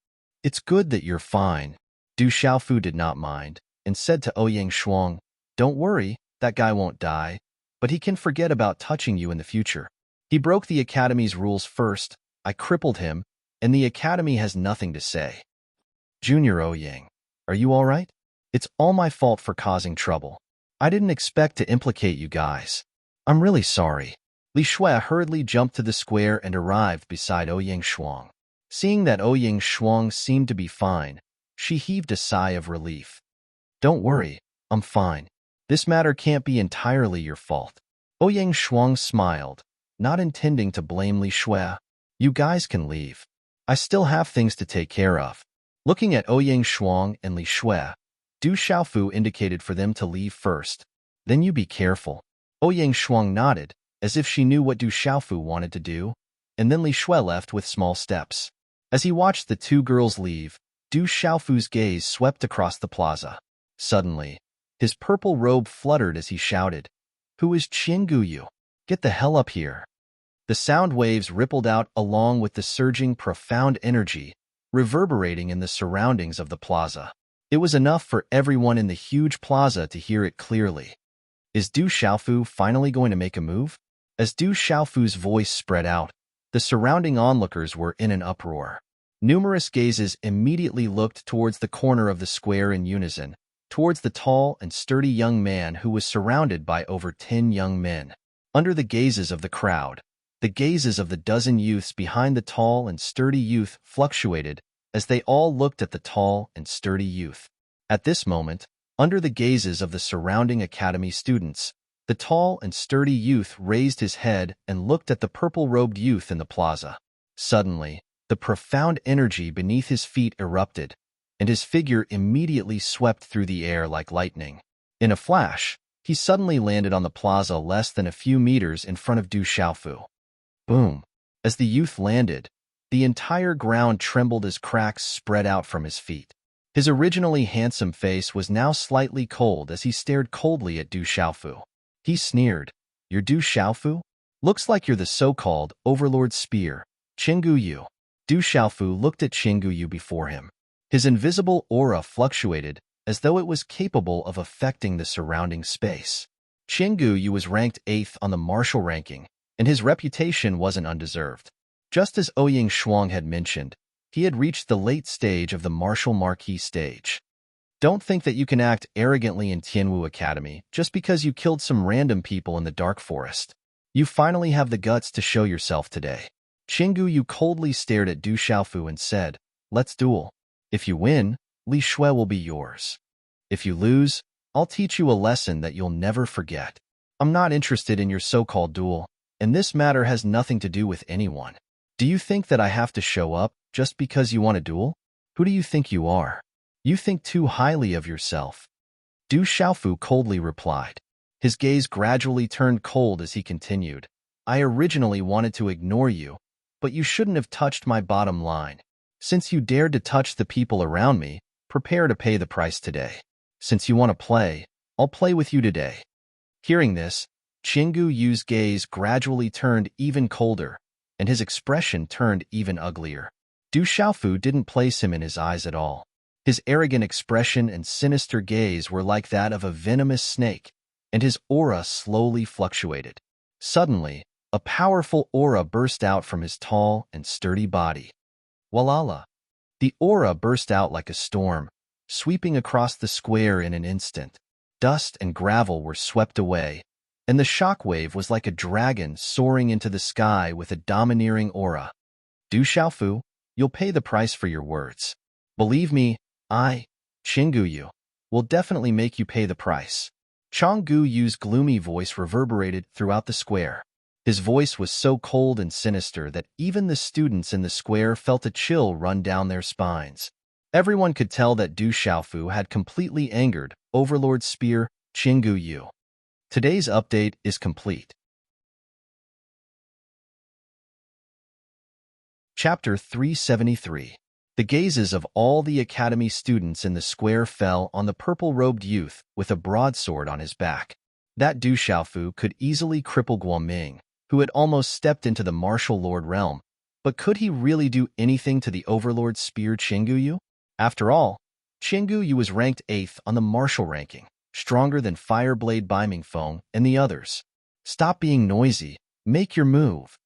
It's good that you're fine. Du Xiaofu did not mind, and said to Ouyang Shuang, Don't worry, that guy won't die, but he can forget about touching you in the future. He broke the Academy's rules first, I crippled him, and the Academy has nothing to say. Junior Ouyang, are you all right? It's all my fault for causing trouble. I didn't expect to implicate you guys. I'm really sorry. Li Shui hurriedly jumped to the square and arrived beside Ouyang Shuang. Seeing that Ouyang Shuang seemed to be fine, she heaved a sigh of relief. Don't worry, I'm fine. This matter can't be entirely your fault. Ouyang Shuang smiled, not intending to blame Li Shui. You guys can leave. I still have things to take care of. Looking at Ouyang Shuang and Li Shui, Du Xiaofu indicated for them to leave first. Then you be careful. Ouyang Shuang nodded, as if she knew what Du Xiaofu wanted to do, and then Li Shui left with small steps. As he watched the two girls leave, Du Xiaofu's gaze swept across the plaza. Suddenly, His purple robe fluttered as he shouted, "Who is Qingguyu? Get the hell up here." The sound waves rippled out along with the surging, profound energy, reverberating in the surroundings of the plaza. It was enough for everyone in the huge plaza to hear it clearly. Is Du Xiaofu finally going to make a move? As Du Xiaofu's voice spread out, the surrounding onlookers were in an uproar. Numerous gazes immediately looked towards the corner of the square in unison, towards the tall and sturdy young man who was surrounded by over 10 young men. Under the gazes of the crowd, the gazes of the dozen youths behind the tall and sturdy youth fluctuated as they all looked at the tall and sturdy youth. At this moment, under the gazes of the surrounding academy students, the tall and sturdy youth raised his head and looked at the purple-robed youth in the plaza. Suddenly, the profound energy beneath his feet erupted, and his figure immediately swept through the air like lightning. In a flash, he suddenly landed on the plaza less than a few meters in front of Du Xiaofu. Boom! As the youth landed, the entire ground trembled as cracks spread out from his feet. His originally handsome face was now slightly cold as he stared coldly at Du Xiaofu. He sneered, "You're Du Xiaofu? Looks like you're the so-called Overlord Spear, Qingguyu." Du Xiaofu looked at Qingguyu before him. His invisible aura fluctuated as though it was capable of affecting the surrounding space. Qingguyu was ranked 8th on the martial ranking, and his reputation wasn't undeserved. Just as Ouyang Shuang had mentioned, he had reached the late stage of the martial marquee stage. Don't think that you can act arrogantly in Tianwu Academy just because you killed some random people in the dark forest. You finally have the guts to show yourself today. Qingguyu coldly stared at Du Xiaofu and said, "Let's duel. If you win, Li Shui will be yours. If you lose, I'll teach you a lesson that you'll never forget. I'm not interested in your so-called duel, and this matter has nothing to do with anyone. Do you think that I have to show up just because you want a duel? Who do you think you are? You think too highly of yourself." Du Xiaofu coldly replied. His gaze gradually turned cold as he continued, "I originally wanted to ignore you, but you shouldn't have touched my bottom line. Since you dared to touch the people around me, prepare to pay the price today. Since you want to play, I'll play with you today." Hearing this, Qingguyu's gaze gradually turned even colder, and his expression turned even uglier. Du Xiaofu didn't place him in his eyes at all. His arrogant expression and sinister gaze were like that of a venomous snake, and his aura slowly fluctuated. Suddenly, a powerful aura burst out from his tall and sturdy body. Walala! The aura burst out like a storm, sweeping across the square in an instant. Dust and gravel were swept away, and the shockwave was like a dragon soaring into the sky with a domineering aura. Du Xiaofu, you'll pay the price for your words. Believe me, I, Qingguyu, will definitely make you pay the price. Qingguyu's gloomy voice reverberated throughout the square. His voice was so cold and sinister that even the students in the square felt a chill run down their spines. Everyone could tell that Du Xiaofu had completely angered Overlord Spear Qingguyu. Today's update is complete. Chapter 373. The gazes of all the academy students in the square fell on the purple-robed youth with a broadsword on his back. That Du Xiaofu could easily cripple Guoming, who had almost stepped into the martial lord realm, but could he really do anything to the Overlord Spear Qingguyu? After all, Qingguyu was ranked 8th on the martial ranking, stronger than Fireblade Bimingfeng and the others. Stop being noisy, make your move.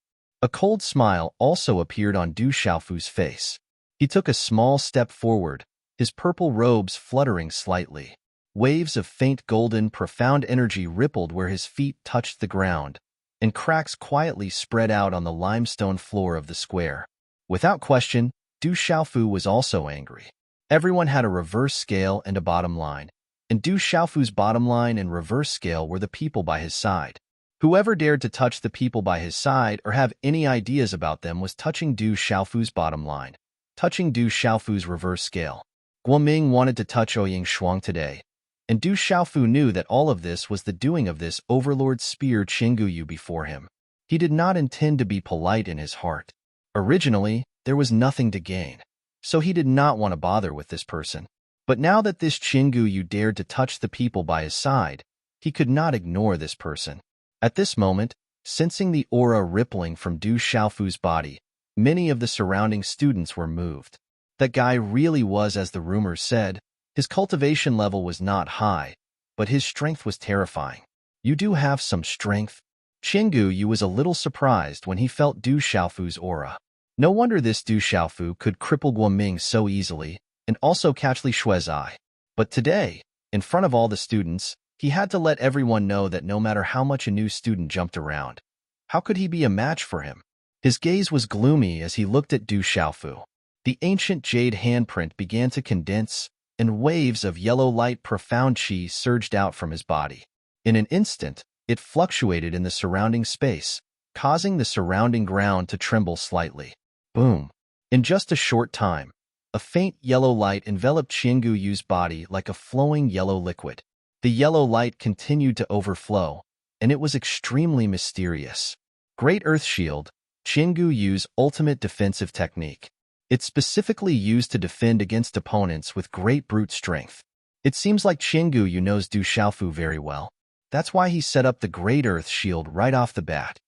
A cold smile also appeared on Du Xiaofu's face. He took a small step forward, his purple robes fluttering slightly. Waves of faint golden, profound energy rippled where his feet touched the ground, and cracks quietly spread out on the limestone floor of the square. Without question, Du Xiaofu was also angry. Everyone had a reverse scale and a bottom line, and Du Xiaofu's bottom line and reverse scale were the people by his side. Whoever dared to touch the people by his side or have any ideas about them was touching Du Xiaofu's bottom line, touching Du Xiaofu's reverse scale. Guoming wanted to touch Ouyang Shuang today, and Du Xiaofu knew that all of this was the doing of this Overlord Spear Qingguyu before him. He did not intend to be polite in his heart. Originally, there was nothing to gain, so he did not want to bother with this person. But now that this Chingu dared to touch the people by his side, he could not ignore this person. At this moment, sensing the aura rippling from Du Xiaofu's body, many of the surrounding students were moved. That guy really was, as the rumors said. His cultivation level was not high, but his strength was terrifying. You do have some strength. Chingu was a little surprised when he felt Du Xiaofu's aura. No wonder this Du Xiaofu could cripple Guoming so easily and also catch Li Shue's eye. But today, in front of all the students, he had to let everyone know that no matter how much a new student jumped around, how could he be a match for him? His gaze was gloomy as he looked at Du Xiaofu. The ancient jade handprint began to condense, and waves of yellow light profound qi surged out from his body. In an instant, it fluctuated in the surrounding space, causing the surrounding ground to tremble slightly. Boom! In just a short time, a faint yellow light enveloped Chingu's body like a flowing yellow liquid. The yellow light continued to overflow, and it was extremely mysterious. Great Earth Shield, Chingu's ultimate defensive technique. It's specifically used to defend against opponents with great brute strength. It seems like Chingu knows Du Xiaofu very well. That's why he set up the Great Earth Shield right off the bat.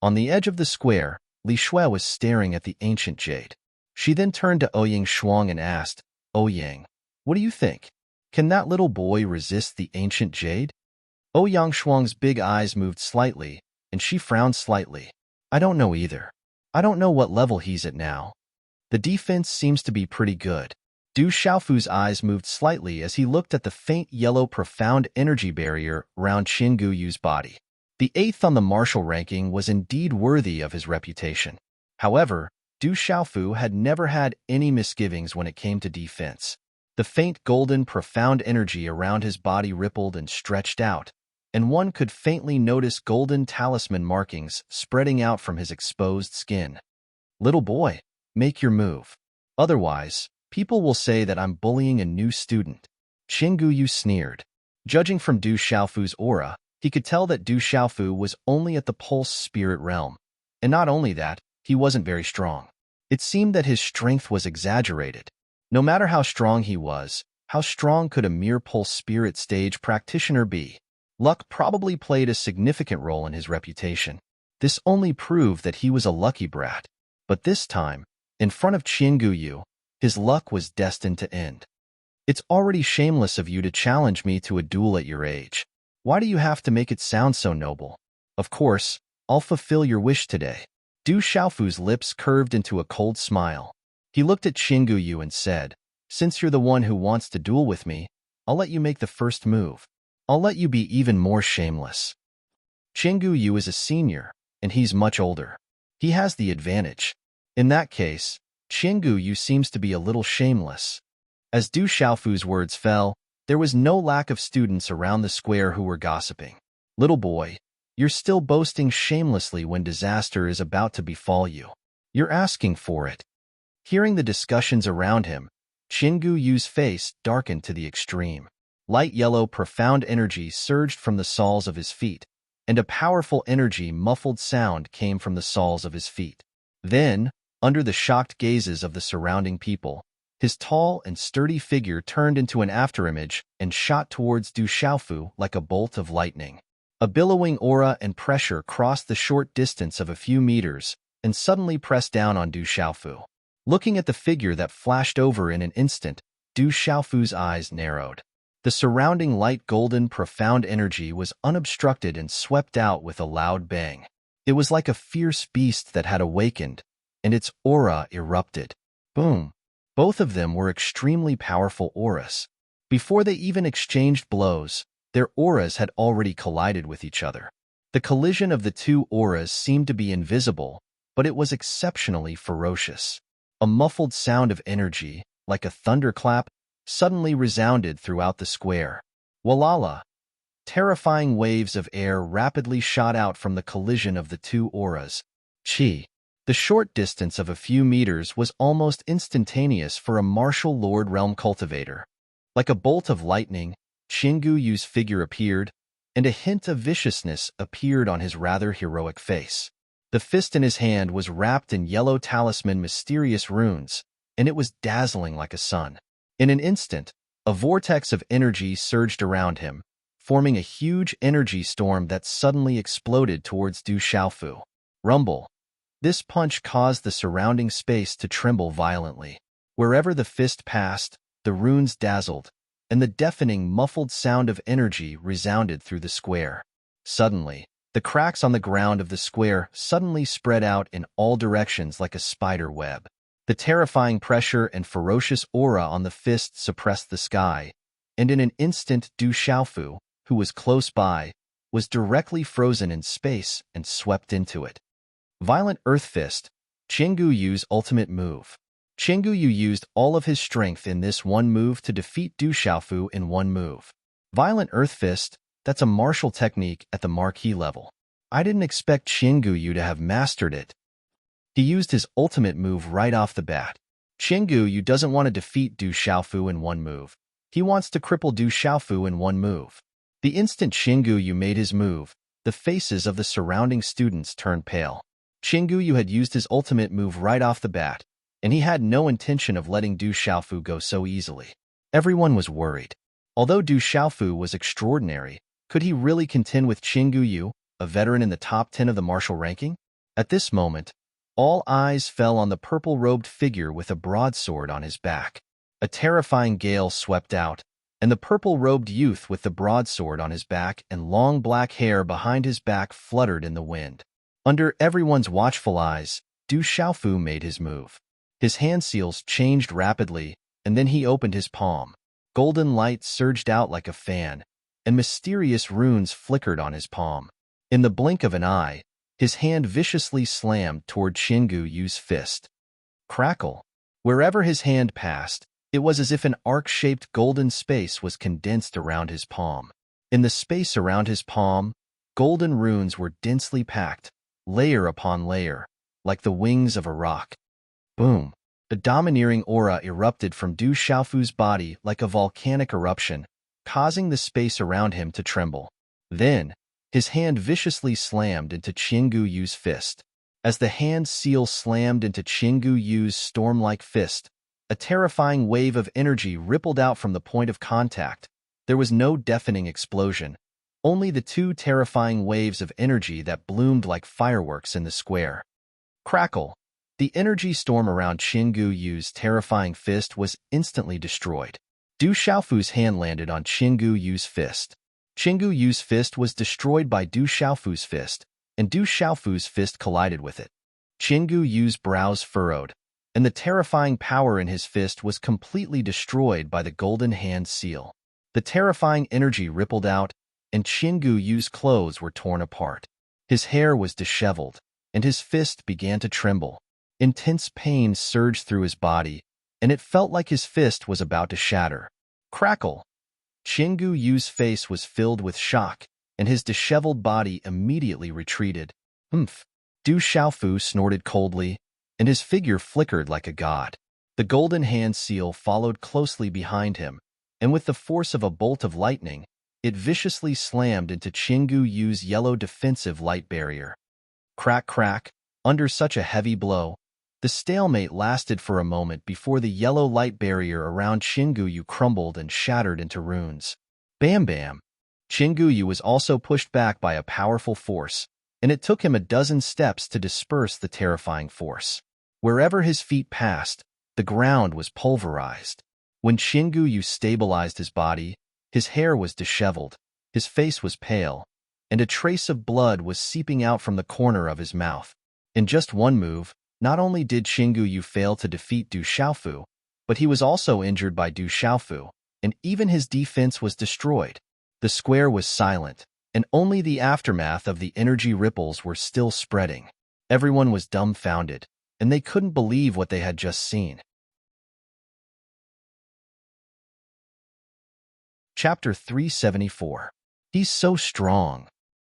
On the edge of the square, Li Shui was staring at the ancient jade. She then turned to Ouyang Shuang and asked, Ouyang, what do you think? Can that little boy resist the ancient jade? Ouyang Shuang's big eyes moved slightly, and she frowned slightly. I don't know either. I don't know what level he's at now. The defense seems to be pretty good. Du Xiaofu's eyes moved slightly as he looked at the faint yellow profound energy barrier around Chingu's body. The 8th on the martial ranking was indeed worthy of his reputation. However, Du Xiaofu had never had any misgivings when it came to defense. The faint golden profound energy around his body rippled and stretched out, and one could faintly notice golden talisman markings spreading out from his exposed skin. Little boy, make your move. Otherwise, people will say that I'm bullying a new student. Chingu sneered. Judging from Du Xiaofu's aura, he could tell that Du Xiaofu was only at the pulse spirit realm. And not only that, he wasn't very strong. It seemed that his strength was exaggerated. No matter how strong he was, how strong could a mere pulse spirit stage practitioner be? Luck probably played a significant role in his reputation. This only proved that he was a lucky brat. But this time, in front of Chingu, his luck was destined to end. It's already shameless of you to challenge me to a duel at your age. Why do you have to make it sound so noble? Of course, I'll fulfill your wish today. Du Xiaofu's lips curved into a cold smile. He looked at Chingu and said, Since you're the one who wants to duel with me, I'll let you make the first move. I'll let you be even more shameless. Chingu is a senior, and he's much older. He has the advantage. In that case, Chingu seems to be a little shameless. As Du Xiaofu's words fell, there was no lack of students around the square who were gossiping. Little boy, you're still boasting shamelessly when disaster is about to befall you. You're asking for it. Hearing the discussions around him, Chingu's face darkened to the extreme. Light yellow profound energy surged from the soles of his feet, and a powerful energy muffled sound came from the soles of his feet. Then, under the shocked gazes of the surrounding people, his tall and sturdy figure turned into an afterimage and shot towards Du Xiaofu like a bolt of lightning. A billowing aura and pressure crossed the short distance of a few meters and suddenly pressed down on Du Xiaofu. Looking at the figure that flashed over in an instant, Du Xiaofu's eyes narrowed. The surrounding light golden profound energy was unobstructed and swept out with a loud bang. It was like a fierce beast that had awakened, and its aura erupted. Boom! Both of them were extremely powerful auras. Before they even exchanged blows, their auras had already collided with each other. The collision of the two auras seemed to be invisible, but it was exceptionally ferocious. A muffled sound of energy, like a thunderclap, suddenly resounded throughout the square. Walala! Terrifying waves of air rapidly shot out from the collision of the two auras. Qi. The short distance of a few meters was almost instantaneous for a martial lord realm cultivator. Like a bolt of lightning, Chingu's figure appeared, and a hint of viciousness appeared on his rather heroic face. The fist in his hand was wrapped in yellow talisman mysterious runes, and it was dazzling like a sun. In an instant, A vortex of energy surged around him, forming a huge energy storm that suddenly exploded towards Du Xiaofu. Rumble. This punch caused the surrounding space to tremble violently. Wherever the fist passed, the runes dazzled, and the deafening, muffled sound of energy resounded through the square. Suddenly, the cracks on the ground of the square suddenly spread out in all directions like a spider web. The terrifying pressure and ferocious aura on the fist suppressed the sky, and in an instant Du Xiaofu, who was close by, was directly frozen in space and swept into it. Violent Earth Fist, Qinggu Yu's ultimate move. Qinggu Yu used all of his strength in this one move to defeat Du Xiaofu in one move. Violent Earth Fist, that's a martial technique at the marquee level. I didn't expect Qinggu Yu to have mastered it. He used his ultimate move right off the bat. Qinggu Yu doesn't want to defeat Du Xiaofu in one move. He wants to cripple Du Xiaofu in one move. The instant Qinggu Yu made his move, the faces of the surrounding students turned pale. Qinggu Yu had used his ultimate move right off the bat, and he had no intention of letting Du Xiaofu go so easily. Everyone was worried. Although Du Xiaofu was extraordinary, could he really contend with Qinggu Yu, a veteran in the top 10 of the martial ranking? At this moment, all eyes fell on the purple-robed figure with a broadsword on his back. A terrifying gale swept out, and the purple-robed youth with the broadsword on his back and long black hair behind his back fluttered in the wind. Under everyone's watchful eyes, Du Xiaofu made his move. His hand seals changed rapidly, and then he opened his palm. Golden light surged out like a fan, and mysterious runes flickered on his palm. In the blink of an eye, his hand viciously slammed toward Qinggu Yu's fist. Crackle. Wherever his hand passed, it was as if an arc-shaped golden space was condensed around his palm. In the space around his palm, golden runes were densely packed, layer upon layer, like the wings of a rock. Boom! The domineering aura erupted from Du Xiaofu's body like a volcanic eruption, causing the space around him to tremble. Then, his hand viciously slammed into Qinggu Yu's fist. As the hand seal slammed into Qinggu Yu's storm-like fist, a terrifying wave of energy rippled out from the point of contact. There was no deafening explosion, only the two terrifying waves of energy that bloomed like fireworks in the square. Crackle! The energy storm around Qinggu Yu's terrifying fist was instantly destroyed. Du Xiaofu's hand landed on Qinggu Yu's fist. Qinggu Yu's fist was destroyed by Du Xiaofu's fist, and Du Xiaofu's fist collided with it. Qinggu Yu's brows furrowed, and the terrifying power in his fist was completely destroyed by the golden hand seal. The terrifying energy rippled out, and Qinggu Yu's clothes were torn apart. His hair was disheveled, and his fist began to tremble. Intense pain surged through his body, and it felt like his fist was about to shatter. Crackle! Qinggu Yu's face was filled with shock, and his disheveled body immediately retreated. Humph! Du Xiaofu snorted coldly, and his figure flickered like a god. The golden hand seal followed closely behind him, and with the force of a bolt of lightning, it viciously slammed into Qinggu Yu's yellow defensive light barrier. Crack, crack! Under such a heavy blow, the stalemate lasted for a moment before the yellow light barrier around Qinggu Yu crumbled and shattered into runes. Bam bam! Qinggu Yu was also pushed back by a powerful force, and it took him a dozen steps to disperse the terrifying force. Wherever his feet passed, the ground was pulverized. When Qinggu Yu stabilized his body, his hair was disheveled, his face was pale, and a trace of blood was seeping out from the corner of his mouth. In just one move, not only did Qinggu Yu fail to defeat Du Xiaofu, but he was also injured by Du Xiaofu, and even his defense was destroyed. The square was silent, and only the aftermath of the energy ripples were still spreading. Everyone was dumbfounded, and they couldn't believe what they had just seen. Chapter 374. He's so strong.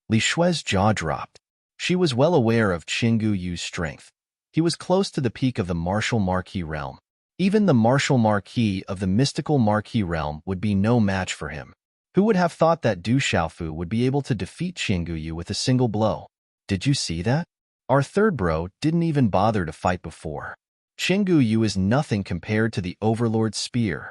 Li Shui's jaw dropped. She was well aware of Qinggu Yu's strength. He was close to the peak of the martial marquee realm. Even the martial marquee of the mystical marquee realm would be no match for him. Who would have thought that Du Xiaofu would be able to defeat Qinggu Yu with a single blow? Did you see that? Our third bro didn't even bother to fight before. Qinggu Yu is nothing compared to the Overlord's spear.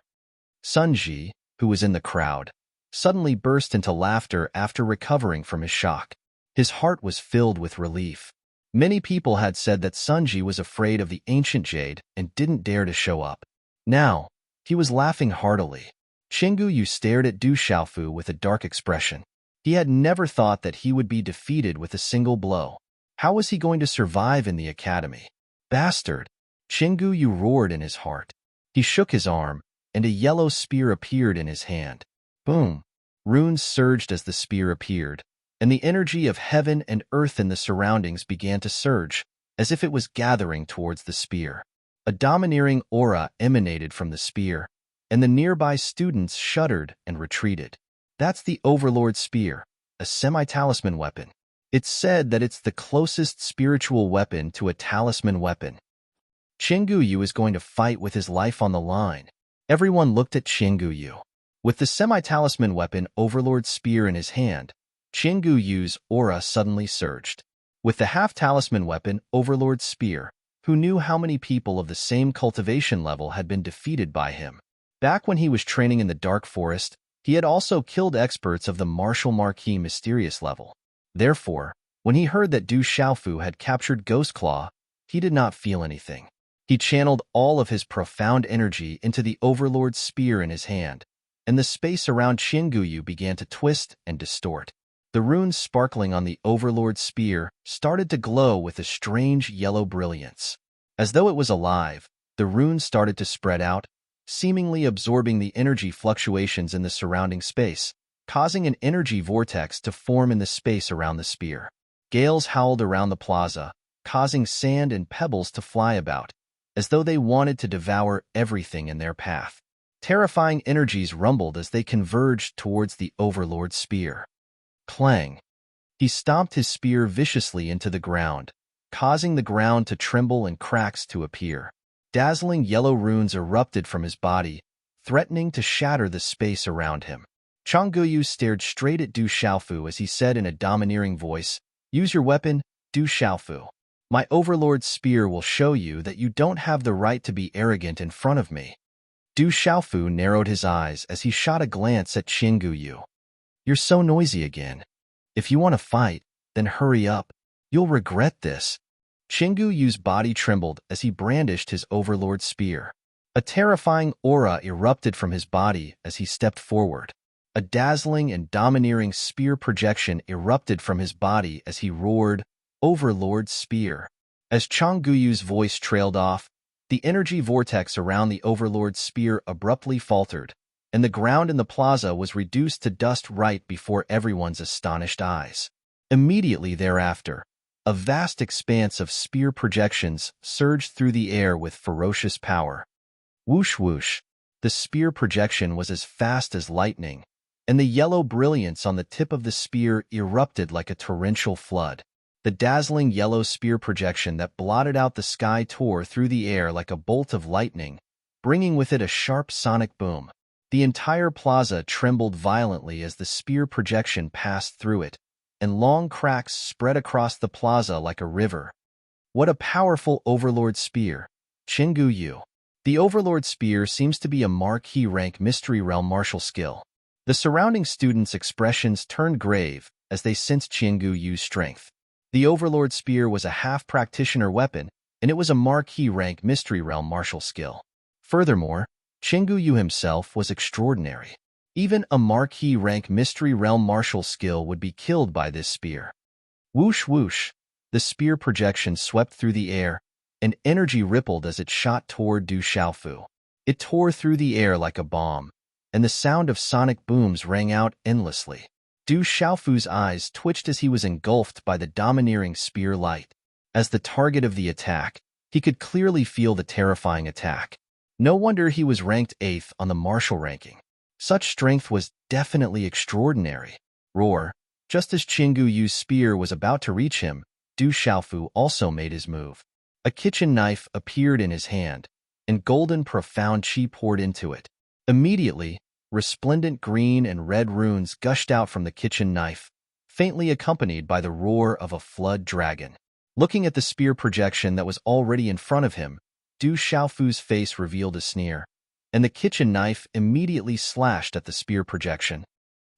Sun Ji, who was in the crowd, suddenly burst into laughter after recovering from his shock. His heart was filled with relief. Many people had said that Sun Ji was afraid of the ancient jade and didn't dare to show up. Now, he was laughing heartily. Qinggu Yu stared at Du Xiaofu with a dark expression. He had never thought that he would be defeated with a single blow. How was he going to survive in the academy? Bastard! Qinggu Yu roared in his heart. He shook his arm, and a yellow spear appeared in his hand. Boom! Runes surged as the spear appeared, and the energy of heaven and earth in the surroundings began to surge, as if it was gathering towards the spear. A domineering aura emanated from the spear, and the nearby students shuddered and retreated. That's the Overlord Spear, a semi-talisman weapon. It's said that it's the closest spiritual weapon to a talisman weapon. Qinggu Yu is going to fight with his life on the line. Everyone looked at Qinggu Yu. With the semi-talisman weapon Overlord Spear in his hand, Qinggu Yu's aura suddenly surged. With the half-talisman weapon Overlord Spear, who knew how many people of the same cultivation level had been defeated by him. Back when he was training in the Dark Forest, he had also killed experts of the Martial Marquis Mysterious level. Therefore, when he heard that Du Xiaofu had captured Ghost Claw, he did not feel anything. He channeled all of his profound energy into the Overlord Spear in his hand, and the space around Qinggu Yu began to twist and distort. The runes sparkling on the Overlord Spear started to glow with a strange yellow brilliance. As though it was alive, the runes started to spread out, seemingly absorbing the energy fluctuations in the surrounding space, causing an energy vortex to form in the space around the spear. Gales howled around the plaza, causing sand and pebbles to fly about, as though they wanted to devour everything in their path. Terrifying energies rumbled as they converged towards the Overlord Spear. Clang! He stomped his spear viciously into the ground, causing the ground to tremble and cracks to appear. Dazzling yellow runes erupted from his body, threatening to shatter the space around him. Qinggu Yu stared straight at Du Xiaofu as he said in a domineering voice, "Use your weapon, Du Xiaofu. My Overlord Spear will show you that you don't have the right to be arrogant in front of me." Du Xiaofu narrowed his eyes as he shot a glance at Qinggu Yu. "You're so noisy again. If you want to fight, then hurry up. You'll regret this." Qinggu Yu's body trembled as he brandished his Overlord Spear. A terrifying aura erupted from his body as he stepped forward. A dazzling and domineering spear projection erupted from his body as he roared, "Overlord Spear." As Qinggu Yu's voice trailed off, the energy vortex around the Overlord Spear abruptly faltered, and the ground in the plaza was reduced to dust right before everyone's astonished eyes. Immediately thereafter, a vast expanse of spear projections surged through the air with ferocious power. Whoosh whoosh, the spear projection was as fast as lightning, and the yellow brilliance on the tip of the spear erupted like a torrential flood. The dazzling yellow spear projection that blotted out the sky tore through the air like a bolt of lightning, bringing with it a sharp sonic boom. The entire plaza trembled violently as the spear projection passed through it, and long cracks spread across the plaza like a river. What a powerful Overlord Spear! Qinggu Yu. The Overlord Spear seems to be a marquee rank Mystery Realm martial skill. The surrounding students' expressions turned grave as they sensed Qinggu Yu's strength. The Overlord Spear was a half-practitioner weapon, and it was a marquee rank Mystery Realm martial skill. Furthermore, Qinggu Yu himself was extraordinary. Even a marquee rank Mystery Realm martial skill would be killed by this spear. Whoosh whoosh, the spear projection swept through the air, and energy rippled as it shot toward Du Xiaofu. It tore through the air like a bomb, and the sound of sonic booms rang out endlessly. Du Xiaofu's eyes twitched as he was engulfed by the domineering spear light. As the target of the attack, he could clearly feel the terrifying attack. No wonder he was ranked 8th on the martial ranking. Such strength was definitely extraordinary. Roar! Just as Qinggu Yu's spear was about to reach him, Du Xiaofu also made his move. A kitchen knife appeared in his hand, and golden profound qi poured into it. Immediately, resplendent green and red runes gushed out from the kitchen knife, faintly accompanied by the roar of a flood dragon. Looking at the spear projection that was already in front of him, Du Xiaofu's face revealed a sneer. and the kitchen knife immediately slashed at the spear projection.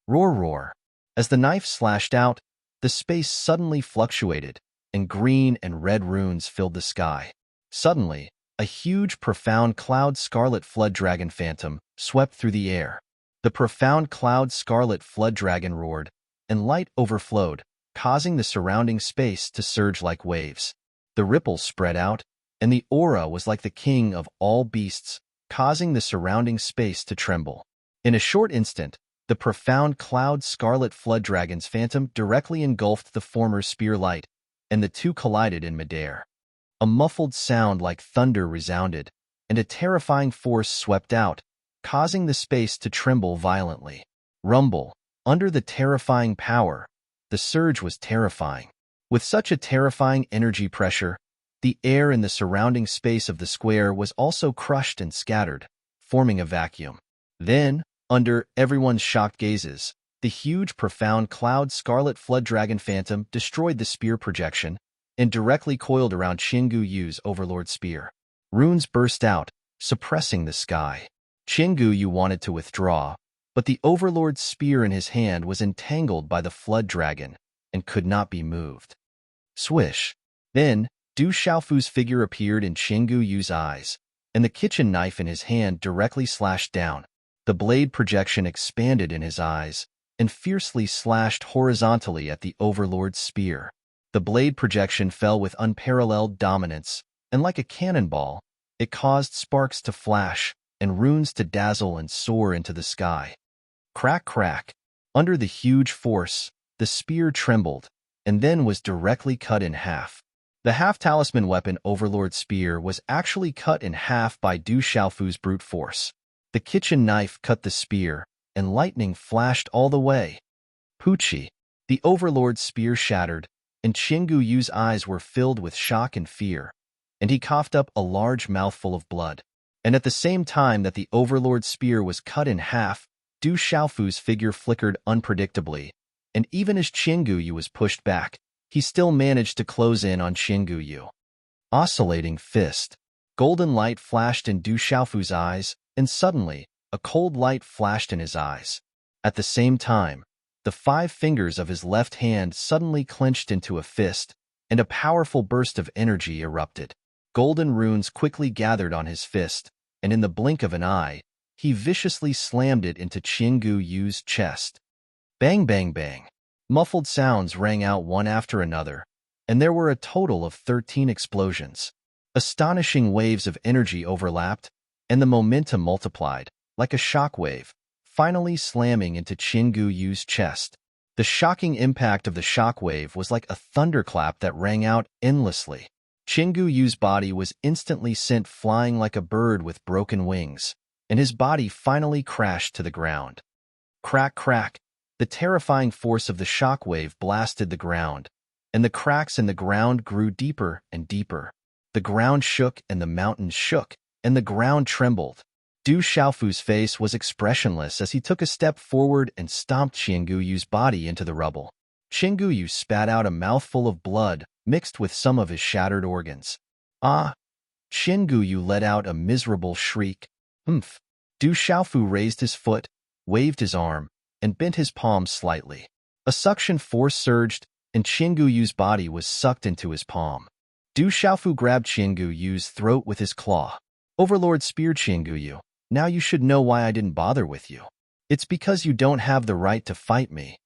Roar, roar. As the knife slashed out, the space suddenly fluctuated, and green and red runes filled the sky. Suddenly, a huge, profound cloud scarlet flood dragon phantom swept through the air. The profound cloud scarlet flood dragon roared, and light overflowed, causing the surrounding space to surge like waves. The ripples spread out, and the aura was like the king of all beasts, causing the surrounding space to tremble. In a short instant, the profound cloud scarlet flood dragon's phantom directly engulfed the former spear light, and the two collided in midair. A muffled sound like thunder resounded, and a terrifying force swept out, causing the space to tremble violently. Rumble. Under the terrifying power, the surge was terrifying. With such a terrifying energy pressure, the air in the surrounding space of the square was also crushed and scattered, forming a vacuum. Then, under everyone's shocked gazes, the huge, profound cloud scarlet flood dragon phantom destroyed the spear projection and directly coiled around Qinggu Yu's overlord spear. Runes burst out, suppressing the sky. Qinggu Yu wanted to withdraw, but the overlord's spear in his hand was entangled by the flood dragon and could not be moved. Swish. Then, Du Xiaofu's figure appeared in Qinggu Yu's eyes, and the kitchen knife in his hand directly slashed down. The blade projection expanded in his eyes and fiercely slashed horizontally at the overlord's spear. The blade projection fell with unparalleled dominance, and like a cannonball, it caused sparks to flash and runes to dazzle and soar into the sky. Crack, crack. Under the huge force, the spear trembled, and then was directly cut in half. The half-talisman weapon Overlord Spear was actually cut in half by Du Xiaofu's brute force. The kitchen knife cut the spear, and lightning flashed all the way. Poochie. The Overlord's spear shattered, and Qinggu Yu's eyes were filled with shock and fear, and he coughed up a large mouthful of blood. And at the same time that the Overlord's spear was cut in half, Du Xiaofu's figure flickered unpredictably, and even as Qinggu Yu was pushed back, he still managed to close in on Qinggu Yu. Oscillating fist. Golden light flashed in Du Xiaofu's eyes, and suddenly, a cold light flashed in his eyes. At the same time, the 5 fingers of his left hand suddenly clenched into a fist, and a powerful burst of energy erupted. Golden runes quickly gathered on his fist, and in the blink of an eye, he viciously slammed it into Qinggu Yu's chest. Bang, bang, bang. Muffled sounds rang out one after another, and there were a total of 13 explosions. Astonishing waves of energy overlapped, and the momentum multiplied, like a shockwave, finally slamming into Qinggu Yu's chest. The shocking impact of the shockwave was like a thunderclap that rang out endlessly. Qinggu Yu's body was instantly sent flying like a bird with broken wings, and his body finally crashed to the ground. Crack, crack. The terrifying force of the shockwave blasted the ground, and the cracks in the ground grew deeper and deeper. The ground shook and the mountains shook, and the ground trembled. Du Xiaofu's face was expressionless as he took a step forward and stomped Qinggu Yu's body into the rubble. Qinggu Yu spat out a mouthful of blood mixed with some of his shattered organs. Ah! Qinggu Yu let out a miserable shriek. Humph! Du Xiaofu raised his foot, waved his arm, and bent his palm slightly. A suction force surged, and Qinggu Yu's body was sucked into his palm. Du Xiaofu grabbed Qinggu Yu's throat with his claw. Overlord speared Qinggu Yu. Now you should know why I didn't bother with you. It's because you don't have the right to fight me.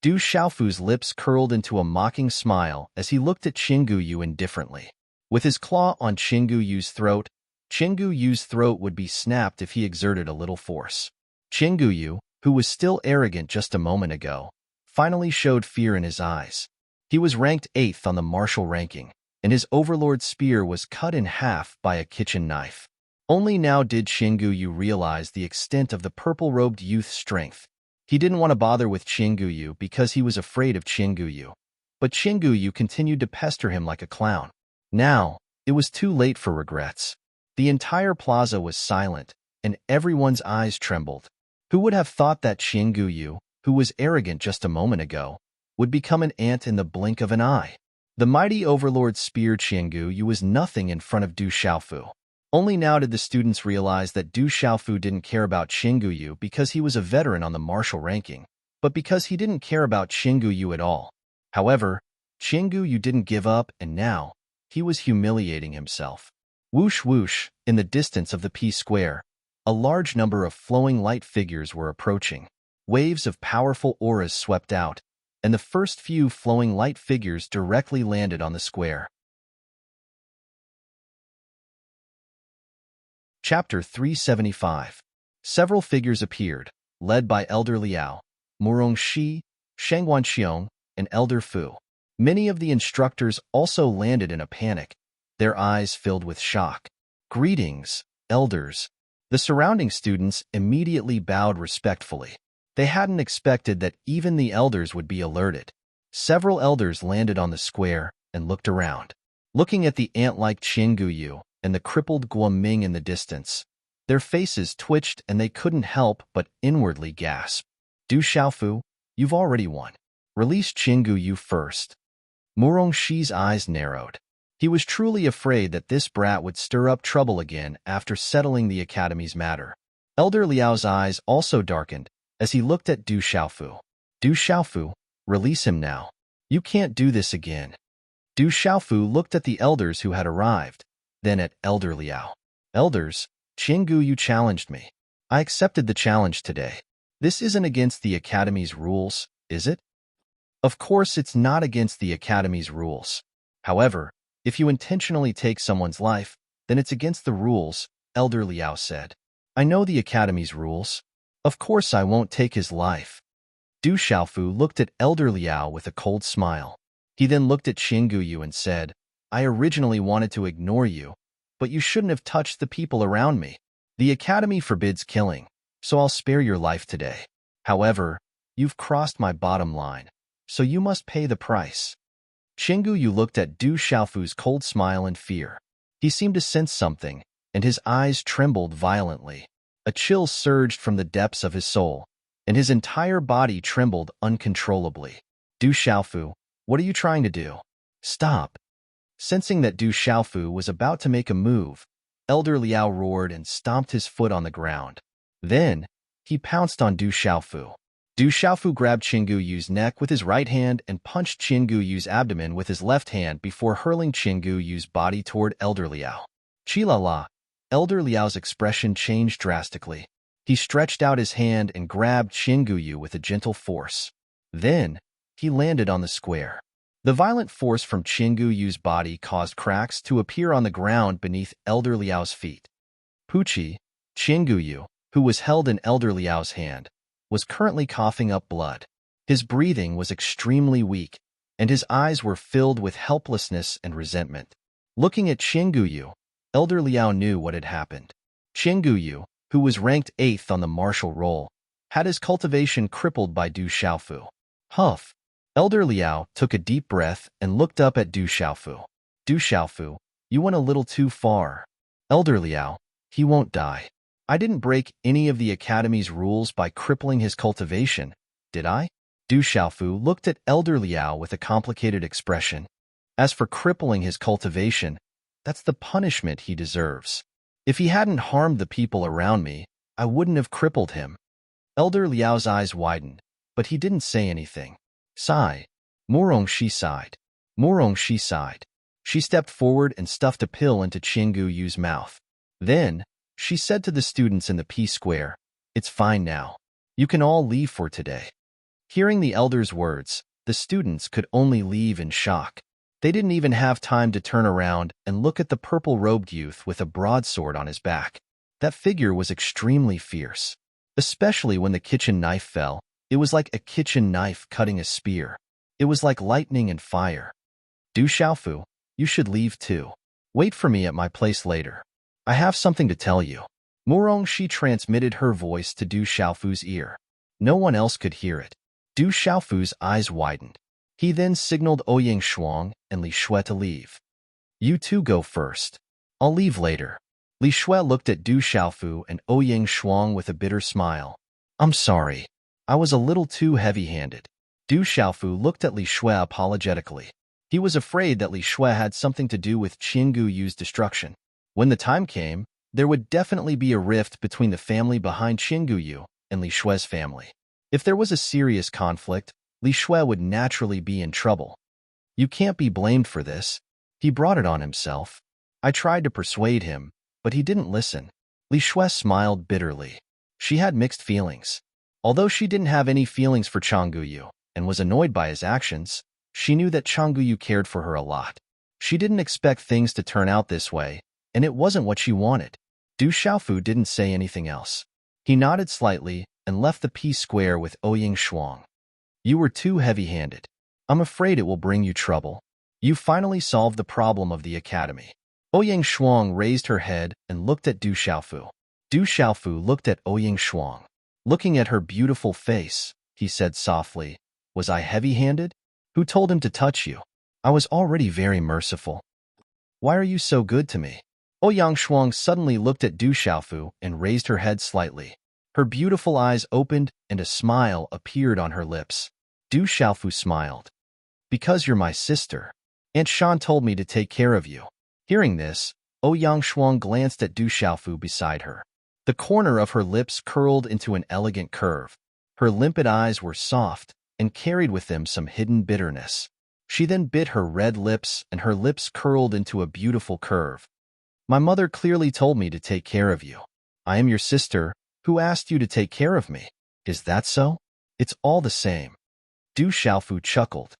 Du Xiaofu's lips curled into a mocking smile as he looked at Qinggu Yu indifferently. With his claw on Qinggu Yu's throat would be snapped if he exerted a little force. Qinggu Yu, who was still arrogant just a moment ago, finally showed fear in his eyes. He was ranked 8th on the martial ranking, and his overlord spear was cut in half by a kitchen knife. Only now did Qinggu Yu realize the extent of the purple-robed youth's strength. He didn't want to bother with Qinggu Yu because he was afraid of Qinggu Yu, but Qinggu Yu continued to pester him like a clown. Now, it was too late for regrets. The entire plaza was silent, and everyone's eyes trembled. Who would have thought that Qinggu Yu, who was arrogant just a moment ago, would become an ant in the blink of an eye? The mighty overlord spear Qinggu Yu was nothing in front of Du Xiaofu. Only now did the students realize that Du Xiaofu didn't care about Qingguyu because he was a veteran on the martial ranking, but because he didn't care about Qingguyu at all. However, Qingguyu didn't give up, and now he was humiliating himself. Whoosh whoosh, in the distance of the P square, a large number of flowing light figures were approaching. Waves of powerful auras swept out, and the first few flowing light figures directly landed on the square. Chapter 375. Several figures appeared, led by Elder Liao, Murong Shi, Shangguan Xiong, and Elder Fu. Many of the instructors also landed in a panic, their eyes filled with shock. Greetings, elders. The surrounding students immediately bowed respectfully. They hadn't expected that even the elders would be alerted. Several elders landed on the square and looked around. Looking at the ant-like Qingguyu and the crippled Guoming in the distance, their faces twitched and they couldn't help but inwardly gasp. Du Xiaofu, you've already won. Release Qingguyu first. Murong Shi's eyes narrowed. He was truly afraid that this brat would stir up trouble again after settling the academy's matter. Elder Liao's eyes also darkened as he looked at Du Xiaofu. Du Xiaofu, release him now. You can't do this again. Du Xiaofu looked at the elders who had arrived, then at Elder Liao. Elders, Qingguyu challenged me. I accepted the challenge today. This isn't against the academy's rules, is it? Of course it's not against the academy's rules. However, if you intentionally take someone's life, then it's against the rules, Elder Liao said. I know the academy's rules. Of course I won't take his life. Du Xiaofu looked at Elder Liao with a cold smile. He then looked at Qingguyu and said, I originally wanted to ignore you, but you shouldn't have touched the people around me. The academy forbids killing, so I'll spare your life today. However, you've crossed my bottom line, so you must pay the price. Qingguyu looked at Du Xiaofu's cold smile in fear. He seemed to sense something, and his eyes trembled violently. A chill surged from the depths of his soul, and his entire body trembled uncontrollably. Du Xiaofu, what are you trying to do? Stop. Sensing that Du Xiaofu was about to make a move, Elder Liao roared and stomped his foot on the ground. Then, he pounced on Du Xiaofu. Du Xiaofu grabbed Qingguyu's neck with his right hand and punched Qingguyu's abdomen with his left hand before hurling Qingguyu's body toward Elder Liao. Chilala! Elder Liao's expression changed drastically. He stretched out his hand and grabbed Qingguyu with a gentle force. Then, he landed on the square. The violent force from Qingguyu's body caused cracks to appear on the ground beneath Elder Liao's feet. Puchi, Qingguyu, who was held in Elder Liao's hand, was currently coughing up blood. His breathing was extremely weak, and his eyes were filled with helplessness and resentment. Looking at Qingguyu, Elder Liao knew what had happened. Qingguyu, who was ranked 8th on the martial roll, had his cultivation crippled by Du Xiaofu. Huff! Elder Liao took a deep breath and looked up at Du Xiaofu. Du Xiaofu, you went a little too far. Elder Liao, he won't die. I didn't break any of the academy's rules by crippling his cultivation, did I? Du Xiaofu looked at Elder Liao with a complicated expression. As for crippling his cultivation, that's the punishment he deserves. If he hadn't harmed the people around me, I wouldn't have crippled him. Elder Liao's eyes widened, but he didn't say anything. Sigh. Murong Shi sighed. Murong Shi sighed. She stepped forward and stuffed a pill into Qingguyu's mouth. Then, she said to the students in the P square, It's fine now. You can all leave for today. Hearing the elder's words, the students could only leave in shock. They didn't even have time to turn around and look at the purple-robed youth with a broadsword on his back. That figure was extremely fierce. Especially when the kitchen knife fell, it was like a kitchen knife cutting a spear. It was like lightning and fire. Du Xiaofu, you should leave too. Wait for me at my place later. I have something to tell you. Murong Shi transmitted her voice to Du Xiaofu's ear. No one else could hear it. Du Xiaofu's eyes widened. He then signaled Ouyang Shuang and Li Shui to leave. You two go first. I'll leave later. Li Shui looked at Du Xiaofu and Ouyang Shuang with a bitter smile. I'm sorry. I was a little too heavy-handed. Du Xiaofu looked at Li Shui apologetically. He was afraid that Li Shui had something to do with Qingguyu's destruction. When the time came, there would definitely be a rift between the family behind Qingguyu and Li Shui's family. If there was a serious conflict, Li Shui would naturally be in trouble. You can't be blamed for this. He brought it on himself. I tried to persuade him, but he didn't listen. Li Shui smiled bitterly. She had mixed feelings. Although she didn't have any feelings for Changguyu and was annoyed by his actions, she knew that Changguyu cared for her a lot. She didn't expect things to turn out this way, and it wasn't what she wanted. Du Xiaofu didn't say anything else. He nodded slightly and left the P square with Ouyang Shuang. You were too heavy-handed. I'm afraid it will bring you trouble. You finally solved the problem of the academy. Ouyang Shuang raised her head and looked at Du Xiaofu. Du Xiaofu looked at Ouyang Shuang. Looking at her beautiful face, he said softly, "Was I heavy-handed? Who told him to touch you? I was already very merciful. Why are you so good to me?" Ouyang Shuang suddenly looked at Du Xiaofu and raised her head slightly. Her beautiful eyes opened and a smile appeared on her lips. Du Xiaofu smiled. "Because you're my sister. Aunt Shan told me to take care of you." Hearing this, Ouyang Shuang glanced at Du Xiaofu beside her. The corner of her lips curled into an elegant curve. Her limpid eyes were soft and carried with them some hidden bitterness. She then bit her red lips and her lips curled into a beautiful curve. "My mother clearly told me to take care of you. I am your sister. Who asked you to take care of me? Is that so? It's all the same." Du Xiaofu chuckled.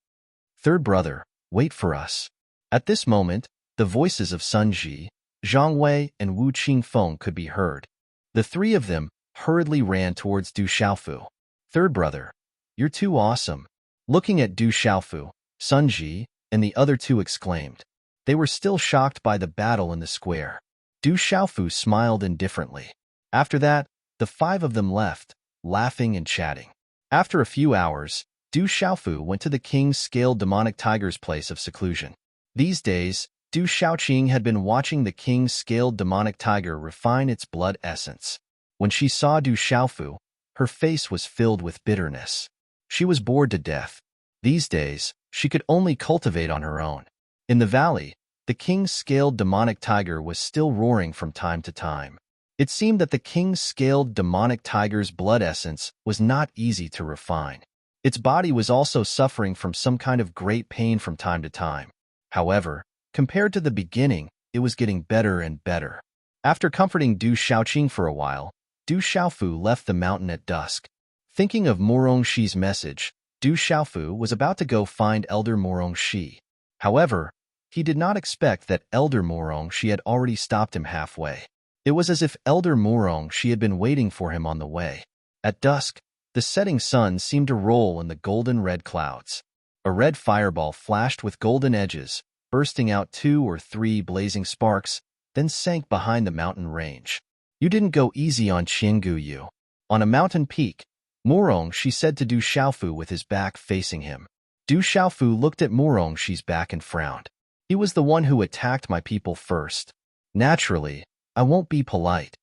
"Third brother, wait for us." At this moment, the voices of Sun Ji, Zhang Wei, and Wu Qingfeng could be heard. The three of them hurriedly ran towards Du Xiaofu. "Third brother, you're too awesome." Looking at Du Xiaofu, Sun Ji and the other two exclaimed. They were still shocked by the battle in the square. Du Xiaofu smiled indifferently. After that, the five of them left, laughing and chatting. After a few hours, Du Xiaofu went to the king's scaled demonic tiger's place of seclusion. These days, Du Xiaoqing had been watching the king's scaled demonic tiger refine its blood essence. When she saw Du Xiaofu, her face was filled with bitterness. She was bored to death. These days, she could only cultivate on her own. In the valley, the king's scaled demonic tiger was still roaring from time to time. It seemed that the king's scaled demonic tiger's blood essence was not easy to refine. Its body was also suffering from some kind of great pain from time to time. However, compared to the beginning, it was getting better and better. After comforting Du Xiaoqing for a while, Du Xiaofu left the mountain at dusk. Thinking of Morongxi's message, Du Xiaofu was about to go find Elder Morongxi. However, he did not expect that Elder Morongxi had already stopped him halfway. It was as if Elder Morongxi had been waiting for him on the way. At dusk, the setting sun seemed to roll in the golden-red clouds. A red fireball flashed with golden edges, bursting out 2 or 3 blazing sparks, then sank behind the mountain range. "You didn't go easy on Qingguyu." On a mountain peak, Morongxi said to Du Xiaofu with his back facing him. Du Xiaofu looked at Morongxi's back and frowned. "He was the one who attacked my people first. Naturally, I won't be polite.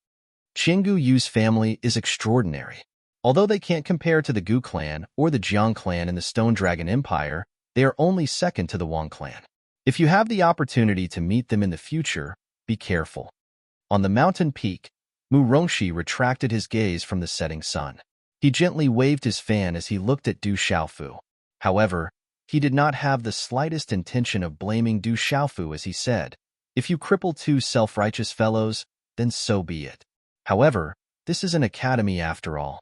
Qingguyu's family is extraordinary. Although they can't compare to the Gu clan or the Jiang clan in the Stone Dragon Empire, they are only second to the Wang clan. If you have the opportunity to meet them in the future, be careful." On the mountain peak, Morongxi retracted his gaze from the setting sun. He gently waved his fan as he looked at Du Xiaofu. However, he did not have the slightest intention of blaming Du Xiaofu as he said, "If you cripple 2 self-righteous fellows, then so be it. However, this is an academy after all.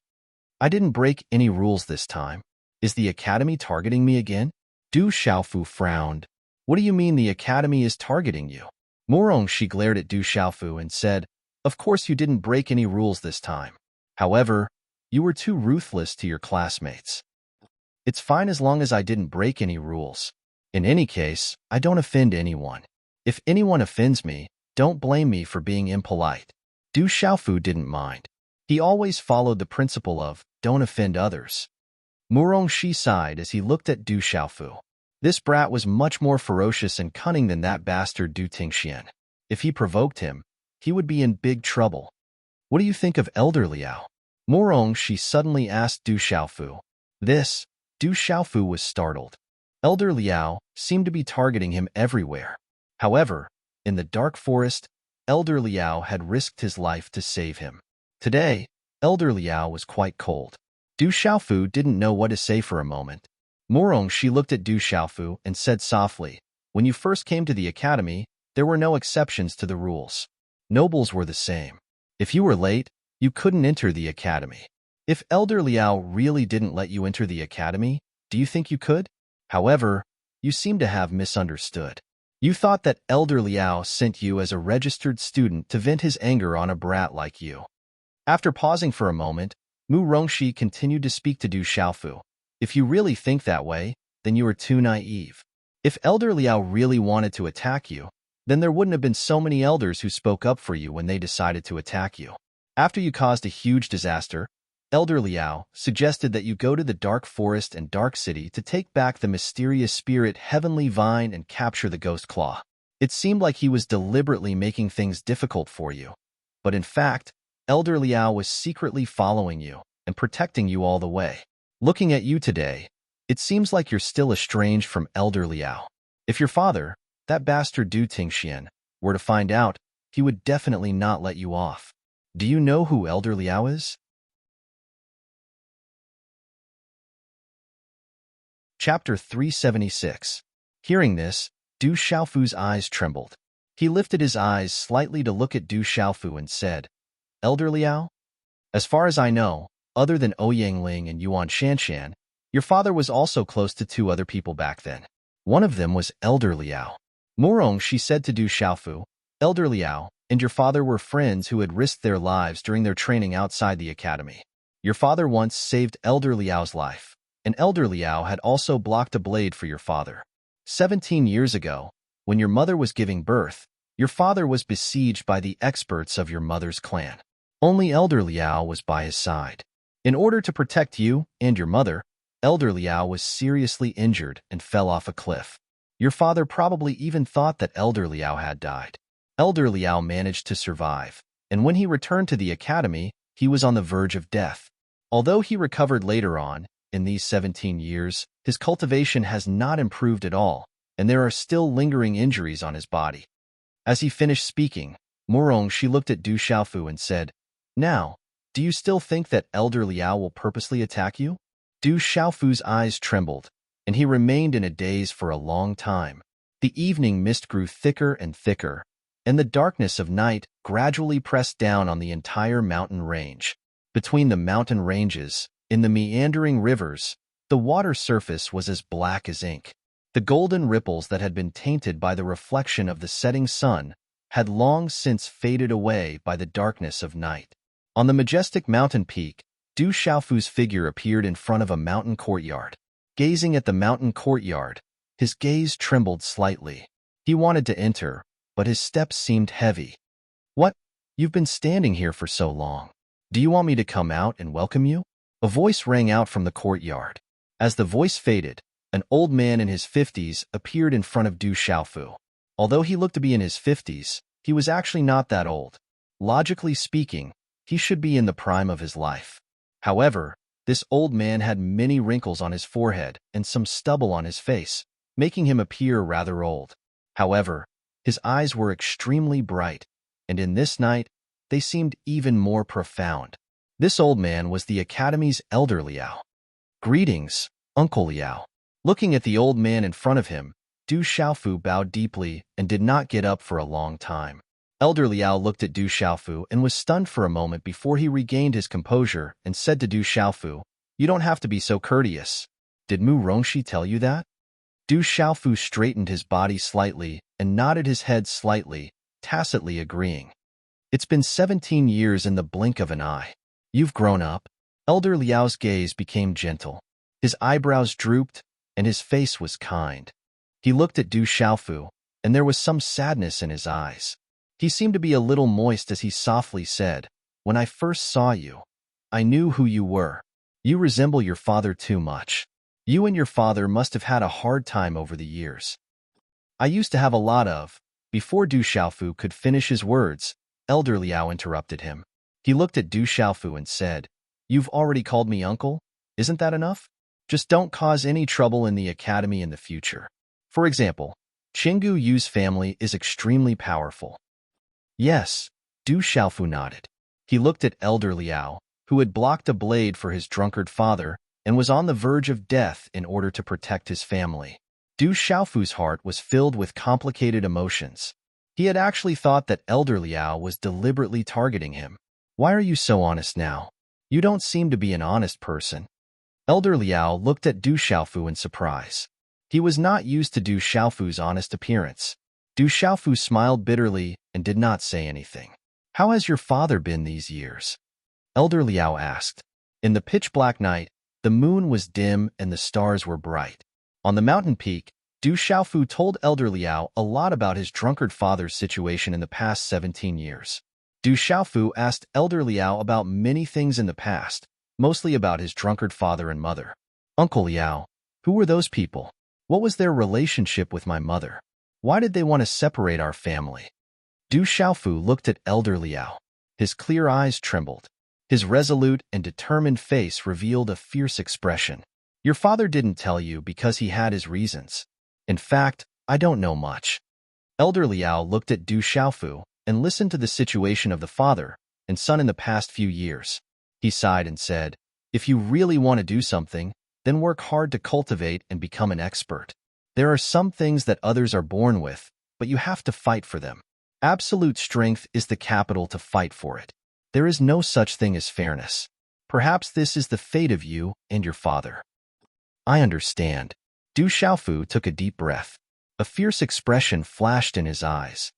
I didn't break any rules this time. Is the academy targeting me again?" Du Xiaofu frowned. "What do you mean the academy is targeting you?" Morongxi glared at Du Xiaofu and said, "Of course you didn't break any rules this time. However, you were too ruthless to your classmates. It's fine as long as I didn't break any rules. In any case, I don't offend anyone. If anyone offends me, don't blame me for being impolite." Du Xiaofu didn't mind. He always followed the principle of, don't offend others. Morongxi sighed as he looked at Du Xiaofu. This brat was much more ferocious and cunning than that bastard Du Tingxian. If he provoked him, he would be in big trouble. "What do you think of Elder Liao?" Morongxi suddenly asked Du Xiaofu. This, Du Xiaofu was startled. Elder Liao seemed to be targeting him everywhere. However, in the dark forest, Elder Liao had risked his life to save him. Today, Elder Liao was quite cold. Du Xiaofu didn't know what to say for a moment. She looked at Du Xiaofu and said softly, "When you first came to the academy, there were no exceptions to the rules. Nobles were the same. If you were late, you couldn't enter the academy. If Elder Liao really didn't let you enter the academy, do you think you could? However, you seem to have misunderstood. You thought that Elder Liao sent you as a registered student to vent his anger on a brat like you." After pausing for a moment, Mu Rongxi continued to speak to Du Xiaofu. "If you really think that way, then you are too naive. If Elder Liao really wanted to attack you, then there wouldn't have been so many elders who spoke up for you when they decided to attack you. After you caused a huge disaster, Elder Liao suggested that you go to the Dark Forest and Dark City to take back the mysterious spirit Heavenly Vine and capture the Ghost Claw. It seemed like he was deliberately making things difficult for you. But in fact, Elder Liao was secretly following you and protecting you all the way. Looking at you today, it seems like you're still estranged from Elder Liao. If your father, that bastard Du Tingxian, were to find out, he would definitely not let you off. Do you know who Elder Liao is?" Chapter 376. Hearing this, Du Xiaofu's eyes trembled. He lifted his eyes slightly to look at Du Xiaofu and said, "Elder Liao? As far as I know, other than Ouyang Ling and Yuan Shanshan, your father was also close to two other people back then. One of them was Elder Liao." She said to Du Xiaofu, "Elder Liao and your father were friends who had risked their lives during their training outside the academy. Your father once saved Elder Liao's life, and Elder Liao had also blocked a blade for your father. 17 years ago, when your mother was giving birth, your father was besieged by the experts of your mother's clan. Only Elder Liao was by his side. In order to protect you and your mother, Elder Liao was seriously injured and fell off a cliff. Your father probably even thought that Elder Liao had died. Elder Liao managed to survive, and when he returned to the academy, he was on the verge of death. Although he recovered later on, in these 17 years, his cultivation has not improved at all, and there are still lingering injuries on his body." As he finished speaking, she looked at Du Xiaofu and said, "Now, do you still think that Elder Liao will purposely attack you?" Du Xiaofu's eyes trembled, and he remained in a daze for a long time. The evening mist grew thicker and thicker, and the darkness of night gradually pressed down on the entire mountain range. Between the mountain ranges, in the meandering rivers, the water surface was as black as ink. The golden ripples that had been tainted by the reflection of the setting sun had long since faded away by the darkness of night. On the majestic mountain peak, Du Xiaofu's figure appeared in front of a mountain courtyard. Gazing at the mountain courtyard, his gaze trembled slightly. He wanted to enter, but his steps seemed heavy. "What? You've been standing here for so long. Do you want me to come out and welcome you?" A voice rang out from the courtyard. As the voice faded, an old man in his 50s appeared in front of Du Xiaofu. Although he looked to be in his 50s, he was actually not that old. Logically speaking, he should be in the prime of his life. However, this old man had many wrinkles on his forehead and some stubble on his face, making him appear rather old. However, his eyes were extremely bright, and in this night, they seemed even more profound. This old man was the Academy's Elder Liao. "Greetings, Uncle Liao." Looking at the old man in front of him, Du Xiaofu bowed deeply and did not get up for a long time. Elder Liao looked at Du Xiaofu and was stunned for a moment before he regained his composure and said to Du Xiaofu, "You don't have to be so courteous. Did Mu Rongxi tell you that?" Du Xiaofu straightened his body slightly and nodded his head slightly, tacitly agreeing. "It's been 17 years in the blink of an eye. You've grown up." Elder Liao's gaze became gentle. His eyebrows drooped, and his face was kind. He looked at Du Xiaofu, and there was some sadness in his eyes. He seemed to be a little moist as he softly said, "When I first saw you, I knew who you were. You resemble your father too much. You and your father must have had a hard time over the years." "I used to have a lot of—" Before Du Xiaofu could finish his words, Elder Liao interrupted him. He looked at Du Xiaofu and said, "You've already called me uncle? Isn't that enough? Just don't cause any trouble in the academy in the future. For example, Qinggu Yu's family is extremely powerful. Yes, Du Xiaofu nodded. He looked at Elder Liao, who had blocked a blade for his drunkard father and was on the verge of death in order to protect his family. Du Xiaofu's heart was filled with complicated emotions. He had actually thought that Elder Liao was deliberately targeting him. Why are you so honest now? You don't seem to be an honest person. Elder Liao looked at Du Xiaofu in surprise. He was not used to Du Xiaofu's honest appearance. Du Xiaofu smiled bitterly and did not say anything. How has your father been these years? Elder Liao asked. In the pitch-black night, the moon was dim and the stars were bright. On the mountain peak, Du Xiaofu told Elder Liao a lot about his drunkard father's situation in the past 17 years. Du Xiaofu asked Elder Liao about many things in the past, mostly about his drunkard father and mother. Uncle Liao, who were those people? What was their relationship with my mother? Why did they want to separate our family? Du Xiaofu looked at Elder Liao. His clear eyes trembled. His resolute and determined face revealed a fierce expression. Your father didn't tell you because he had his reasons. In fact, I don't know much. Elder Liao looked at Du Xiaofu and listened to the situation of the father and son in the past few years. He sighed and said, if you really want to do something, then work hard to cultivate and become an expert. There are some things that others are born with, but you have to fight for them. Absolute strength is the capital to fight for it. There is no such thing as fairness. Perhaps this is the fate of you and your father. I understand. Du Xiaofu took a deep breath. A fierce expression flashed in his eyes.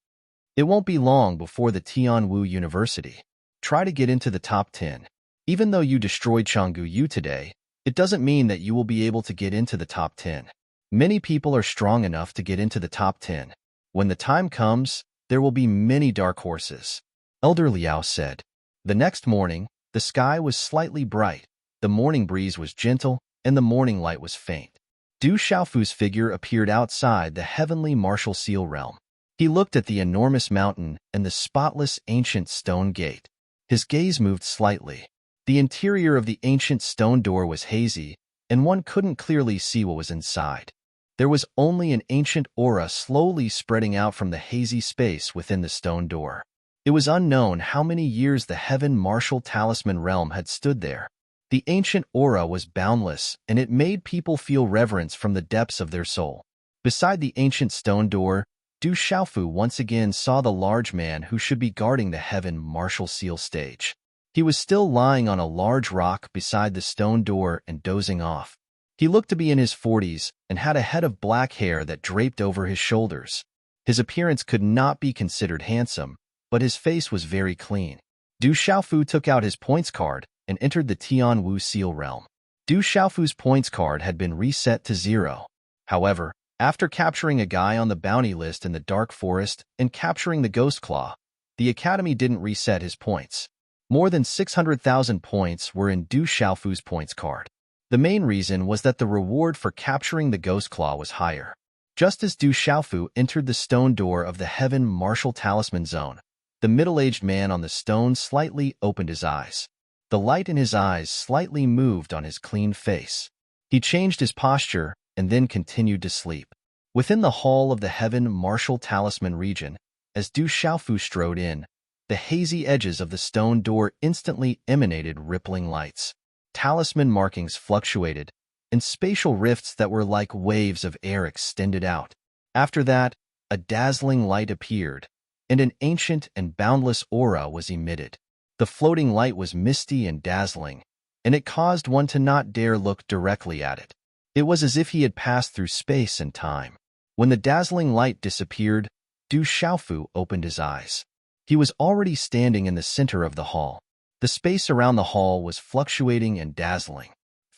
It won't be long before the Tianwu University. Try to get into the top 10. Even though you destroyed Changgu Yu today, it doesn't mean that you will be able to get into the top 10. Many people are strong enough to get into the top 10. When the time comes, there will be many dark horses. Elder Liao said. The next morning, the sky was slightly bright, the morning breeze was gentle, and the morning light was faint. Du Xiaofu's figure appeared outside the heavenly martial seal realm. He looked at the enormous mountain and the spotless ancient stone gate. His gaze moved slightly. The interior of the ancient stone door was hazy, and one couldn't clearly see what was inside. There was only an ancient aura slowly spreading out from the hazy space within the stone door. It was unknown how many years the Heaven Martial Talisman realm had stood there. The ancient aura was boundless, and it made people feel reverence from the depths of their soul. Beside the ancient stone door, Du Xiaofu once again saw the large man who should be guarding the Heaven Martial Seal stage. He was still lying on a large rock beside the stone door and dozing off. He looked to be in his 40s and had a head of black hair that draped over his shoulders. His appearance could not be considered handsome, but his face was very clean. Du Xiaofu took out his points card and entered the Tianwu Seal realm. Du Xiaofu's points card had been reset to 0. However, after capturing a guy on the bounty list in the Dark Forest and capturing the Ghost Claw, the Academy didn't reset his points. More than 600,000 points were in Du Xiaofu's points card. The main reason was that the reward for capturing the Ghost Claw was higher. Just as Du Xiaofu entered the stone door of the Heaven Martial Talisman Zone, the middle-aged man on the stone slightly opened his eyes. The light in his eyes slightly moved on his clean face. He changed his posture and then continued to sleep. Within the hall of the Heaven Martial Talisman region, as Du Xiaofu strode in, the hazy edges of the stone door instantly emanated rippling lights. Talisman markings fluctuated, and spatial rifts that were like waves of air extended out. After that, a dazzling light appeared, and an ancient and boundless aura was emitted. The floating light was misty and dazzling, and it caused one to not dare look directly at it. It was as if he had passed through space and time. When the dazzling light disappeared, Du Xiaofu opened his eyes. He was already standing in the center of the hall. The space around the hall was fluctuating and dazzling.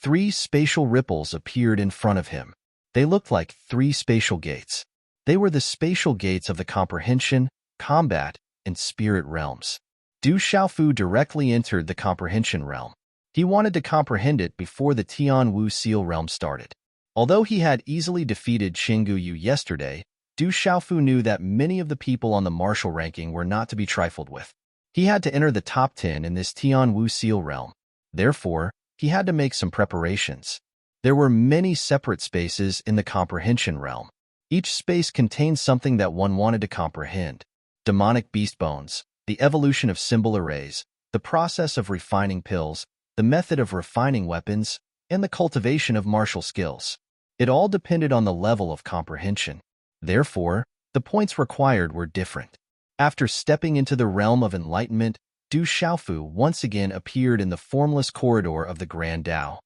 3 spatial ripples appeared in front of him. They looked like 3 spatial gates. They were the spatial gates of the comprehension, combat, and spirit realms. Du Xiaofu directly entered the comprehension realm. He wanted to comprehend it before the Tianwu Seal realm started. Although he had easily defeated Changgu Yu yesterday, Du Xiaofu knew that many of the people on the martial ranking were not to be trifled with. He had to enter the top 10 in this Tianwu Seal realm. Therefore, he had to make some preparations. There were many separate spaces in the comprehension realm. Each space contained something that one wanted to comprehend. demonic beast bones, the evolution of symbol arrays, the process of refining pills, the method of refining weapons, and the cultivation of martial skills. It all depended on the level of comprehension. Therefore, the points required were different. After stepping into the realm of enlightenment, Du Xiaofu once again appeared in the formless corridor of the Grand Tao.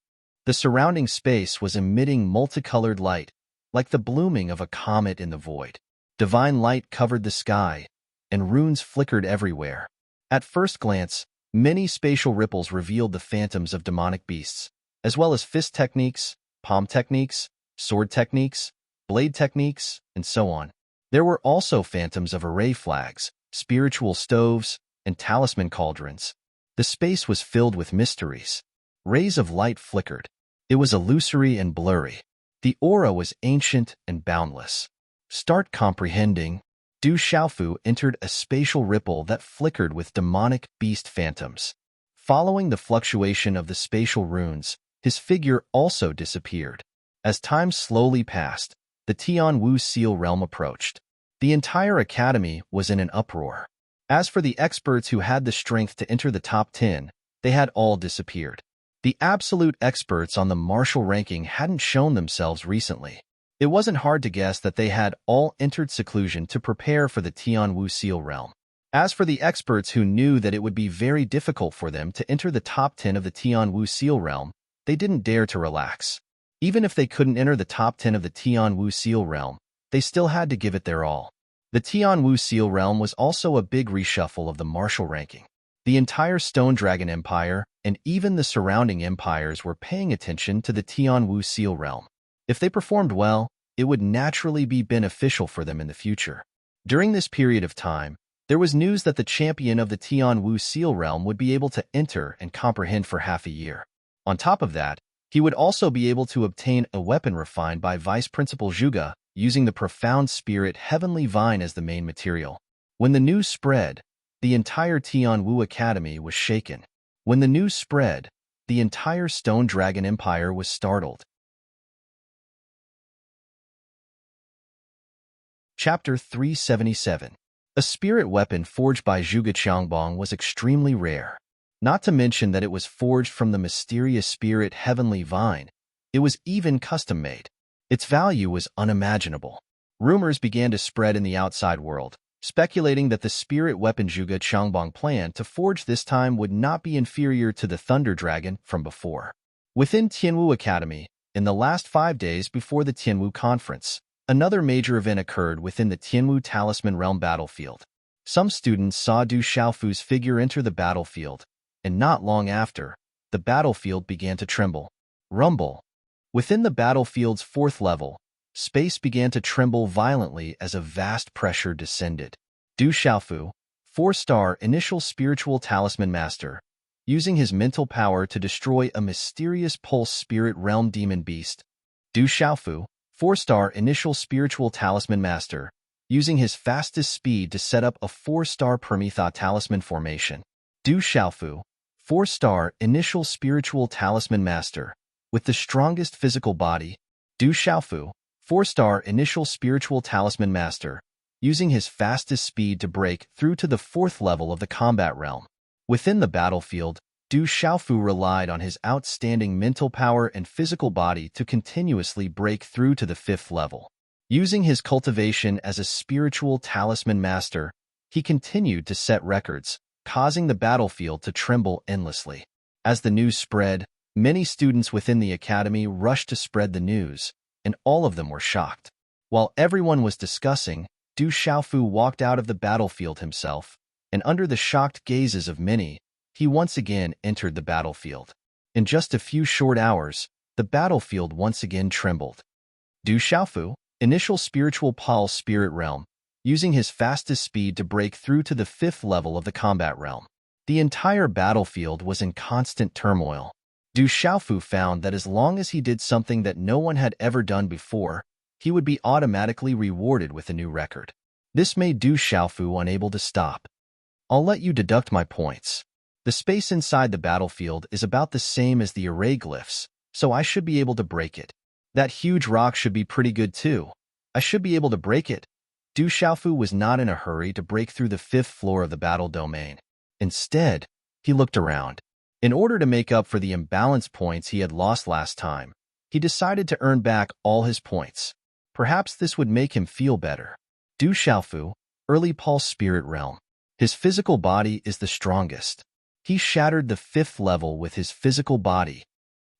The surrounding space was emitting multicolored light, like the blooming of a comet in the void. Divine light covered the sky, and runes flickered everywhere. At first glance, many spatial ripples revealed the phantoms of demonic beasts, as well as fist techniques, palm techniques, sword techniques, blade techniques, and so on. There were also phantoms of array flags, spiritual stoves, and talisman cauldrons. The space was filled with mysteries. Rays of light flickered. It was illusory and blurry. The aura was ancient and boundless. Start comprehending. Du Xiaofu entered a spatial ripple that flickered with demonic beast phantoms. Following the fluctuation of the spatial runes, his figure also disappeared. As time slowly passed, the Tianwu Seal realm approached. The entire academy was in an uproar. As for the experts who had the strength to enter the top 10, they had all disappeared. The absolute experts on the martial ranking hadn't shown themselves recently. It wasn't hard to guess that they had all entered seclusion to prepare for the Tianwu Seal realm. As for the experts who knew that it would be very difficult for them to enter the top 10 of the Tianwu Seal realm, they didn't dare to relax. Even if they couldn't enter the top 10 of the Tianwu Seal realm, they still had to give it their all. The Tianwu Seal realm was also a big reshuffle of the martial ranking. The entire Stone Dragon Empire and even the surrounding empires were paying attention to the Tianwu Seal realm. If they performed well, it would naturally be beneficial for them in the future. During this period of time, there was news that the champion of the Tianwu Seal realm would be able to enter and comprehend for half a year. On top of that, he would also be able to obtain a weapon refined by Vice Principal Zhuge, using the profound spirit Heavenly Vine as the main material. When the news spread, the entire Tianwu Academy was shaken. When the news spread, the entire Stone Dragon Empire was startled. Chapter 377. A spirit weapon forged by Zhuge Qiangbong was extremely rare. Not to mention that it was forged from the mysterious spirit Heavenly Vine. It was even custom-made. Its value was unimaginable. Rumors began to spread in the outside world, speculating that the spirit weapon Zhuge Qiangbong planned to forge this time would not be inferior to the Thunder Dragon from before. Within Tianwu Academy, in the last 5 days before the Tianwu Conference, another major event occurred within the Tianwu Talisman Realm battlefield. Some students saw Du Xiaofu's figure enter the battlefield, and not long after, the battlefield began to tremble. Rumble. Within the battlefield's 4th level, space began to tremble violently as a vast pressure descended. Du Xiaofu, 4-star initial spiritual talisman master, using his mental power to destroy a mysterious pulse spirit realm demon beast. Du Xiaofu, 4-star initial spiritual talisman master, using his fastest speed to set up a 4-star Prometha talisman formation. Du Xiaofu, 4-star initial spiritual talisman master, with the strongest physical body. Du Xiaofu, 4-star initial spiritual talisman master, using his fastest speed to break through to the 4th level of the combat realm. Within the battlefield, Du Xiaofu relied on his outstanding mental power and physical body to continuously break through to the 5th level. Using his cultivation as a spiritual talisman master, he continued to set records, causing the battlefield to tremble endlessly. As the news spread, many students within the academy rushed to spread the news, and all of them were shocked. While everyone was discussing, Du Xiaofu walked out of the battlefield himself, and under the shocked gazes of many, he once again entered the battlefield. In just a few short hours, the battlefield once again trembled. Du Xiaofu, initial spiritual pulse spirit realm, using his fastest speed to break through to the 5th level of the combat realm. The entire battlefield was in constant turmoil. Du Xiaofu found that as long as he did something that no one had ever done before, he would be automatically rewarded with a new record. This made Du Xiaofu unable to stop. I'll let you deduct my points. The space inside the battlefield is about the same as the array glyphs, so I should be able to break it. That huge rock should be pretty good too. I should be able to break it. Du Xiaofu was not in a hurry to break through the 5th floor of the battle domain. Instead, he looked around. In order to make up for the imbalance points he had lost last time, he decided to earn back all his points. Perhaps this would make him feel better. Du Xiaofu, early pulse spirit realm. His physical body is the strongest. He shattered the 5th level with his physical body.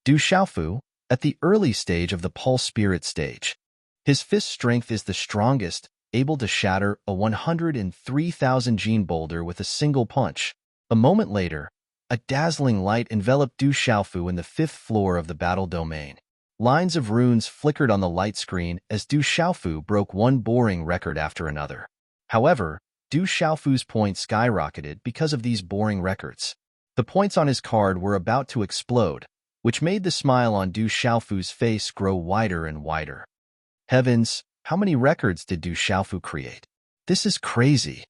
Du Xiaofu, at the early stage of the pulse spirit stage. His fist strength is the strongest, able to shatter a 103,000 gene boulder with a single punch. A moment later, a dazzling light enveloped Du Xiaofu in the 5th floor of the battle domain. Lines of runes flickered on the light screen as Du Xiaofu broke one boring record after another. However, Du Xiaofu's points skyrocketed because of these boring records. The points on his card were about to explode, which made the smile on Du Xiaofu's face grow wider and wider. Heavens, how many records did Du Xiaofu create? This is crazy.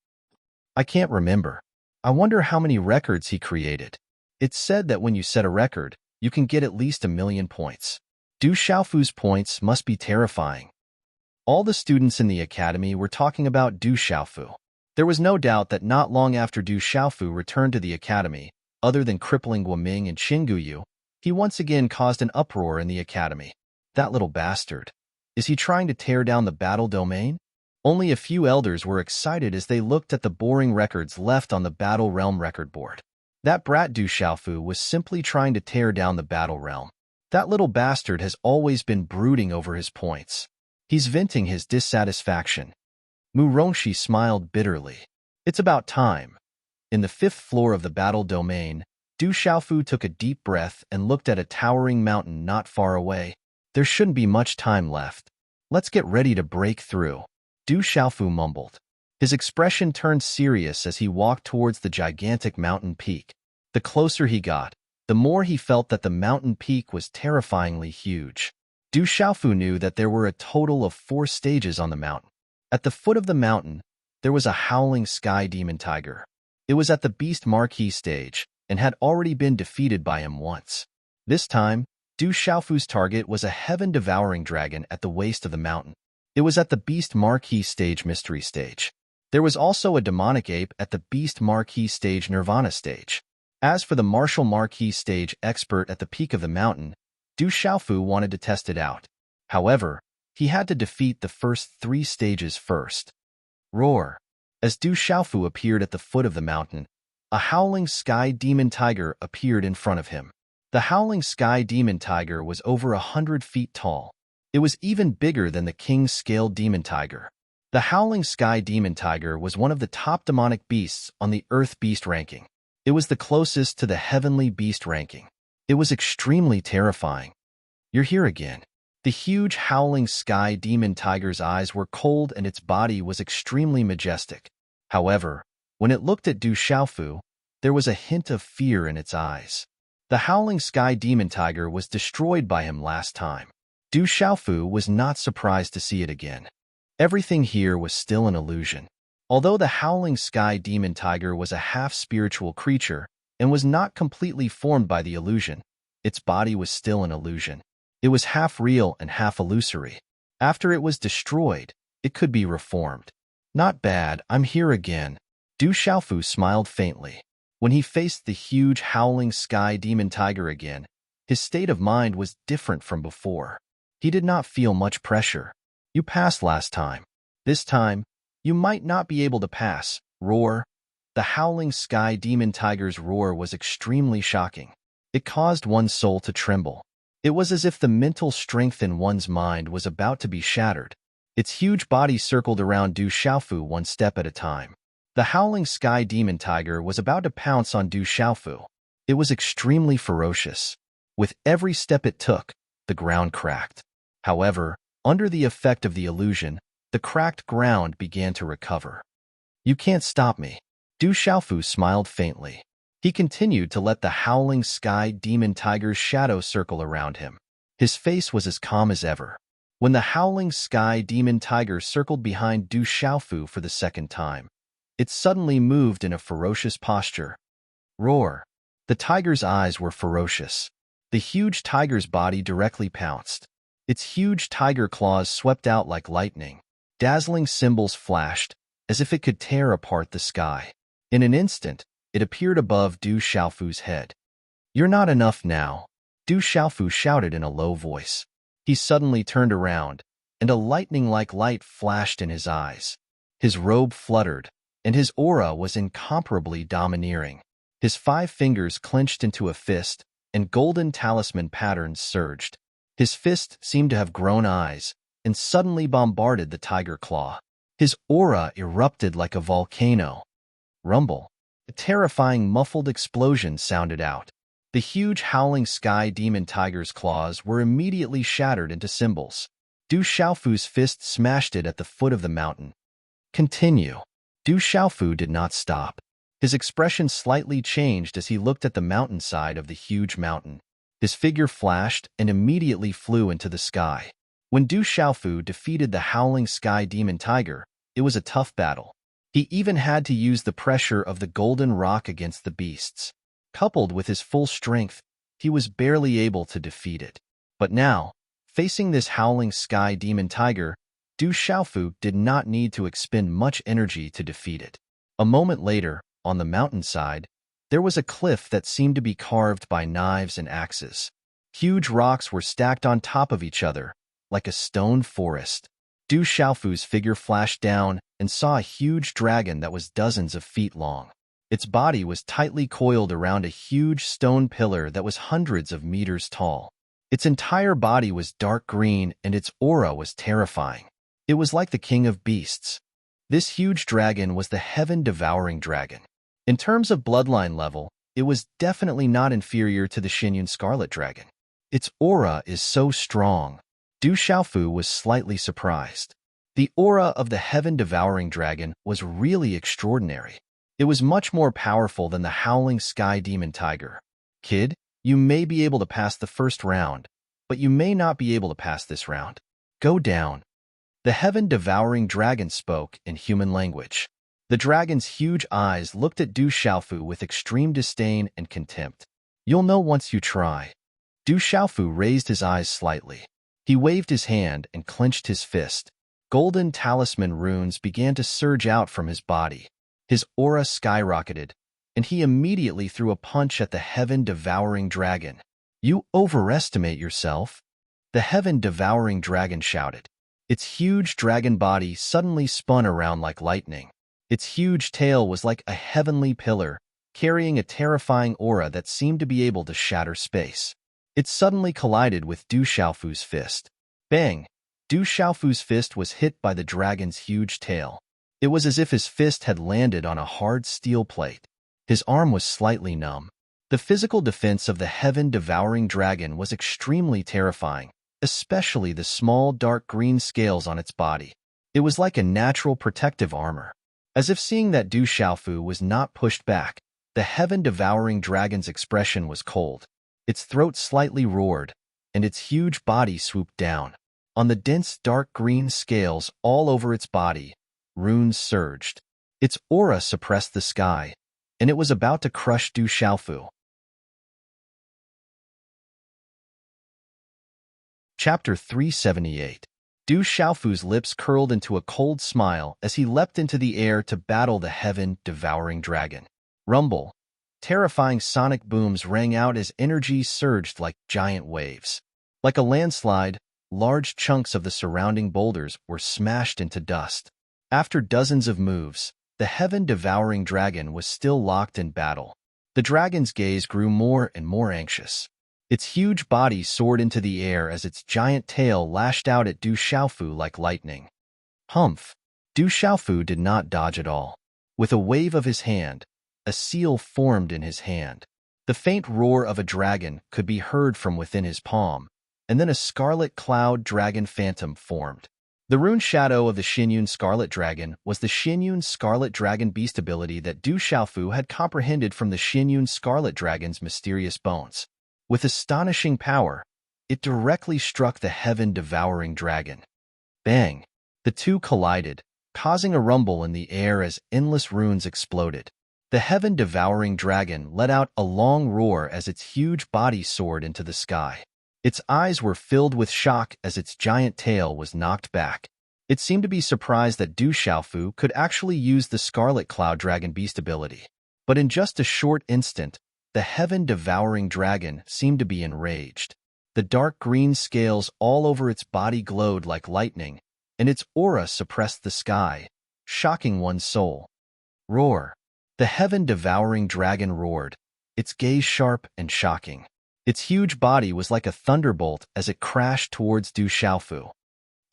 I can't remember. I wonder how many records he created. It's said that when you set a record, you can get at least 1,000,000 points. Du Xiaofu's points must be terrifying. All the students in the academy were talking about Du Xiaofu. There was no doubt that not long after Du Xiaofu returned to the academy, other than crippling Guoming and Qinguyu, he once again caused an uproar in the academy. That little bastard. Is he trying to tear down the battle domain? Only a few elders were excited as they looked at the boring records left on the battle realm record board. That brat Du Xiaofu was simply trying to tear down the battle realm. That little bastard has always been brooding over his points. He's venting his dissatisfaction. Mu Rongxi smiled bitterly. It's about time. In the 5th floor of the battle domain, Du Xiaofu took a deep breath and looked at a towering mountain not far away. There shouldn't be much time left. Let's get ready to break through. Du Xiaofu mumbled. His expression turned serious as he walked towards the gigantic mountain peak. The closer he got, the more he felt that the mountain peak was terrifyingly huge. Du Xiaofu knew that there were a total of 4 stages on the mountain. At the foot of the mountain, there was a howling sky demon tiger. It was at the Beast Marquis stage and had already been defeated by him once. This time, Du Xiaofu's target was a heaven-devouring dragon at the waist of the mountain. It was at the Beast Marquis stage mystery stage. There was also a demonic ape at the Beast Marquis stage nirvana stage. As for the martial Marquis stage expert at the peak of the mountain, Du Xiaofu wanted to test it out. However, he had to defeat the first 3 stages first. Roar. As Du Xiaofu appeared at the foot of the mountain, a howling sky demon tiger appeared in front of him. The howling sky demon tiger was over 100 feet tall. It was even bigger than the king's scale demon tiger. The howling sky demon tiger was one of the top demonic beasts on the Earth Beast ranking. It was the closest to the heavenly beast ranking. It was extremely terrifying. You're here again. The huge howling sky demon tiger's eyes were cold and its body was extremely majestic. However, when it looked at Du Xiaofu, there was a hint of fear in its eyes. The howling sky demon tiger was destroyed by him last time. Du Xiaofu was not surprised to see it again. Everything here was still an illusion. Although the howling sky demon tiger was a half-spiritual creature and was not completely formed by the illusion, its body was still an illusion. It was half real and half illusory. After it was destroyed, it could be reformed. Not bad, I'm here again. Du Xiaofu smiled faintly. When he faced the huge howling sky demon tiger again, his state of mind was different from before. He did not feel much pressure. You passed last time. This time, you might not be able to pass. Roar. The howling sky demon tiger's roar was extremely shocking. It caused one's soul to tremble. It was as if the mental strength in one's mind was about to be shattered. Its huge body circled around Du Xiaofu one step at a time. The howling sky demon tiger was about to pounce on Du Xiaofu. It was extremely ferocious. With every step it took, the ground cracked. However, under the effect of the illusion, the cracked ground began to recover. You can't stop me. Du Xiaofu smiled faintly. He continued to let the howling sky demon tiger's shadow circle around him. His face was as calm as ever. When the howling sky demon tiger circled behind Du Xiaofu for the second time, it suddenly moved in a ferocious posture. Roar. The tiger's eyes were ferocious. The huge tiger's body directly pounced. Its huge tiger claws swept out like lightning. Dazzling symbols flashed, as if it could tear apart the sky. In an instant, it appeared above Du Xiaofu's head. "You're not enough now," Du Xiaofu shouted in a low voice. He suddenly turned around, and a lightning-like light flashed in his eyes. His robe fluttered, and his aura was incomparably domineering. His 5 fingers clenched into a fist, and golden talisman patterns surged. His fist seemed to have grown eyes, and suddenly bombarded the tiger claw. His aura erupted like a volcano. Rumble. A terrifying muffled explosion sounded out. The huge howling sky demon tiger's claws were immediately shattered into symbols. Du Xiaofu's fist smashed it at the foot of the mountain. Continue. Du Xiaofu did not stop. His expression slightly changed as he looked at the mountainside of the huge mountain. His figure flashed and immediately flew into the sky. When Du Xiaofu defeated the howling sky demon tiger, it was a tough battle. He even had to use the pressure of the golden rock against the beasts. Coupled with his full strength, he was barely able to defeat it. But now, facing this howling sky demon tiger, Du Xiaofu did not need to expend much energy to defeat it. A moment later, on the mountainside, there was a cliff that seemed to be carved by knives and axes. Huge rocks were stacked on top of each other, like a stone forest. Du Xiaofu's figure flashed down and saw a huge dragon that was dozens of feet long. Its body was tightly coiled around a huge stone pillar that was hundreds of meters tall. Its entire body was dark green and its aura was terrifying. It was like the king of beasts. This huge dragon was the heaven-devouring dragon. In terms of bloodline level, it was definitely not inferior to the Xinyun Scarlet Dragon. Its aura is so strong. Du Xiaofu was slightly surprised. The aura of the heaven-devouring dragon was really extraordinary. It was much more powerful than the howling sky demon tiger. "Kid, you may be able to pass the first round, but you may not be able to pass this round. Go down." The heaven-devouring dragon spoke in human language. The dragon's huge eyes looked at Du Xiaofu with extreme disdain and contempt. "You'll know once you try." Du Xiaofu raised his eyes slightly. He waved his hand and clenched his fist. Golden talisman runes began to surge out from his body. His aura skyrocketed, and he immediately threw a punch at the heaven-devouring dragon. "You overestimate yourself," the heaven-devouring dragon shouted. Its huge dragon body suddenly spun around like lightning. Its huge tail was like a heavenly pillar, carrying a terrifying aura that seemed to be able to shatter space. It suddenly collided with Du Xiaofu's fist. Bang! Du Xiaofu's fist was hit by the dragon's huge tail. It was as if his fist had landed on a hard steel plate. His arm was slightly numb. The physical defense of the heaven-devouring dragon was extremely terrifying, especially the small dark green scales on its body. It was like a natural protective armor. As if seeing that Du Xiaofu was not pushed back, the heaven-devouring dragon's expression was cold. Its throat slightly roared, and its huge body swooped down. On the dense dark green scales all over its body, runes surged. Its aura suppressed the sky, and it was about to crush Du Xiaofu. Chapter 378. Du Xiaofu's lips curled into a cold smile as he leapt into the air to battle the heaven-devouring dragon. Rumble. Terrifying sonic booms rang out as energy surged like giant waves. Like a landslide, large chunks of the surrounding boulders were smashed into dust. After dozens of moves, the heaven-devouring dragon was still locked in battle. The dragon's gaze grew more and more anxious. Its huge body soared into the air as its giant tail lashed out at Du Xiaofu like lightning. Humph! Du Xiaofu did not dodge at all. With a wave of his hand, a seal formed in his hand. The faint roar of a dragon could be heard from within his palm, and then a scarlet cloud dragon phantom formed. The rune shadow of the Xinyun Scarlet Dragon was the Xinyun Scarlet Dragon beast ability that Du Xiaofu had comprehended from the Xinyun Scarlet Dragon's mysterious bones. With astonishing power, it directly struck the heaven-devouring dragon. Bang! The two collided, causing a rumble in the air as endless runes exploded. The heaven-devouring dragon let out a long roar as its huge body soared into the sky. Its eyes were filled with shock as its giant tail was knocked back. It seemed to be surprised that Du Xiaofu could actually use the Scarlet Cloud Dragon Beast ability. But in just a short instant, the heaven-devouring dragon seemed to be enraged. The dark green scales all over its body glowed like lightning, and its aura suppressed the sky, shocking one's soul. Roar! The heaven-devouring dragon roared, its gaze sharp and shocking. Its huge body was like a thunderbolt as it crashed towards Du Xiaofu.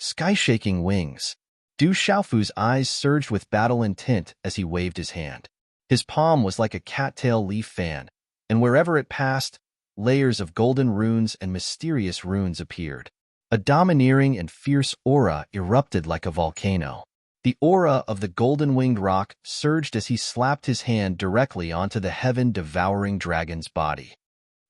Sky-shaking wings. Du Xiaofu's eyes surged with battle intent as he waved his hand. His palm was like a cattail leaf fan, and wherever it passed, layers of golden runes and mysterious runes appeared. A domineering and fierce aura erupted like a volcano. The aura of the golden-winged rock surged as he slapped his hand directly onto the heaven-devouring dragon's body.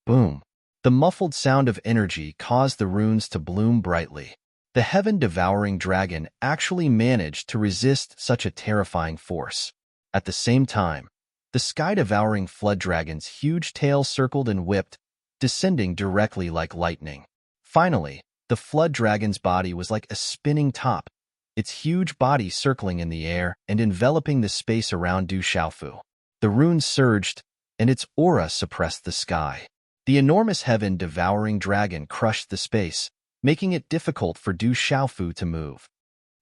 Boom! The muffled sound of energy caused the runes to bloom brightly. The heaven-devouring dragon actually managed to resist such a terrifying force. At the same time, the sky-devouring flood dragon's huge tail circled and whipped, descending directly like lightning. Finally, the flood dragon's body was like a spinning top, its huge body circling in the air and enveloping the space around Du Xiaofu. The runes surged, and its aura suppressed the sky. The enormous heaven-devouring dragon crushed the space, making it difficult for Du Xiaofu to move.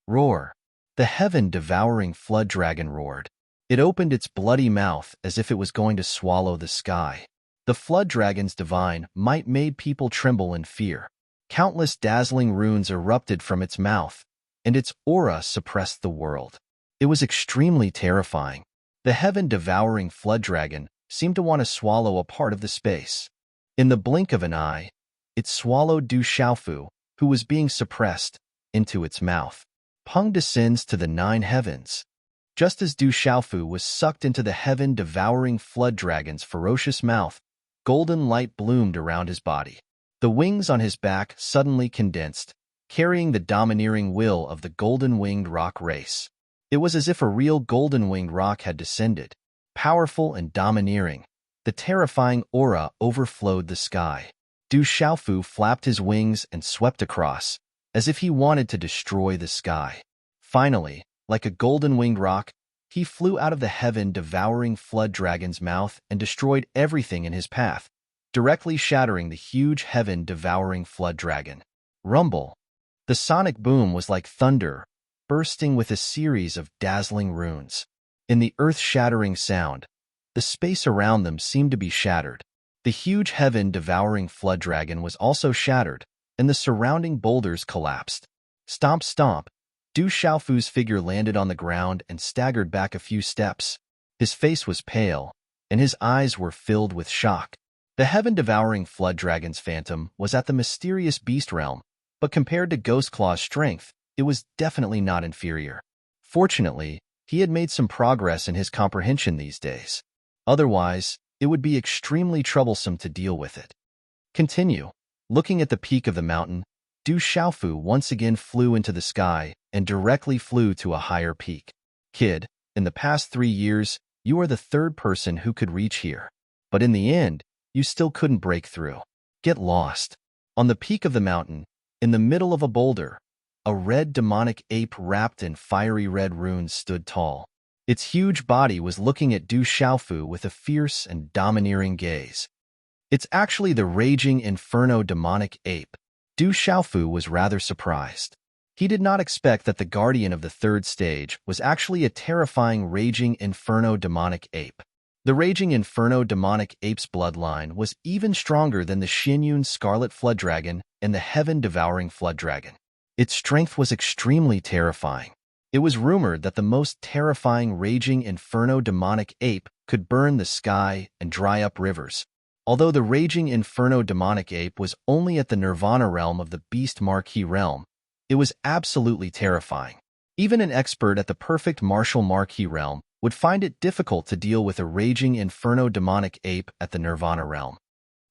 Roar! The heaven-devouring flood dragon roared. It opened its bloody mouth as if it was going to swallow the sky. The flood dragon's divine might made people tremble in fear. Countless dazzling runes erupted from its mouth, and its aura suppressed the world. It was extremely terrifying. The heaven-devouring flood dragon seemed to want to swallow a part of the space. In the blink of an eye, it swallowed Du Xiaofu, who was being suppressed, into its mouth. Peng descends to the 9 heavens. Just as Du Xiaofu was sucked into the heaven-devouring flood dragon's ferocious mouth, golden light bloomed around his body. The wings on his back suddenly condensed, carrying the domineering will of the golden-winged rock race. It was as if a real golden-winged rock had descended. Powerful and domineering, the terrifying aura overflowed the sky. Du Xiaofu flapped his wings and swept across, as if he wanted to destroy the sky. Finally, like a golden-winged rock, he flew out of the heaven-devouring flood dragon's mouth and destroyed everything in his path, directly shattering the huge heaven-devouring flood dragon. Rumble! The sonic boom was like thunder, bursting with a series of dazzling runes. In the earth-shattering sound, the space around them seemed to be shattered. The huge heaven-devouring flood dragon was also shattered, and the surrounding boulders collapsed. Stomp, stomp! Du Xiaofu's figure landed on the ground and staggered back a few steps. His face was pale, and his eyes were filled with shock. The heaven-devouring flood dragon's phantom was at the mysterious beast realm, but compared to Ghostclaw's strength, it was definitely not inferior. Fortunately, he had made some progress in his comprehension these days. Otherwise, it would be extremely troublesome to deal with it. Continue. Looking at the peak of the mountain, Du Xiaofu once again flew into the sky and directly flew to a higher peak. Kid, in the past 3 years, you are the 3rd person who could reach here. But in the end, you still couldn't break through. Get lost. On the peak of the mountain, in the middle of a boulder, a red demonic ape wrapped in fiery red runes stood tall. Its huge body was looking at Du Xiaofu with a fierce and domineering gaze. It's actually the raging inferno demonic ape. Du Xiaofu was rather surprised. He did not expect that the guardian of the 3rd stage was actually a terrifying raging inferno demonic ape. The raging inferno demonic ape's bloodline was even stronger than the Xinyun scarlet flood dragon and the heaven-devouring flood dragon. Its strength was extremely terrifying. It was rumored that the most terrifying raging inferno demonic ape could burn the sky and dry up rivers. Although the raging inferno demonic ape was only at the nirvana realm of the beast marquee realm, it was absolutely terrifying. Even an expert at the perfect martial marquee realm would find it difficult to deal with a raging inferno demonic ape at the nirvana realm.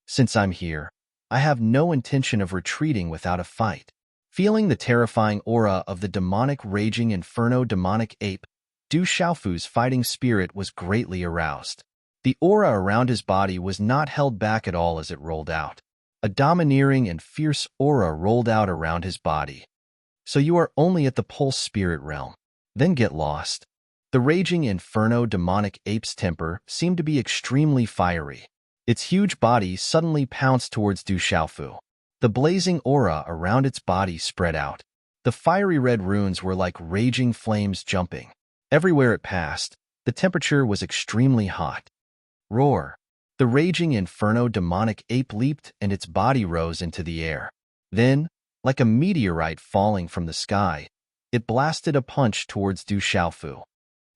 Since I'm here, I have no intention of retreating without a fight. Feeling the terrifying aura of the demonic raging inferno demonic ape, Du Xiaofu's fighting spirit was greatly aroused. The aura around his body was not held back at all as it rolled out. A domineering and fierce aura rolled out around his body. So you are only at the pulse spirit realm. Then get lost. The raging inferno demonic ape's temper seemed to be extremely fiery. Its huge body suddenly pounced towards Du Xiaofu. The blazing aura around its body spread out. The fiery red runes were like raging flames jumping. Everywhere it passed, the temperature was extremely hot. Roar! The raging inferno demonic ape leaped and its body rose into the air. Then, like a meteorite falling from the sky, it blasted a punch towards Du Xiaofu.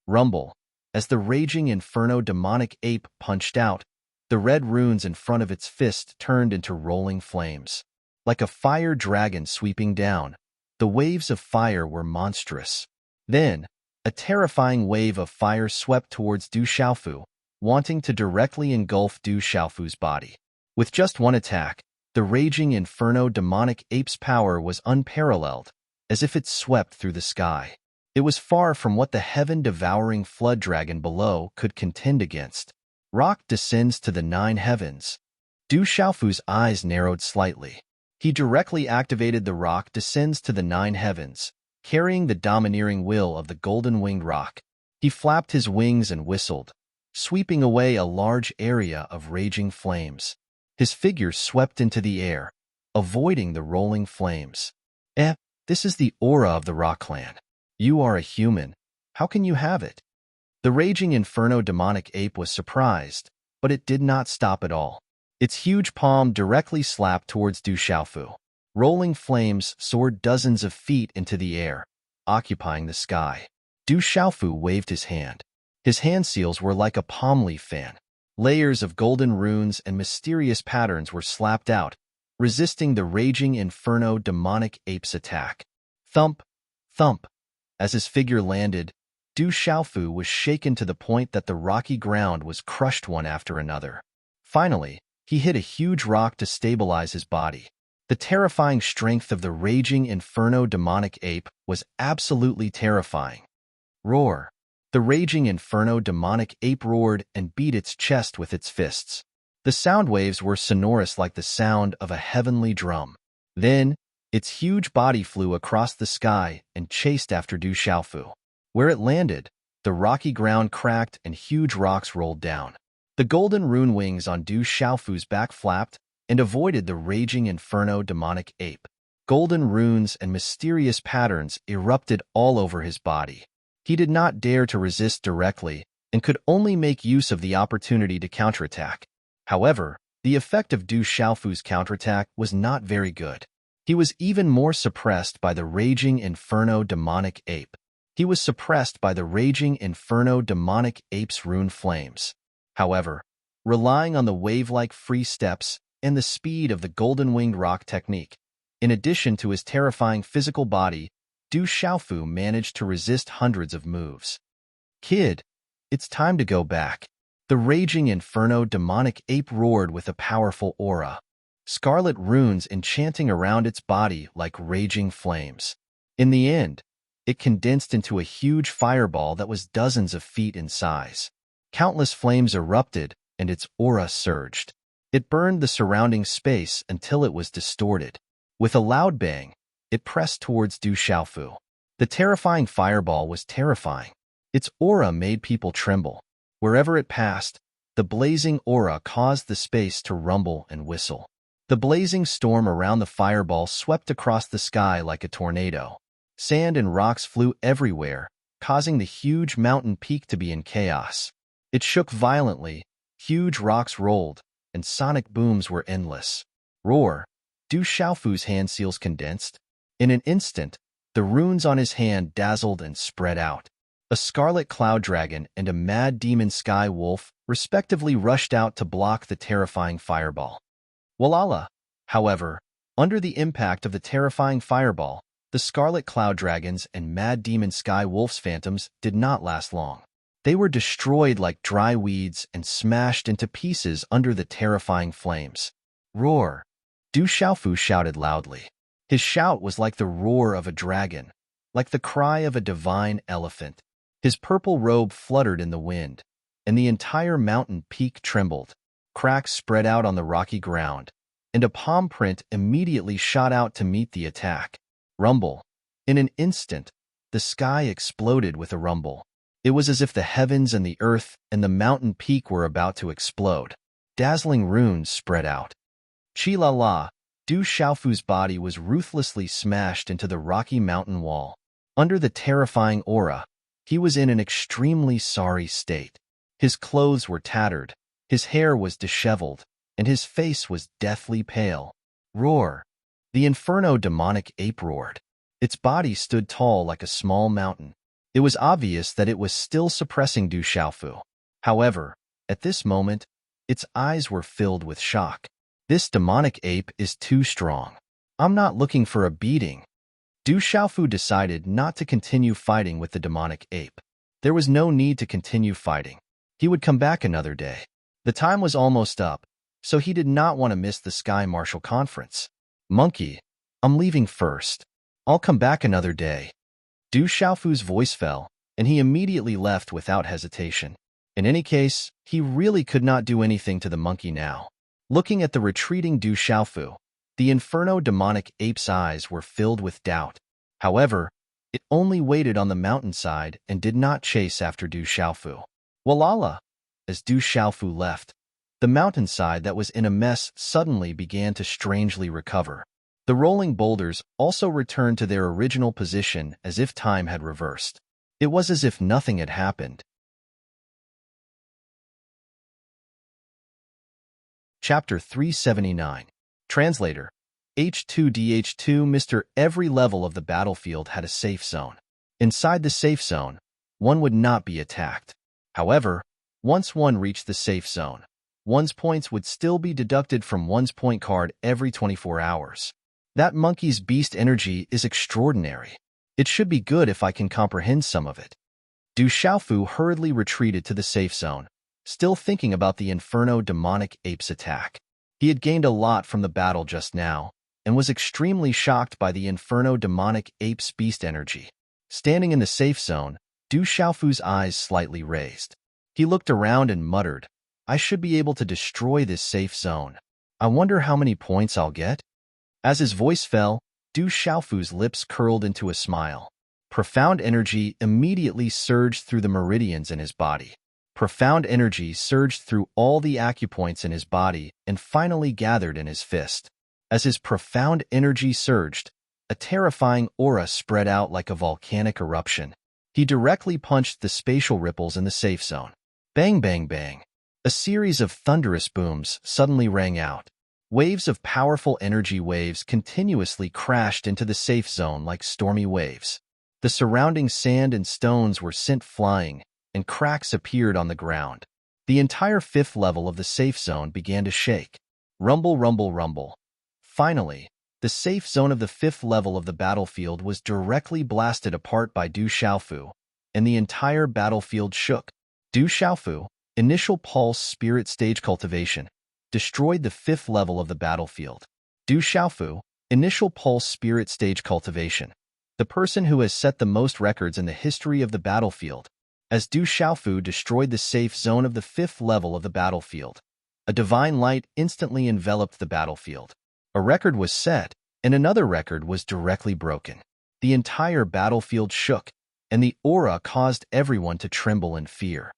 Rumble! As the raging inferno demonic ape punched out, the red runes in front of its fist turned into rolling flames. Like a fire dragon sweeping down, the waves of fire were monstrous. Then, a terrifying wave of fire swept towards Du Xiaofu, wanting to directly engulf Du Xiaofu's body. With just one attack, the raging inferno demonic ape's power was unparalleled, as if it swept through the sky. It was far from what the heaven-devouring flood dragon below could contend against. Rock descends to the 9 heavens. Du Xiaofu's eyes narrowed slightly. He directly activated the rock descends to the 9 heavens, carrying the domineering will of the golden-winged rock. He flapped his wings and whistled, sweeping away a large area of raging flames. His figure swept into the air, avoiding the rolling flames. This is the aura of the Rock Clan. You are a human. How can you have it? The raging inferno demonic ape was surprised, but it did not stop at all. Its huge palm directly slapped towards Du Xiaofu. Rolling flames soared dozens of feet into the air, occupying the sky. Du Xiaofu waved his hand. His hand seals were like a palm leaf fan. Layers of golden runes and mysterious patterns were slapped out, resisting the raging inferno demonic ape's attack. Thump, thump. As his figure landed, Du Xiaofu was shaken to the point that the rocky ground was crushed one after another. Finally, he hit a huge rock to stabilize his body. The terrifying strength of the raging inferno demonic ape was absolutely terrifying. Roar! The raging inferno demonic ape roared and beat its chest with its fists. The sound waves were sonorous like the sound of a heavenly drum. Then, its huge body flew across the sky and chased after Du Xiaofu. Where it landed, the rocky ground cracked and huge rocks rolled down. The golden rune wings on Du Xiaofu's back flapped and avoided the raging inferno demonic ape. Golden runes and mysterious patterns erupted all over his body. He did not dare to resist directly and could only make use of the opportunity to counterattack. However, the effect of Du Xiaofu's counterattack was not very good. He was even more suppressed by the raging inferno demonic ape. He was suppressed by the raging inferno demonic ape's rune flames. However, relying on the wave-like free steps and the speed of the golden-winged rock technique, in addition to his terrifying physical body, Du Xiaofu managed to resist hundreds of moves. Kid, it's time to go back. The raging inferno demonic ape roared with a powerful aura. Scarlet runes enchanting around its body like raging flames. In the end, it condensed into a huge fireball that was dozens of feet in size. Countless flames erupted, and its aura surged. It burned the surrounding space until it was distorted. With a loud bang, it pressed towards Du Xiaofu. The terrifying fireball was terrifying. Its aura made people tremble. Wherever it passed, the blazing aura caused the space to rumble and whistle. The blazing storm around the fireball swept across the sky like a tornado. Sand and rocks flew everywhere, causing the huge mountain peak to be in chaos. It shook violently, huge rocks rolled, and sonic booms were endless. Roar! Du Xiaofu's hand seals condensed. In an instant, the runes on his hand dazzled and spread out. A scarlet cloud dragon and a mad demon sky wolf respectively rushed out to block the terrifying fireball. Walala! However, under the impact of the terrifying fireball, the scarlet cloud dragons and mad demon sky wolf's phantoms did not last long. They were destroyed like dry weeds and smashed into pieces under the terrifying flames. Roar! Du Xiaofu shouted loudly. His shout was like the roar of a dragon, like the cry of a divine elephant. His purple robe fluttered in the wind, and the entire mountain peak trembled. Cracks spread out on the rocky ground, and a palm print immediately shot out to meet the attack. Rumble! In an instant, the sky exploded with a rumble. It was as if the heavens and the earth and the mountain peak were about to explode. Dazzling runes spread out. Chi-la-la, Du Xiaofu's body was ruthlessly smashed into the rocky mountain wall. Under the terrifying aura, he was in an extremely sorry state. His clothes were tattered, his hair was disheveled, and his face was deathly pale. Roar! The inferno demonic ape roared. Its body stood tall like a small mountain. It was obvious that it was still suppressing Du Xiaofu. However, at this moment, its eyes were filled with shock. This demonic ape is too strong. I'm not looking for a beating. Du Xiaofu decided not to continue fighting with the demonic ape. There was no need to continue fighting. He would come back another day. The time was almost up, so he did not want to miss the Sky Martial Conference. Monkey, I'm leaving first. I'll come back another day. Du Xiaofu's voice fell, and he immediately left without hesitation. In any case, he really could not do anything to the monkey now. Looking at the retreating Du Xiaofu, the inferno demonic ape's eyes were filled with doubt. However, it only waited on the mountainside and did not chase after Du Xiaofu. Walala! As Du Xiaofu left, the mountainside that was in a mess suddenly began to strangely recover. The rolling boulders also returned to their original position as if time had reversed. It was as if nothing had happened. Chapter 379. Translator. H2DH2 Mr. Every level of the battlefield had a safe zone. Inside the safe zone, one would not be attacked. However, once one reached the safe zone, one's points would still be deducted from one's point card every 24 hours. That monkey's beast energy is extraordinary. It should be good if I can comprehend some of it. Du Xiaofu hurriedly retreated to the safe zone, still thinking about the inferno demonic ape's attack. He had gained a lot from the battle just now, and was extremely shocked by the inferno demonic ape's beast energy. Standing in the safe zone, Du Xiaofu's eyes slightly raised. He looked around and muttered, I should be able to destroy this safe zone. I wonder how many points I'll get? As his voice fell, Du Xiaofu's lips curled into a smile. Profound energy immediately surged through the meridians in his body. Profound energy surged through all the acupoints in his body and finally gathered in his fist. As his profound energy surged, a terrifying aura spread out like a volcanic eruption. He directly punched the spatial ripples in the safe zone. Bang, bang, bang. A series of thunderous booms suddenly rang out. Waves of powerful energy waves continuously crashed into the safe zone like stormy waves. The surrounding sand and stones were sent flying, and cracks appeared on the ground. The entire fifth level of the safe zone began to shake. Rumble, rumble, rumble. Finally, the safe zone of the fifth level of the battlefield was directly blasted apart by Du Xiaofu, and the entire battlefield shook. Du Xiaofu, initial pulse spirit stage cultivation, destroyed the fifth level of the battlefield. Du Xiaofu, initial pulse spirit stage cultivation, the person who has set the most records in the history of the battlefield. As Du Xiaofu destroyed the safe zone of the fifth level of the battlefield, a divine light instantly enveloped the battlefield. A record was set, and another record was directly broken. The entire battlefield shook, and the aura caused everyone to tremble in fear.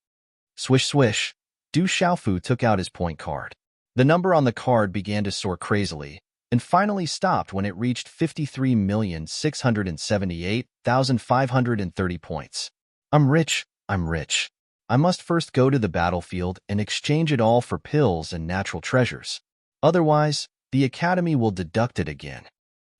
Swish, swish. Du Xiaofu took out his point card. The number on the card began to soar crazily, and finally stopped when it reached 53,678,530 points. I'm rich. I'm rich. I must first go to the battlefield and exchange it all for pills and natural treasures. Otherwise, the Academy will deduct it again.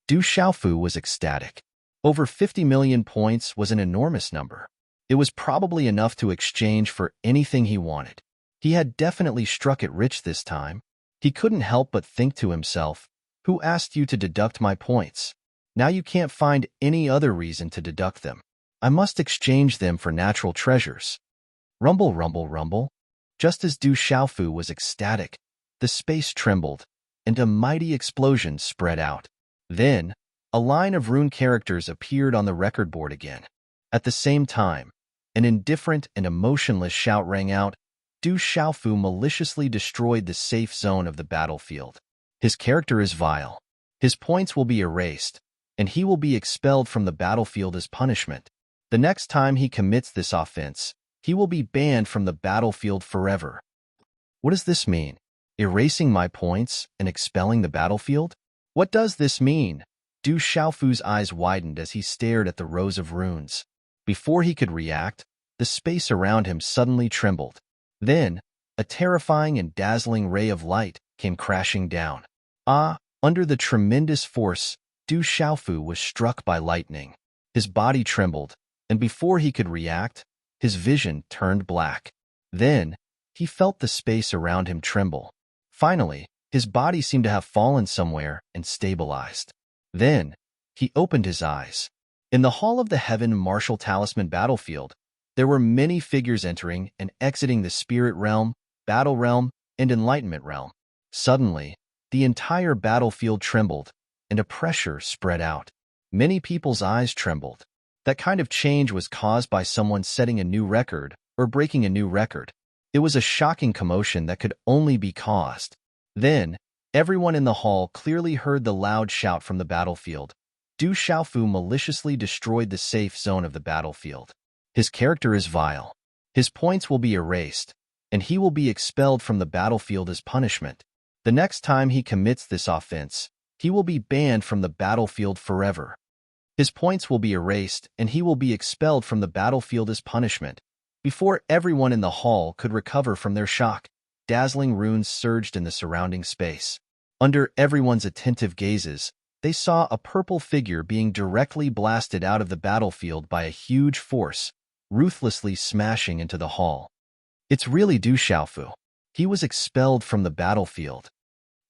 Du Xiaofu was ecstatic. Over 50 million points was an enormous number. It was probably enough to exchange for anything he wanted. He had definitely struck it rich this time. He couldn't help but think to himself, who asked you to deduct my points? Now you can't find any other reason to deduct them. I must exchange them for natural treasures. Rumble, rumble, rumble. Just as Du Xiaofu was ecstatic, the space trembled, and a mighty explosion spread out. Then, a line of rune characters appeared on the record board again. At the same time, an indifferent and emotionless shout rang out. Du Xiaofu maliciously destroyed the safe zone of the battlefield. His character is vile. His points will be erased, and he will be expelled from the battlefield as punishment. The next time he commits this offense, he will be banned from the battlefield forever. What does this mean? Erasing my points and expelling the battlefield? What does this mean? Du Xiaofu's eyes widened as he stared at the rows of runes. Before he could react, the space around him suddenly trembled. Then, a terrifying and dazzling ray of light came crashing down. Under the tremendous force, Du Xiaofu was struck by lightning. His body trembled, and before he could react, his vision turned black. Then, he felt the space around him tremble. Finally, his body seemed to have fallen somewhere and stabilized. Then, he opened his eyes. In the hall of the Heaven Martial Talisman battlefield, there were many figures entering and exiting the Spirit Realm, Battle Realm, and Enlightenment Realm. Suddenly, the entire battlefield trembled, and a pressure spread out. Many people's eyes trembled. That kind of change was caused by someone setting a new record or breaking a new record. It was a shocking commotion that could only be caused. Then, everyone in the hall clearly heard the loud shout from the battlefield. Du Xiaofu maliciously destroyed the safe zone of the battlefield. His character is vile. His points will be erased, and he will be expelled from the battlefield as punishment. The next time he commits this offense, he will be banned from the battlefield forever. His points will be erased, and he will be expelled from the battlefield as punishment. Before everyone in the hall could recover from their shock, dazzling runes surged in the surrounding space. Under everyone's attentive gazes, they saw a purple figure being directly blasted out of the battlefield by a huge force, ruthlessly smashing into the hall. It's really Du Xiaofu. He was expelled from the battlefield.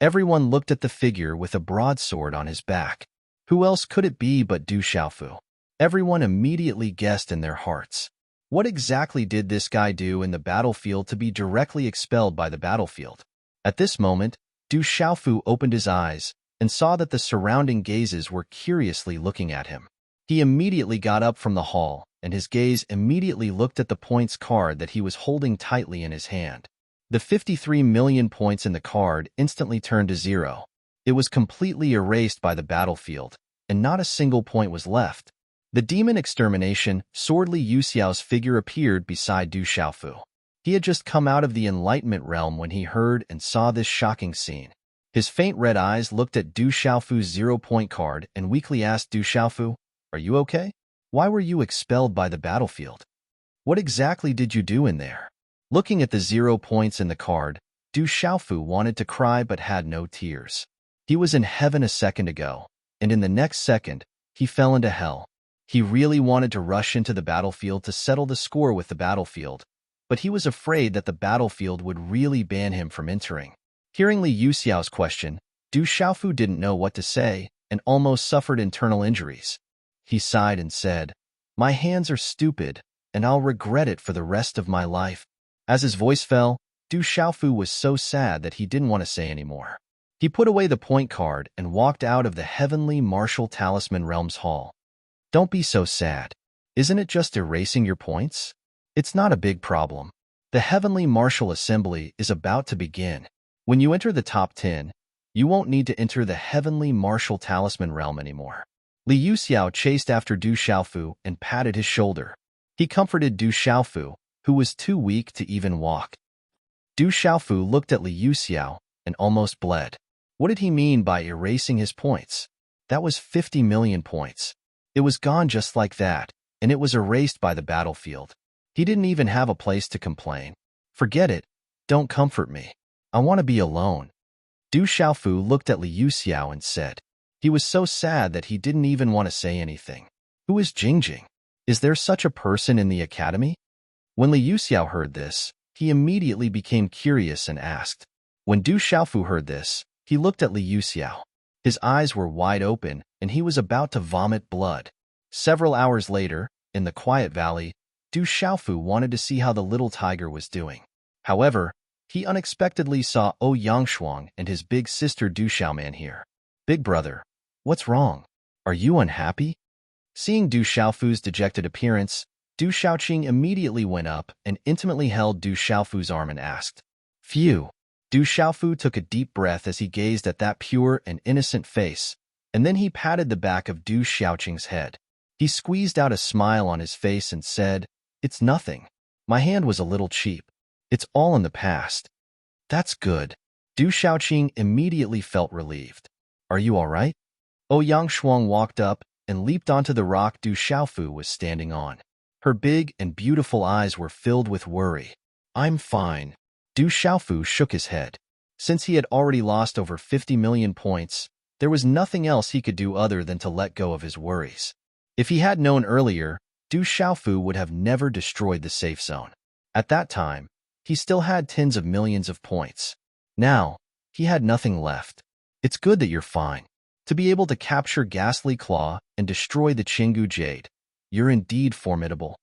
Everyone looked at the figure with a broadsword on his back. Who else could it be but Du Xiaofu? Everyone immediately guessed in their hearts. What exactly did this guy do in the battlefield to be directly expelled by the battlefield? At this moment, Du Xiaofu opened his eyes and saw that the surrounding gazes were curiously looking at him. He immediately got up from the hall, and his gaze immediately looked at the points card that he was holding tightly in his hand. The 53 million points in the card instantly turned to 0. It was completely erased by the battlefield, and not a single point was left. The demon extermination, Swordly Yuxiao's figure appeared beside Du Xiaofu. He had just come out of the Enlightenment Realm when he heard and saw this shocking scene. His faint red eyes looked at Du Xiaofu's 0-point card and weakly asked Du Xiaofu, "Are you okay? Why were you expelled by the battlefield? What exactly did you do in there?" Looking at the 0 points in the card, Du Xiaofu wanted to cry but had no tears. He was in heaven a second ago, and in the next second, he fell into hell. He really wanted to rush into the battlefield to settle the score with the battlefield, but he was afraid that the battlefield would really ban him from entering. Hearing Li Yuxiao's question, Du Xiaofu didn't know what to say and almost suffered internal injuries. He sighed and said, "My hands are stupid, and I'll regret it for the rest of my life." As his voice fell, Du Xiaofu was so sad that he didn't want to say anymore. He put away the point card and walked out of the Heavenly Martial Talisman Realms Hall. Don't be so sad. Isn't it just erasing your points? It's not a big problem. The Heavenly Martial Assembly is about to begin. When you enter the top 10, you won't need to enter the Heavenly Martial Talisman Realm anymore. Li Yuxiao chased after Du Xiaofu and patted his shoulder. He comforted Du Xiaofu, who was too weak to even walk. Du Xiaofu looked at Li Yuxiao and almost bled. What did he mean by erasing his points? That was 50 million points. It was gone just like that, and it was erased by the battlefield. He didn't even have a place to complain. Forget it. Don't comfort me. I want to be alone. Du Xiaofu looked at Li Yuxiao and said. He was so sad that he didn't even want to say anything. Who is Jingjing? Is there such a person in the academy? When Li Yuxiao heard this, he immediately became curious and asked. When Du Xiaofu heard this, he looked at Li Yuxiao. His eyes were wide open, and he was about to vomit blood. Several hours later, in the quiet valley, Du Xiaofu wanted to see how the little tiger was doing. However, he unexpectedly saw Yangshuang and his big sister Du Xiaoman here. Big brother, what's wrong? Are you unhappy? Seeing Du Xiaofu's dejected appearance, Du Xiaoqing immediately went up and intimately held Du Xiaofu's arm and asked, "Phew." Du Xiaofu took a deep breath as he gazed at that pure and innocent face, and then he patted the back of Du Xiaoqing's head. He squeezed out a smile on his face and said, "It's nothing. My hand was a little cheap. It's all in the past." "That's good." Du Xiaoqing immediately felt relieved. "Are you all right?" Ouyang Shuang walked up and leaped onto the rock Du Xiaofu was standing on. Her big and beautiful eyes were filled with worry. "I'm fine." Du Xiaofu shook his head. Since he had already lost over 50 million points, there was nothing else he could do other than to let go of his worries. If he had known earlier, Du Xiaofu would have never destroyed the safe zone. At that time, he still had tens of millions of points. Now, he had nothing left. "It's good that you're fine. To be able to capture Ghastly Claw and destroy the Qinggu Jade, you're indeed formidable."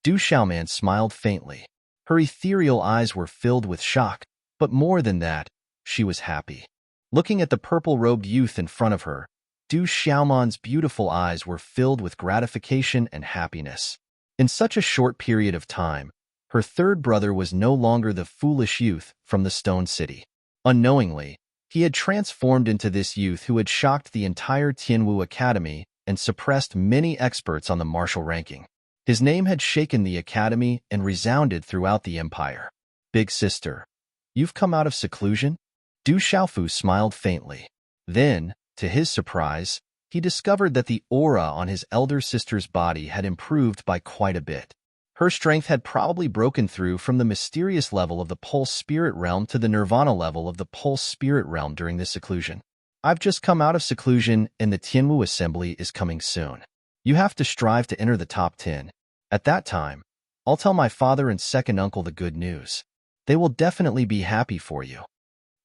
Du Xiaoman smiled faintly. Her ethereal eyes were filled with shock, but more than that, she was happy. Looking at the purple-robed youth in front of her, Du Xiaoman's beautiful eyes were filled with gratification and happiness. In such a short period of time, her third brother was no longer the foolish youth from the Stone City. Unknowingly, he had transformed into this youth who had shocked the entire Tianwu Academy and suppressed many experts on the martial ranking. His name had shaken the academy and resounded throughout the empire. "Big sister, you've come out of seclusion?" Du Xiaofu smiled faintly. Then, to his surprise, he discovered that the aura on his elder sister's body had improved by quite a bit. Her strength had probably broken through from the mysterious level of the Pulse Spirit Realm to the Nirvana level of the Pulse Spirit Realm during this seclusion. "I've just come out of seclusion and the Tianwu Assembly is coming soon. You have to strive to enter the top 10. At that time, I'll tell my father and second uncle the good news. They will definitely be happy for you."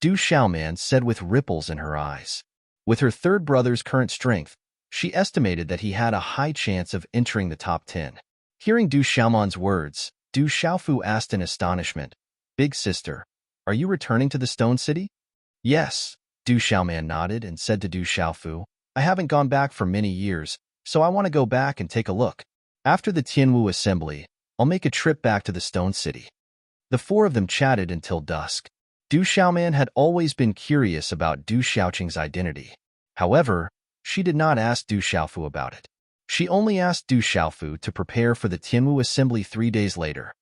Du Xiaoman said with ripples in her eyes. With her third brother's current strength, she estimated that he had a high chance of entering the top 10. Hearing Du Xiaoman's words, Du Xiaofu asked in astonishment, "Big sister, are you returning to the Stone City?" "Yes." Du Xiaoman nodded and said to Du Xiaofu, "I haven't gone back for many years, so I want to go back and take a look. After the Tianwu Assembly, I'll make a trip back to the Stone City." The four of them chatted until dusk. Du Xiaoman had always been curious about Du Xiaoqing's identity. However, she did not ask Du Xiaofu about it. She only asked Du Xiaofu to prepare for the Tianwu Assembly 3 days later.